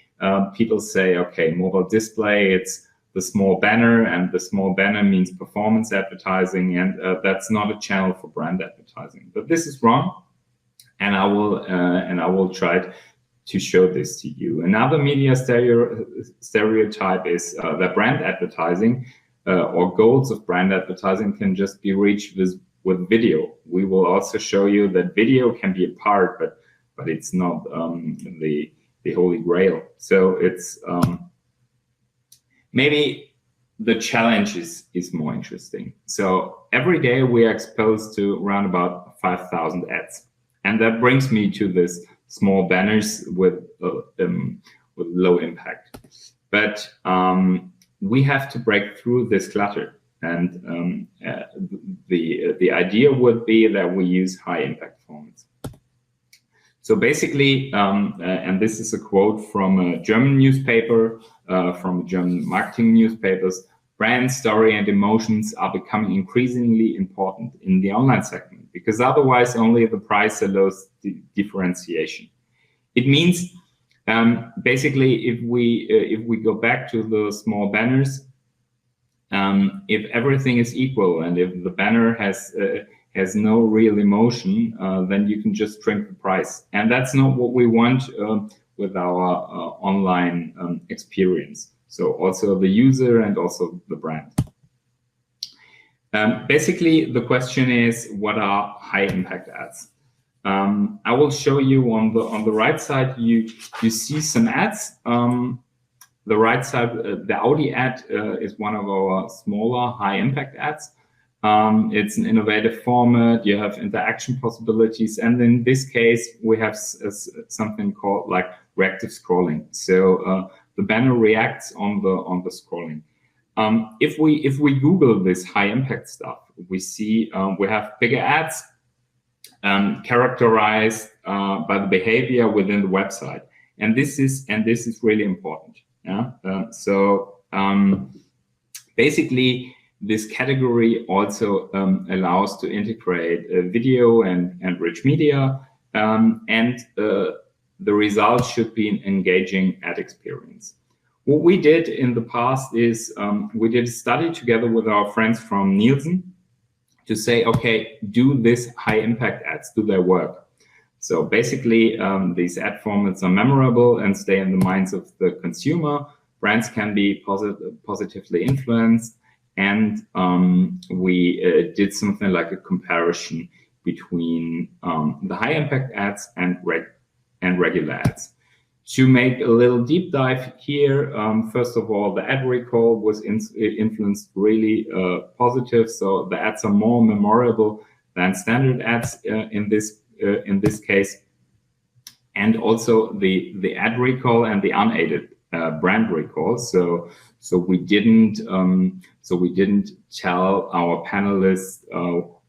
people say, okay, mobile display, it's the small banner, and the small banner means performance advertising, and that's not a channel for brand advertising. But this is wrong, and I will try to show this to you. Another media stereotype is that brand advertising or goals of brand advertising can just be reached with video. We will also show you that video can be a part, but it's not the holy grail. So it's maybe the challenge is more interesting. So every day we are exposed to around about 5,000 ads, and that brings me to this small banners with low impact. But we have to break through this clutter, and the idea would be that we use high impact formats. So basically, and this is a quote from a German newspaper, from German marketing newspapers, brand, story, and emotions are becoming increasingly important in the online segment, because otherwise only the price allows differentiation. It means basically if we go back to the small banners, if everything is equal and if the banner has no real emotion, then you can just shrink the price, and that's not what we want with our online experience. So also the user and also the brand. Basically, the question is, what are high impact ads? I will show you on the right side. You see some ads. The right side, the Audi ad is one of our smaller high impact ads. It's an innovative format. You have interaction possibilities, and in this case, we have something called like reactive scrolling. So the banner reacts on the scrolling. If we Google this high impact stuff, we see we have bigger ads characterized by the behavior within the website, and this is really important. Yeah. Basically, this category also allows to integrate video and rich media, and the result should be an engaging ad experience. What we did in the past is we did a study together with our friends from Nielsen to say, okay, do this high impact ads, do they work? So basically, these ad formats are memorable and stay in the minds of the consumer. Brands can be positively influenced, and we did something like a comparison between the high impact ads and regular ads. To make a little deep dive here, first of all, the ad recall was influenced really positive. So the ads are more memorable than standard ads in this case, and also the ad recall and the unaided brand recall. So we didn't tell our panelists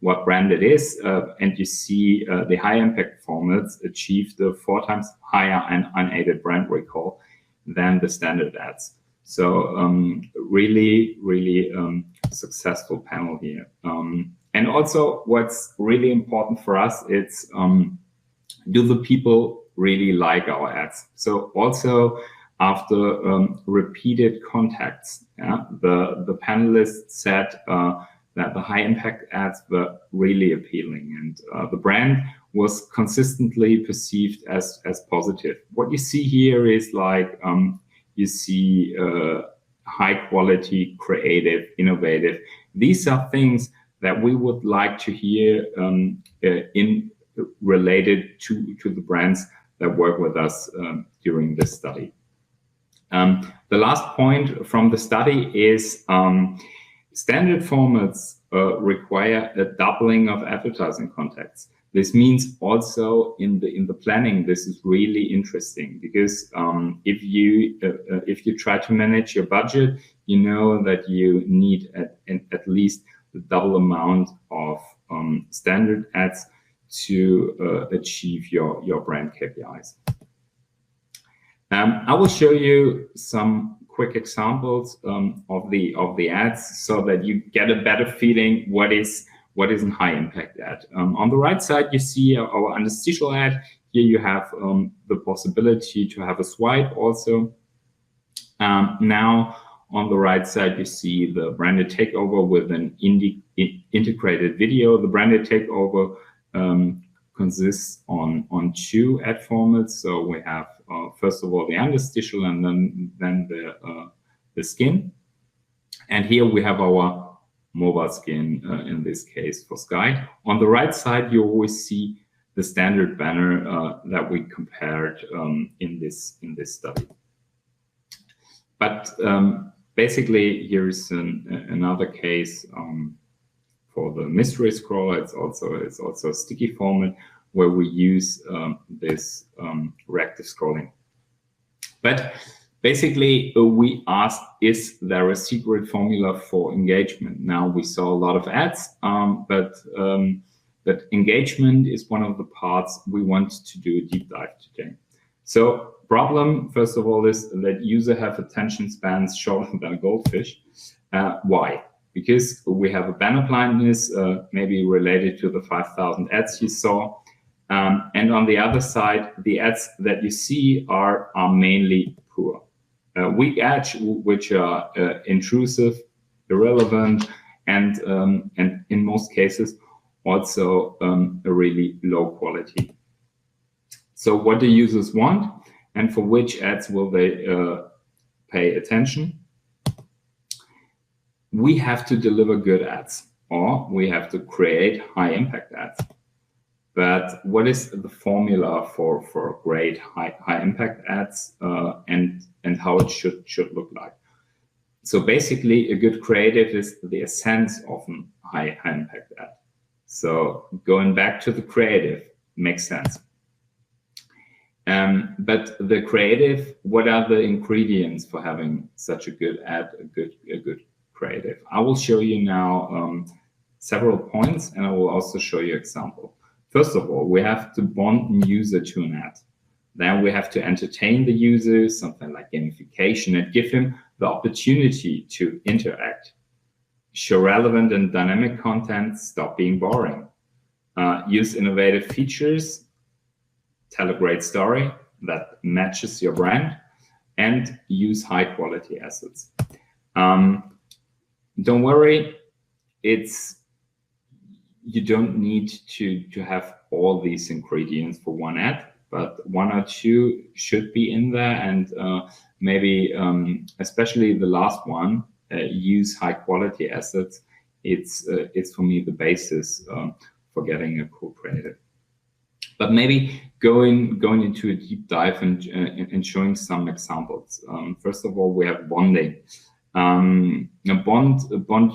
what brand it is, and you see the high impact formats achieved a 4 times higher and unaided brand recall than the standard ads. So really successful panel here. And also what's really important for us, it's do the people really like our ads? So also after repeated contacts, the panelists said that the high impact ads were really appealing, and the brand was consistently perceived as positive. What you see here is like you see high quality, creative, innovative. These are things that we would like to hear in related to the brands that work with us during this study. The last point from the study is standard formats require a doubling of advertising contacts. This means also in the planning, this is really interesting, because if you try to manage your budget, you know that you need at least the double amount of standard ads to achieve your brand KPIs. I will show you some quick examples of the ads so that you get a better feeling what is a high impact ad. On the right side, you see our interstitial ad. Here you have the possibility to have a swipe also. Now on the right side, you see the branded takeover with an integrated video. The branded takeover consists on 2 ad formats. So we have first of all the interstitial, and then the skin. And here we have our mobile skin in this case for Sky. On the right side, you always see the standard banner that we compared in this study. But basically, here's another case for the mystery scroll. It's also a sticky format where we use this reactive scrolling. But basically, we asked, is there a secret formula for engagement? Now we saw a lot of ads, but engagement is one of the parts we want to do a deep dive today. So problem, first of all, is that users have attention spans shorter than a goldfish. Why? Because we have a banner blindness, maybe related to the 5,000 ads you saw. And on the other side, the ads that you see are mainly poor. Weak ads, which are intrusive, irrelevant, and in most cases, also a really low quality. So what do users want, and for which ads will they pay attention? We have to deliver good ads, or we have to create high impact ads. But what is the formula for great high impact ads, and how it should look like? So basically, a good creative is the essence of a high impact ad. So going back to the creative makes sense. But the creative, what are the ingredients for having such a good ad, a good creative? I will show you now several points, and I will also show you example. First of all, we have to bond a user to an ad. Then we have to entertain the user, something like gamification, and give him the opportunity to interact. show relevant and dynamic content, stop being boring. Use innovative features, tell a great story that matches your brand, and use high quality assets. Don't worry, you don't need to have all these ingredients for one ad, but one or two should be in there, and maybe especially the last one, use high quality assets. It's for me the basis for getting a cool creative. But maybe going into a deep dive and showing some examples. First of all, we have bonding. Bond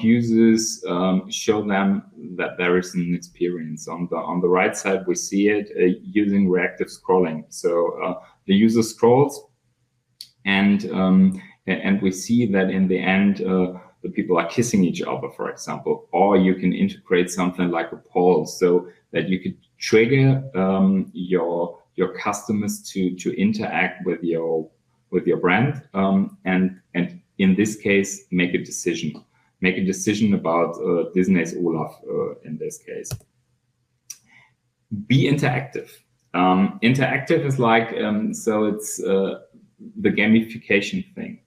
users show them that there is an experience. On the right side, we see it using reactive scrolling. So the user scrolls, and we see that in the end, the people are kissing each other, for example. Or you can integrate something like a poll, so that you could trigger your customers to interact with your brand, and in this case, make a decision about Disney's Olaf in this case. Be interactive. Interactive is like, so it's the gamification thing.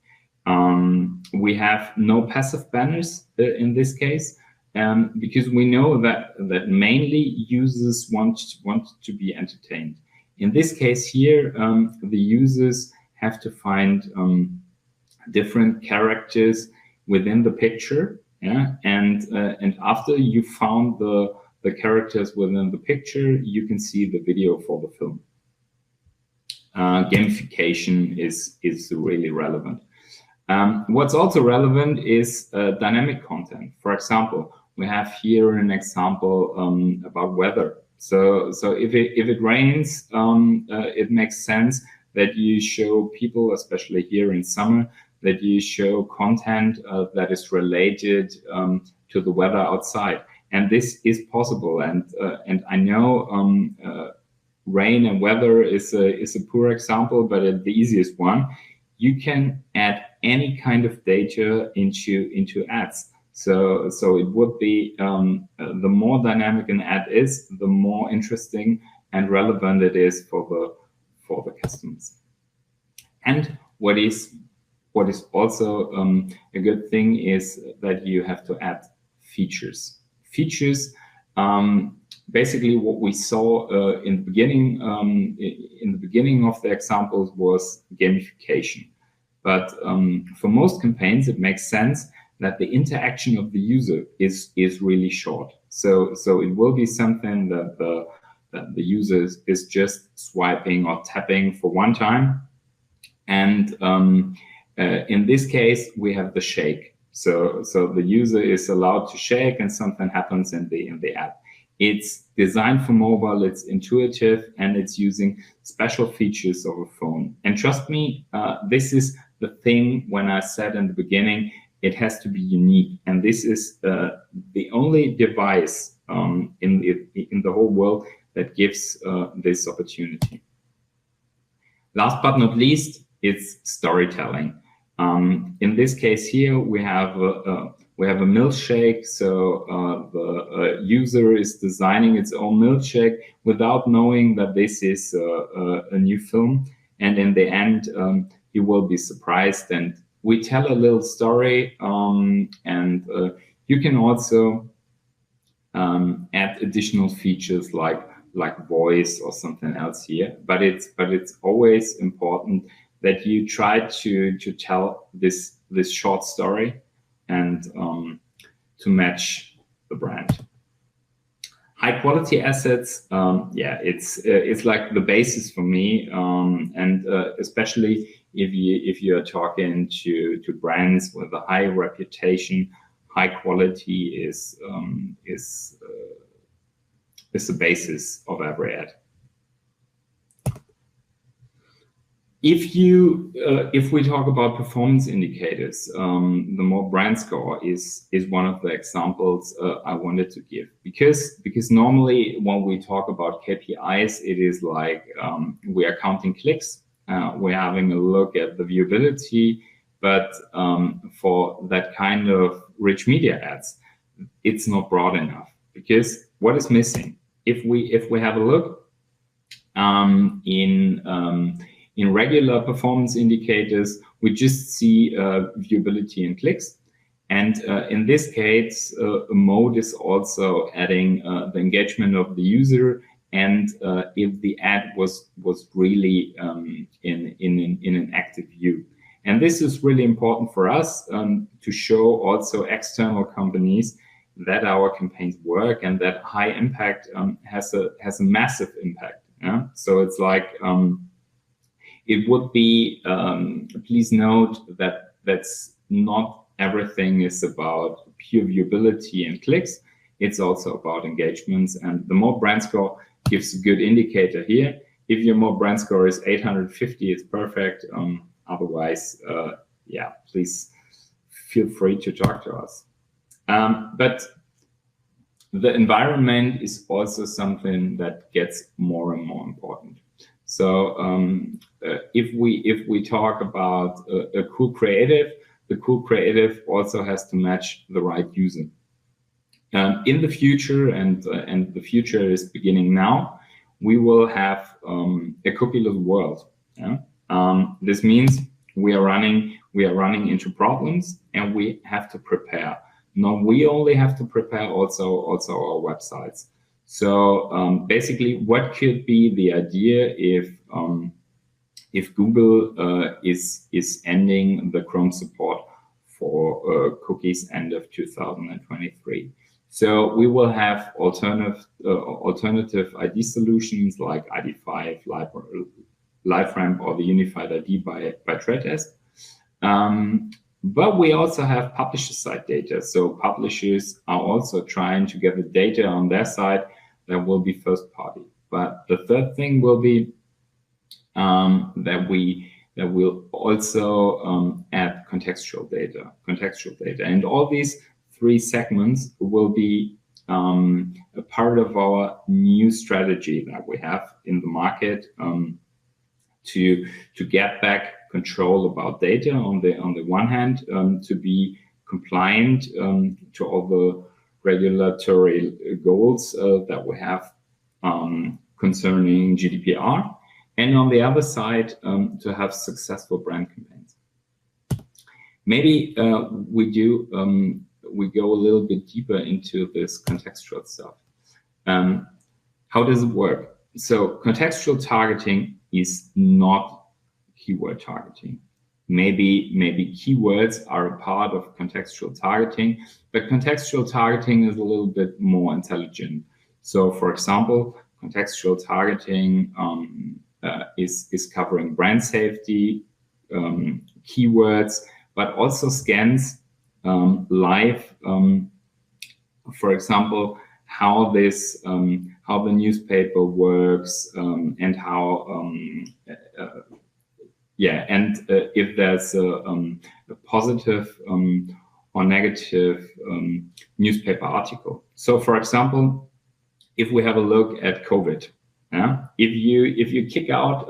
We have no passive banners in this case, because we know that mainly users want to be entertained. In this case here, the users have to find different characters within the picture, yeah, and after you found the characters within the picture, you can see the video for the film. Gamification is really relevant. What's also relevant is dynamic content. For example, we have here an example about weather. So if it rains, it makes sense that you show people, especially here in summer, that you show content that is related to the weather outside. And this is possible. And I know rain and weather is a poor example, but the easiest one. You can add any kind of data into ads. So it would be the more dynamic an ad is, the more interesting and relevant it is for the customers. And what is also a good thing is that you have to add features. Features, basically what we saw in the beginning of the examples was gamification. But for most campaigns, it makes sense that the interaction of the user is really short. So it will be something that the user is just swiping or tapping for one time. And in this case, we have the shake. So the user is allowed to shake and something happens in the app. It's designed for mobile, it's intuitive, and it's using special features of a phone. And trust me, this is the thing when I said in the beginning, it has to be unique. And this is the only device in the whole world that gives this opportunity. Last but not least, it's storytelling. In this case here, we have a milkshake. So the user is designing its own milkshake without knowing that this is a new film. And in the end, you will be surprised. And we tell a little story, and you can also add additional features like voice or something else here. But it's always important that you try to tell this short story and to match the brand. High quality assets, yeah, it's like the basis for me, and especially if you are talking to brands with a high reputation, high quality is the basis of every ad. If we talk about performance indicators, the more brand score is one of the examples I wanted to give, because normally when we talk about KPIs, it is like we are counting clicks, we're having a look at the viewability, but for that kind of rich media ads, it's not broad enough, because what is missing? If we have a look in regular performance indicators, we just see viewability and clicks. And in this case, mode is also adding the engagement of the user, and if the ad was really in an active view. And this is really important for us to show also external companies that our campaigns work and that high impact has a massive impact. Yeah? So it's like it would be, please note that that's not everything is about pure viewability and clicks. It's also about engagements, and the more brand score gives a good indicator here. If your more brand score is 850, it's perfect. Otherwise, yeah, please feel free to talk to us. But the environment is also something that gets more and more important. So if we talk about a cool creative, the cool creative also has to match the right user. In the future, and the future is beginning now, we will have a cookieless world. Yeah? This means we are running into problems, and we have to prepare. Not we only have to prepare, also our websites. So basically, what could be the idea if Google is ending the Chrome support for cookies end of 2023? So we will have alternative ID solutions like ID5, LiveRamp, or the Unified ID by Trade Desk. But we also have publisher-side data. So publishers are also trying to get the data on their side that will be first party. But the third thing will be that we'll also add contextual data. And all these three segments will be a part of our new strategy that we have in the market to get back control about data on the one hand, to be compliant to all the regulatory goals that we have concerning GDPR, and on the other side, to have successful brand campaigns. Maybe we go a little bit deeper into this contextual stuff. How does it work? So contextual targeting is not keyword targeting. Maybe keywords are a part of contextual targeting, but contextual targeting is a little bit more intelligent. So for example, contextual targeting is covering brand safety, keywords, but also scans live, for example, how the newspaper works, and how if there's a positive or negative newspaper article. So for example, if we have a look at COVID, if you kick out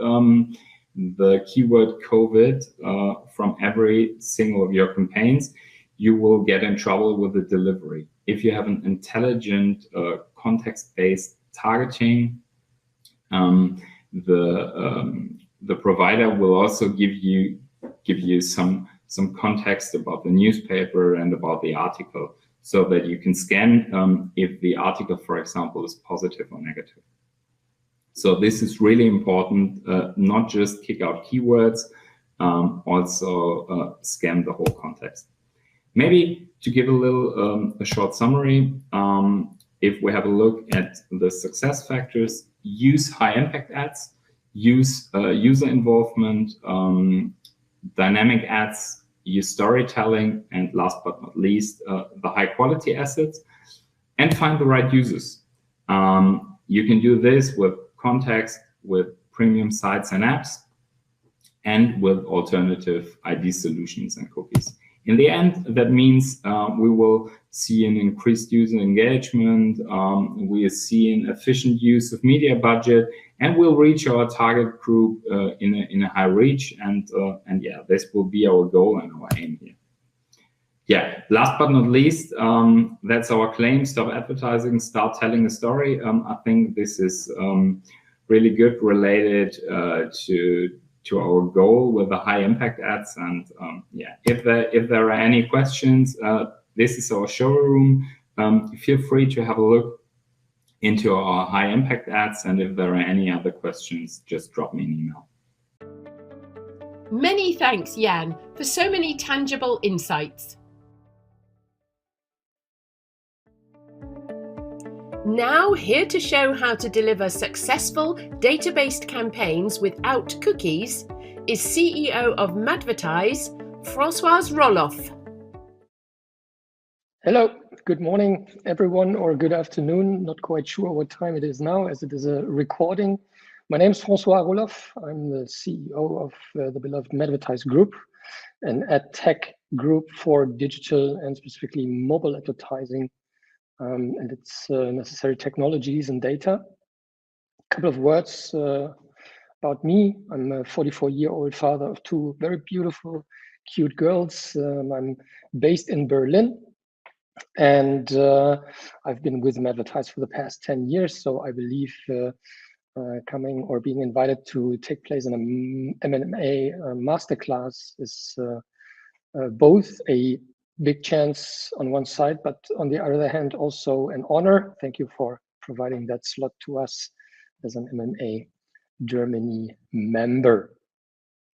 the keyword COVID from every single of your campaigns, you will get in trouble with the delivery. If you have an intelligent context-based targeting, the provider will also give you some context about the newspaper and about the article, so that you can scan if the article, for example, is positive or negative. So this is really important, not just kick out keywords, also scan the whole context. Maybe to give a short summary, if we have a look at the success factors, use high impact ads, use user involvement, dynamic ads, use storytelling, and last but not least, the high quality assets, and find the right users. You can do this with context, with premium sites and apps, and with alternative ID solutions and cookies. In the end, that means we will see an increased user engagement, we see an efficient use of media budget, and we'll reach our target group in a high reach. And yeah, this will be our goal and our aim here. yeah, last but not least, that's our claim: stop advertising, start telling a story. I think this is really good, related to our goal with the high impact ads. And yeah, if there are any questions, this is our showroom. Feel free to have a look into our high impact ads, and if there are any other questions, just drop me an email. Many thanks, Jan, for so many tangible insights. Now, here to show how to deliver successful data-based campaigns without cookies is CEO of Madvertise, Françoise Roloff. Hello, good morning, everyone, or good afternoon. Not quite sure what time it is now, as it is a recording. My name is François Roloff. I'm the CEO of the beloved Madvertise Group, an ad tech group for digital and specifically mobile advertising and its necessary technologies and data. A couple of words about me. I'm a 44-year-old father of two very beautiful, cute girls. I'm based in Berlin, and I've been with Madvertise for the past 10 years. So I believe coming or being invited to take place in a MMA masterclass is both a big chance on one side, but on the other hand, also an honor. Thank you for providing that slot to us as an MMA Germany member.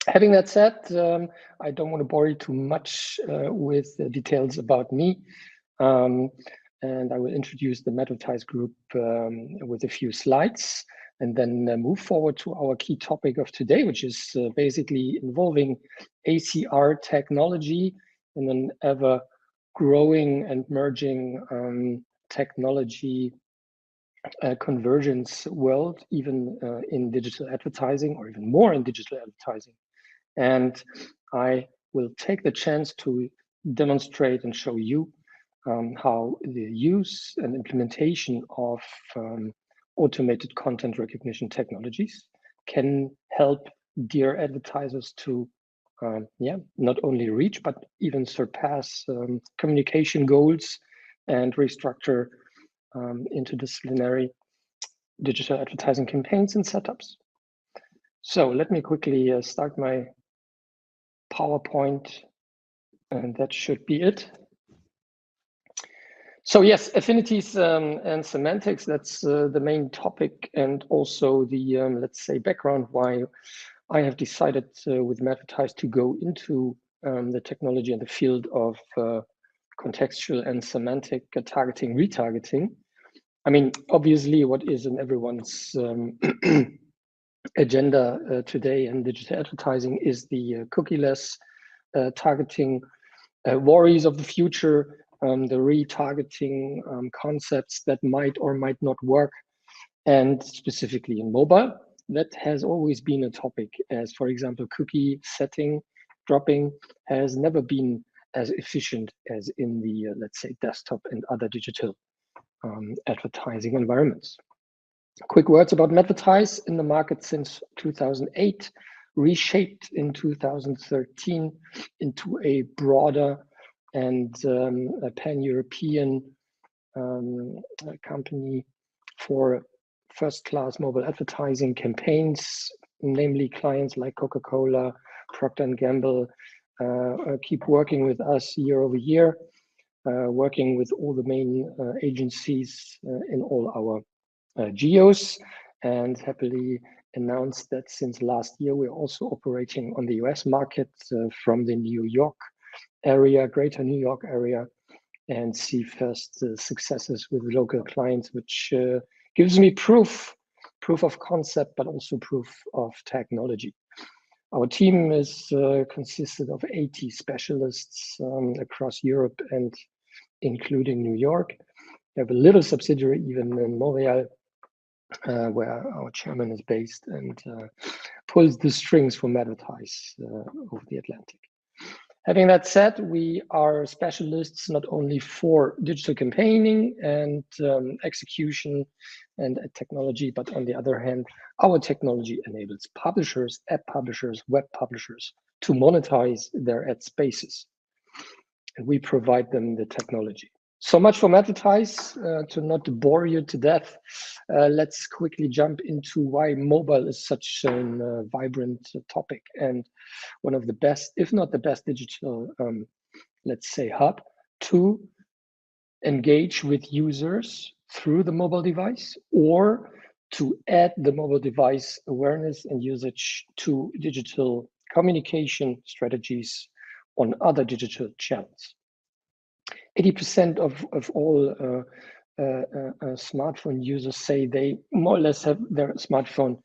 Having that said, I don't want to bore you too much with the details about me. And I will introduce the Madvertise Group with a few slides, and then move forward to our key topic of today, which is basically involving ACR technology in an ever growing and merging technology convergence world, even in digital advertising, or even more in digital advertising. And I will take the chance to demonstrate and show you how the use and implementation of automated content recognition technologies can help dear advertisers to not only reach, but even surpass communication goals and restructure interdisciplinary digital advertising campaigns and setups. So let me quickly start my PowerPoint, and that should be it. So yes, affinities and semantics, that's the main topic, and also the, let's say, background why I have decided with Madvertise to go into the technology and the field of contextual and semantic targeting, retargeting. I mean, obviously what is in everyone's agenda today in digital advertising is the cookieless targeting worries of the future, the retargeting concepts that might or might not work, and specifically in mobile. That has always been a topic, as for example, cookie setting, dropping has never been as efficient as in the, let's say, desktop and other digital advertising environments. Quick words about Madvertise: in the market since 2008, reshaped in 2013 into a broader and a pan-European company for first-class mobile advertising campaigns, namely clients like Coca-Cola, Procter & Gamble, keep working with us year over year, working with all the main agencies in all our geos, and happily announced that since last year, we're also operating on the US market from the New York area, greater New York area, and see first successes with local clients, which gives me proof of concept, but also proof of technology. Our team is consisted of 80 specialists across Europe and including New York. We have a little subsidiary even in Montreal, where our chairman is based and pulls the strings for Madvertise over the Atlantic. Having that said, we are specialists not only for digital campaigning and execution and technology, but on the other hand, our technology enables publishers, app publishers, web publishers to monetize their ad spaces. and we provide them the technology. So much for Madvertise. To not bore you to death, let's quickly jump into why mobile is such a vibrant topic and one of the best, if not the best, digital, let's say, hub to engage with users through the mobile device, or to add the mobile device awareness and usage to digital communication strategies on other digital channels. 80% of all smartphone users say they more or less have their smartphone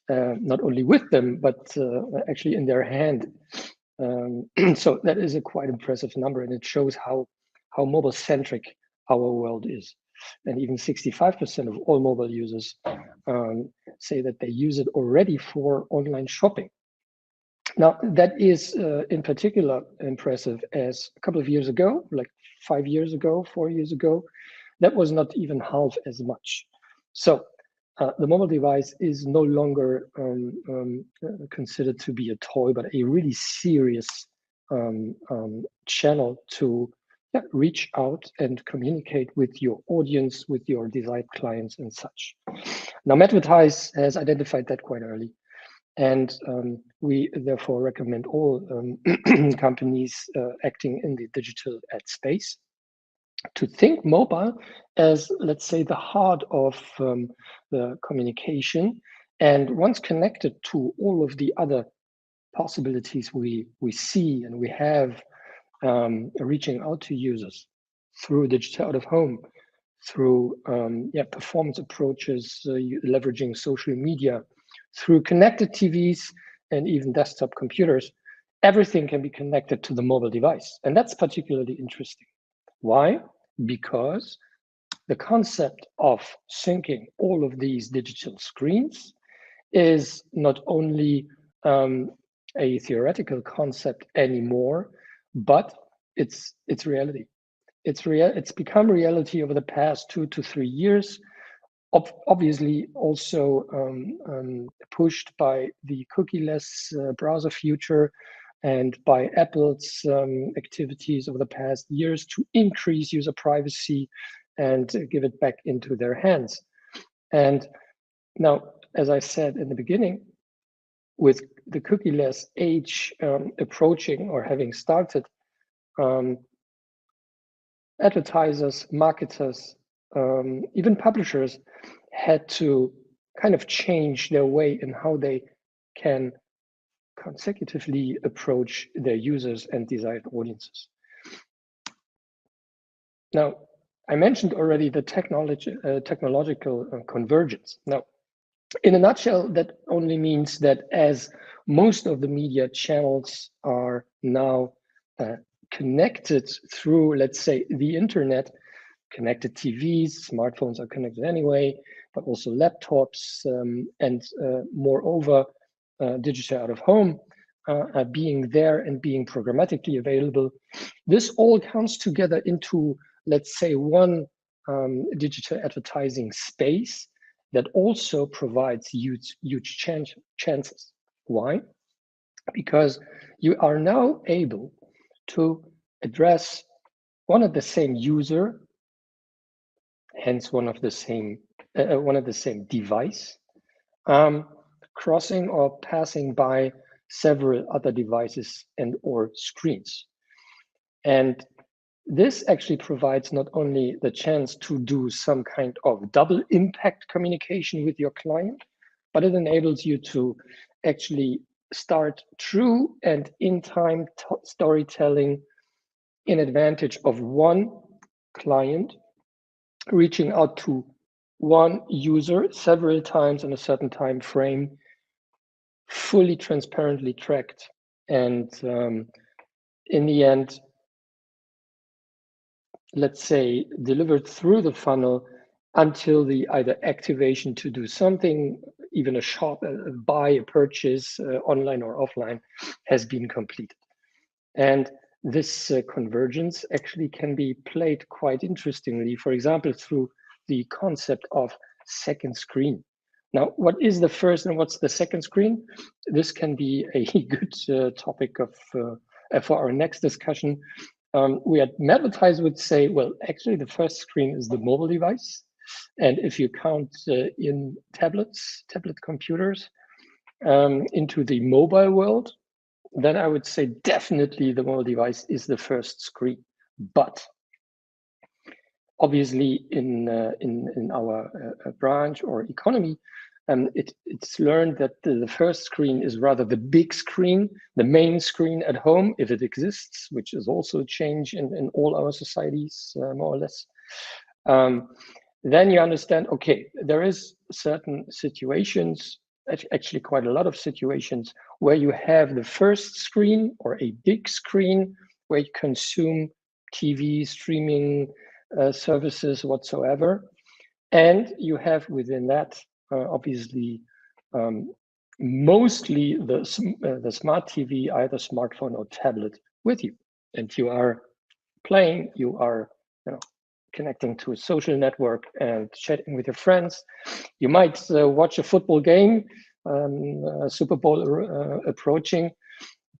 not only with them, but actually in their hand. So that is a quite impressive number, and it shows how mobile-centric our world is. And even 65% of all mobile users say that they use it already for online shopping. Now, that is in particular impressive, as a couple of years ago, like 5 years ago, 4 years ago, that was not even half as much. So the mobile device is no longer considered to be a toy, but a really serious channel to reach out and communicate with your audience, with your desired clients and such. Now, Madvertise has identified that quite early. And we therefore recommend all companies acting in the digital ad space to think mobile as, let's say, the heart of the communication. And once connected to all of the other possibilities we see and we have reaching out to users through digital out of home, through performance approaches, leveraging social media, through connected TVs and even desktop computers, everything can be connected to the mobile device. And that's particularly interesting. Why? Because the concept of syncing all of these digital screens is not only a theoretical concept anymore, but it's reality. It's become reality over the past 2 to 3 years. Obviously also pushed by the cookie-less browser future and by Apple's activities over the past years to increase user privacy and give it back into their hands. And now, as I said in the beginning, with the cookie-less age approaching or having started, advertisers, marketers, even publishers had to kind of change their way in how they can consecutively approach their users and desired audiences. Now, I mentioned already the technological convergence. Now, in a nutshell, that only means that as most of the media channels are now connected through, let's say, the internet, connected TVs, smartphones are connected anyway, but also laptops, and moreover, digital out of home being there and being programmatically available. This all comes together into, let's say, one digital advertising space that also provides huge chances. Why? Because you are now able to address one of the same user, hence one of the same device, crossing or passing by several other devices and or screens. And this actually provides not only the chance to do some kind of double impact communication with your client, but it enables you to actually start true and in-time storytelling in advantage of one client, reaching out to one user several times in a certain time frame, fully transparently tracked, and in the end, let's say, delivered through the funnel until the either activation to do something, even a shop, buy, a purchase, online or offline, has been completed. And this convergence actually can be played quite interestingly, for example, through the concept of second screen. Now, what is the first and what's the second screen? This can be a good topic of for our next discussion. We at Madvertise would say, well, actually the first screen is the mobile device. And if you count in tablet computers into the mobile world, then I would say definitely the mobile device is the first screen. But obviously in our branch or economy, it's learned that the first screen is rather the big screen, the main screen at home, if it exists, which is also a change in all our societies, more or less. Then you understand, okay, there is certain situations, actually quite a lot of situations, where you have the first screen or a big screen where you consume TV, streaming services whatsoever. And you have within that, obviously, mostly the smart TV, either smartphone or tablet with you. And you are playing, you are connecting to a social network and chatting with your friends. You might watch a football game, Super Bowl approaching.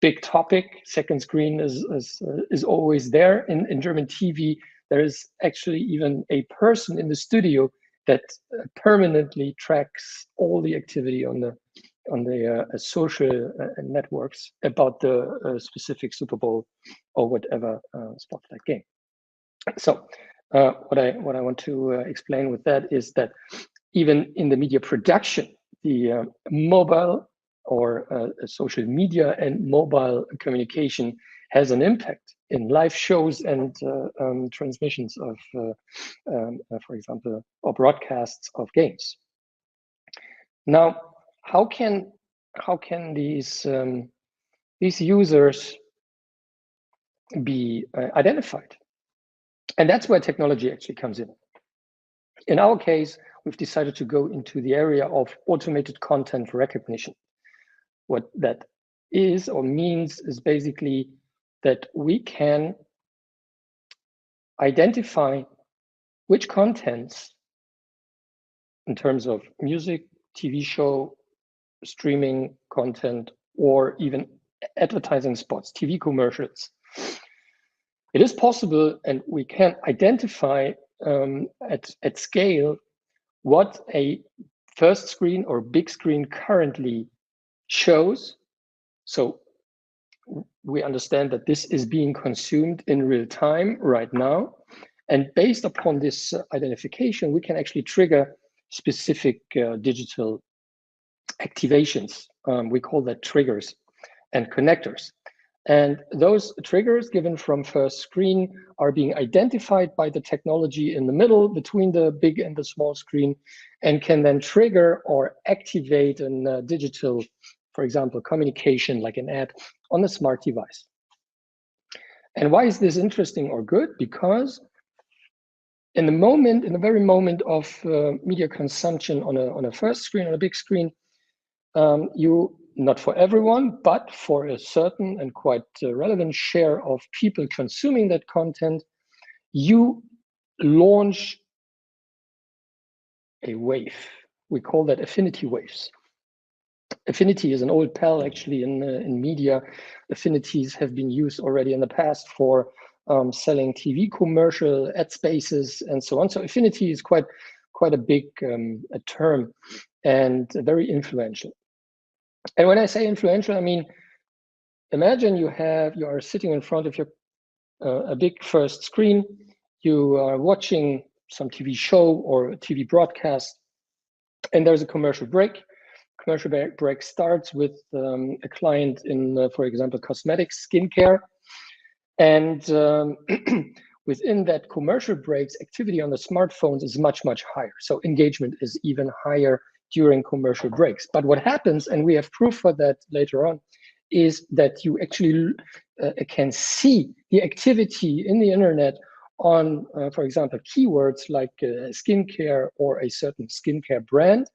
Big topic. Second screen is always there. In German TV, there is actually even a person in the studio that permanently tracks all the activity on the social networks about the specific Super Bowl or whatever spotlight game. So what I want to explain with that is that even in the media production, the mobile or social media and mobile communication has an impact in live shows and transmissions of, for example, or broadcasts of games. Now, how can these users be identified? And that's where technology actually comes in. In our case, we've decided to go into the area of automated content recognition. What that is or means is basically that we can identify which contents in terms of music, TV show, streaming content, or even advertising spots, TV commercials. It is possible, and we can identify at scale what a first screen or big screen currently shows. So we understand that this is being consumed in real time right now. And based upon this identification, we can actually trigger specific digital activations. We call that triggers and connectors. And those triggers given from first screen are being identified by the technology in the middle between the big and the small screen, and can then trigger or activate a digital, for example, communication like an ad on a smart device. And why is this interesting or good? Because in the very moment of media consumption on a first screen, on a big screen, you, not for everyone, but for a certain and quite relevant share of people consuming that content, you launch a wave. We call that affinity waves. Affinity is an old pal actually in media. Affinities have been used already in the past for selling TV commercial ad spaces and so on. So affinity is quite a big a term and very influential. And when I say influential, I mean, imagine you are sitting in front of your a big first screen. You are watching some TV show or a TV broadcast, and there's a commercial break. Commercial break starts with a client in, for example, cosmetics, skincare. And within that commercial breaks, activity on the smartphones is much, much higher. So engagement is even higher during commercial breaks. But what happens, and we have proof for that later on, is that you actually can see the activity in the internet on, for example, keywords like skincare or a certain skincare brand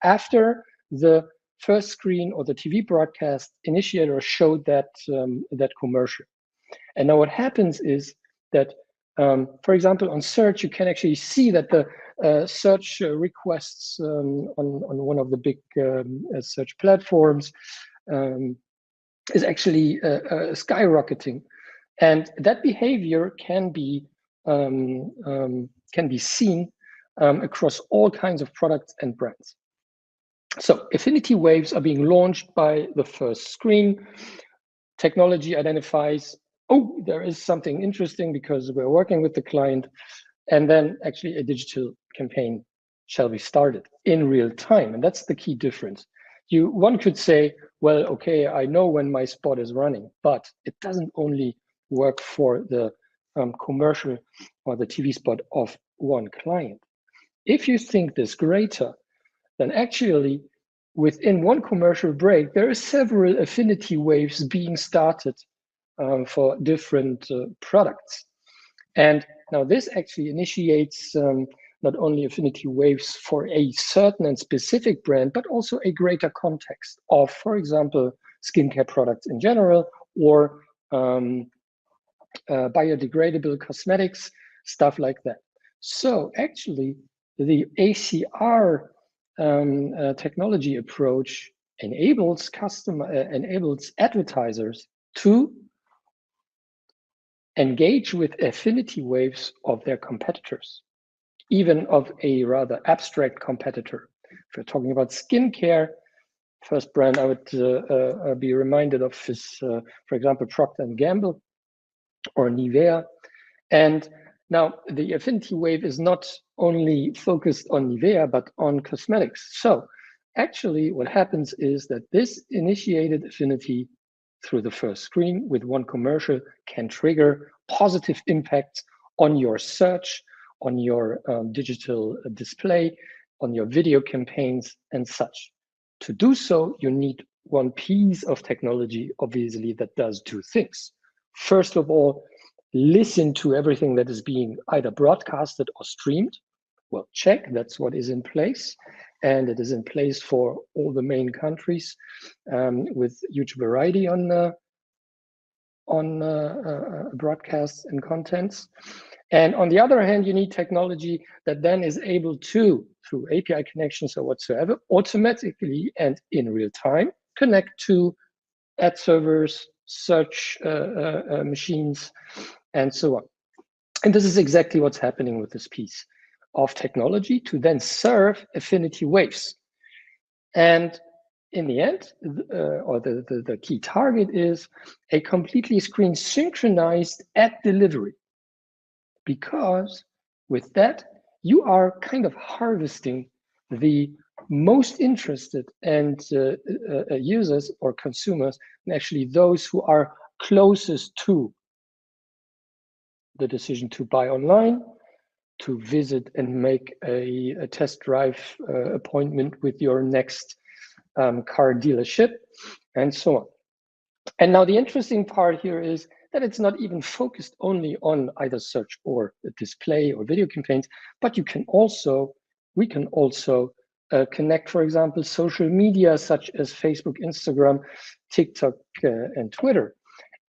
after the first screen or the TV broadcast initiator showed that commercial. And now what happens is that, for example, on search, you can actually see that the search requests on one of the big search platforms is actually skyrocketing. And that behavior can be seen across all kinds of products and brands. So affinity waves are being launched by the first screen. Technology identifies, oh, there is something interesting because we're working with the client, and then actually a digital campaign shall be started in real time. And that's the key difference. One could say, well, okay, I know when my spot is running, but it doesn't only work for the commercial or the TV spot of one client. If you think this greater, then actually within one commercial break, there are several affinity waves being started for different products. And now this actually initiates not only affinity waves for a certain and specific brand, but also a greater context of, for example, skincare products in general, or biodegradable cosmetics, stuff like that. So actually, the ACR technology approach enables advertisers to engage with affinity waves of their competitors, even of a rather abstract competitor. If we're talking about skincare, first brand I would be reminded of is, for example, Procter & Gamble or Nivea. And now the affinity wave is not only focused on Nivea, but on cosmetics. So actually what happens is that this initiated affinity through the first screen with one commercial can trigger positive impacts on your search, on your digital display, on your video campaigns and such. To do so, you need one piece of technology, obviously, that does two things. First of all, listen to everything that is being either broadcasted or streamed. Well, check, that's what is in place. And it is in place for all the main countries with huge variety on broadcasts and contents. And on the other hand, you need technology that then is able to, through API connections or whatsoever, automatically and in real time, connect to ad servers, search machines, and so on. And this is exactly what's happening with this piece of technology to then serve affinity waves. And in the end, or the key target is a completely screen synchronized ad delivery. Because with that, you are kind of harvesting the most interested and users or consumers, and actually those who are closest to the decision to buy online, to visit and make a test drive appointment with your next car dealership, and so on. And now the interesting part here is that it's not even focused only on either search or display or video campaigns, but we can also connect, for example, social media such as Facebook, Instagram, TikTok, and Twitter.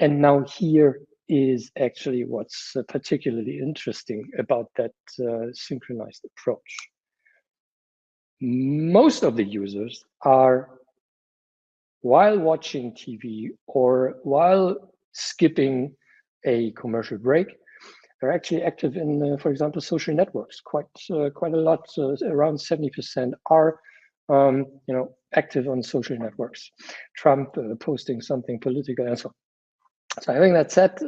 And now here is actually what's particularly interesting about that synchronized approach. Most of the users are, while watching TV or while skipping a commercial break, they're actually active in, for example, social networks. Quite a lot, around 70% are, active on social networks. Trump posting something political and so on. So having that said,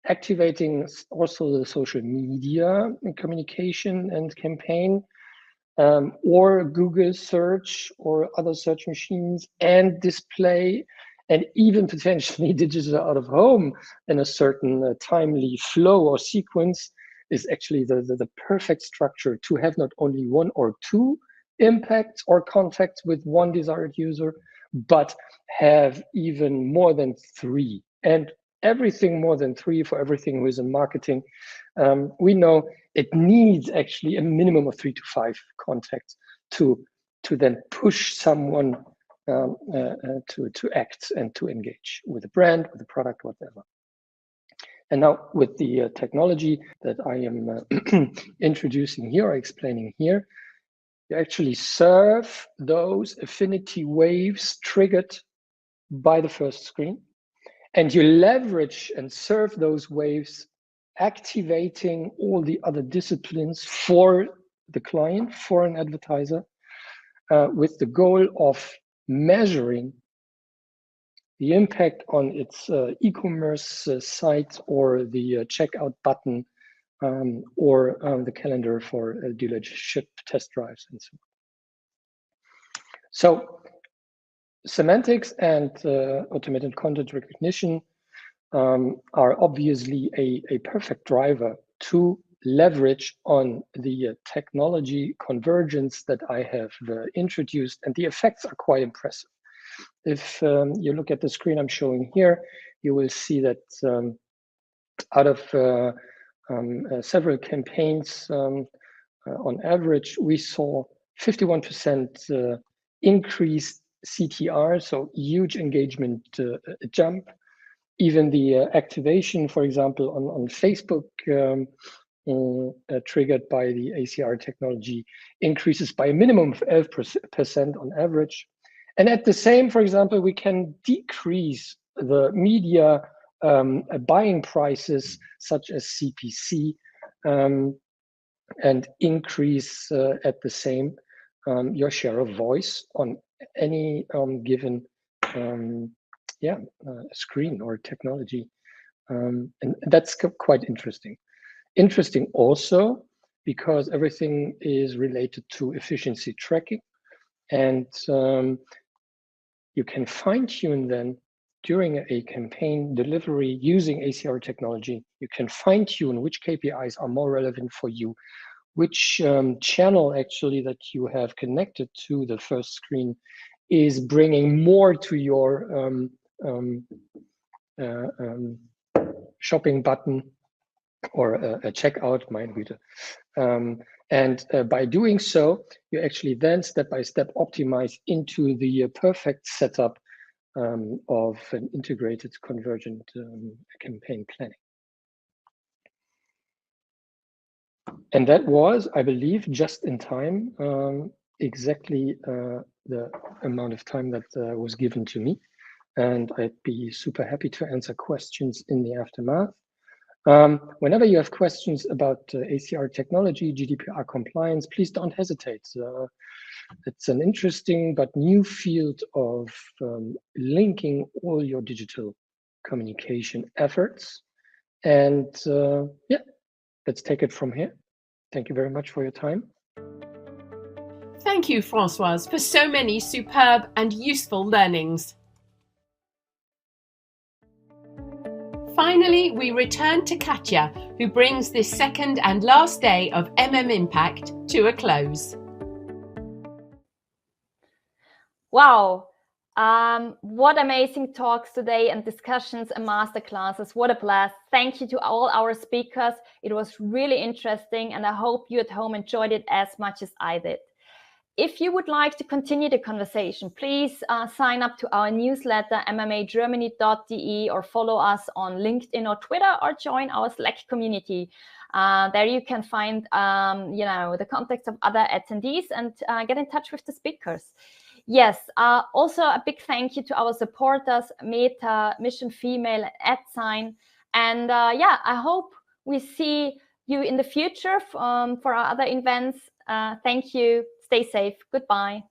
activating also the social media communication and campaign, or Google search or other search machines and display, and even potentially digital out of home in a certain timely flow or sequence is actually the perfect structure to have not only one or two impacts or contacts with one desired user, but have even more than three. And everything more than three for everything who is in marketing, we know it needs actually a minimum of 3 to 5 contacts to then push someone to act and to engage with a brand, with a product, whatever. And now with the technology that I am introducing here or explaining here, you actually serve those affinity waves triggered by the first screen. And you leverage and surf those waves, activating all the other disciplines for the client, for an advertiser, with the goal of measuring the impact on its e-commerce site or the checkout button or the calendar for dealership test drives and so on. So semantics and automated content recognition are obviously a perfect driver to leverage on the technology convergence that I have introduced, and the effects are quite impressive. If you look at the screen I'm showing here, you will see that out of several campaigns, on average, we saw 51% increased CTR, so huge engagement jump. Even the activation, for example, on Facebook, triggered by the ACR technology, increases by a minimum of 11% on average. And at the same, for example, we can decrease the media buying prices, such as CPC, and increase at the same your share of voice on any given screen or technology. And that's quite interesting. Interesting also because everything is related to efficiency tracking, and you can fine-tune then during a campaign delivery using ACR technology. You can fine-tune which KPIs are more relevant for you, which channel actually that you have connected to the first screen is bringing more to your shopping button or a checkout, mein Güte. And by doing so, you actually then step-by-step optimize into the perfect setup of an integrated convergent campaign planning. And that was, I believe, just in time, exactly the amount of time that was given to me. And I'd be super happy to answer questions in the aftermath. Whenever you have questions about ACR technology, GDPR compliance, please don't hesitate. It's an interesting but new field of linking all your digital communication efforts. And yeah, let's take it from here. Thank you very much for your time. Thank you, Françoise, for so many superb and useful learnings. Finally, we return to Katja, who brings this second and last day of Impact to a close. Wow, what amazing talks today and discussions and masterclasses. What a blast. Thank you to all our speakers. It was really interesting, and I hope you at home enjoyed it as much as I did. If you would like to continue the conversation, please sign up to our newsletter, mmagermany.de, or follow us on LinkedIn or Twitter, or join our Slack community. There you can find, the contacts of other attendees and get in touch with the speakers. Yes, also a big thank you to our supporters, Meta, Mission Female, @Sign. And I hope we see you in the future for our other events. Thank you. Stay safe. Goodbye.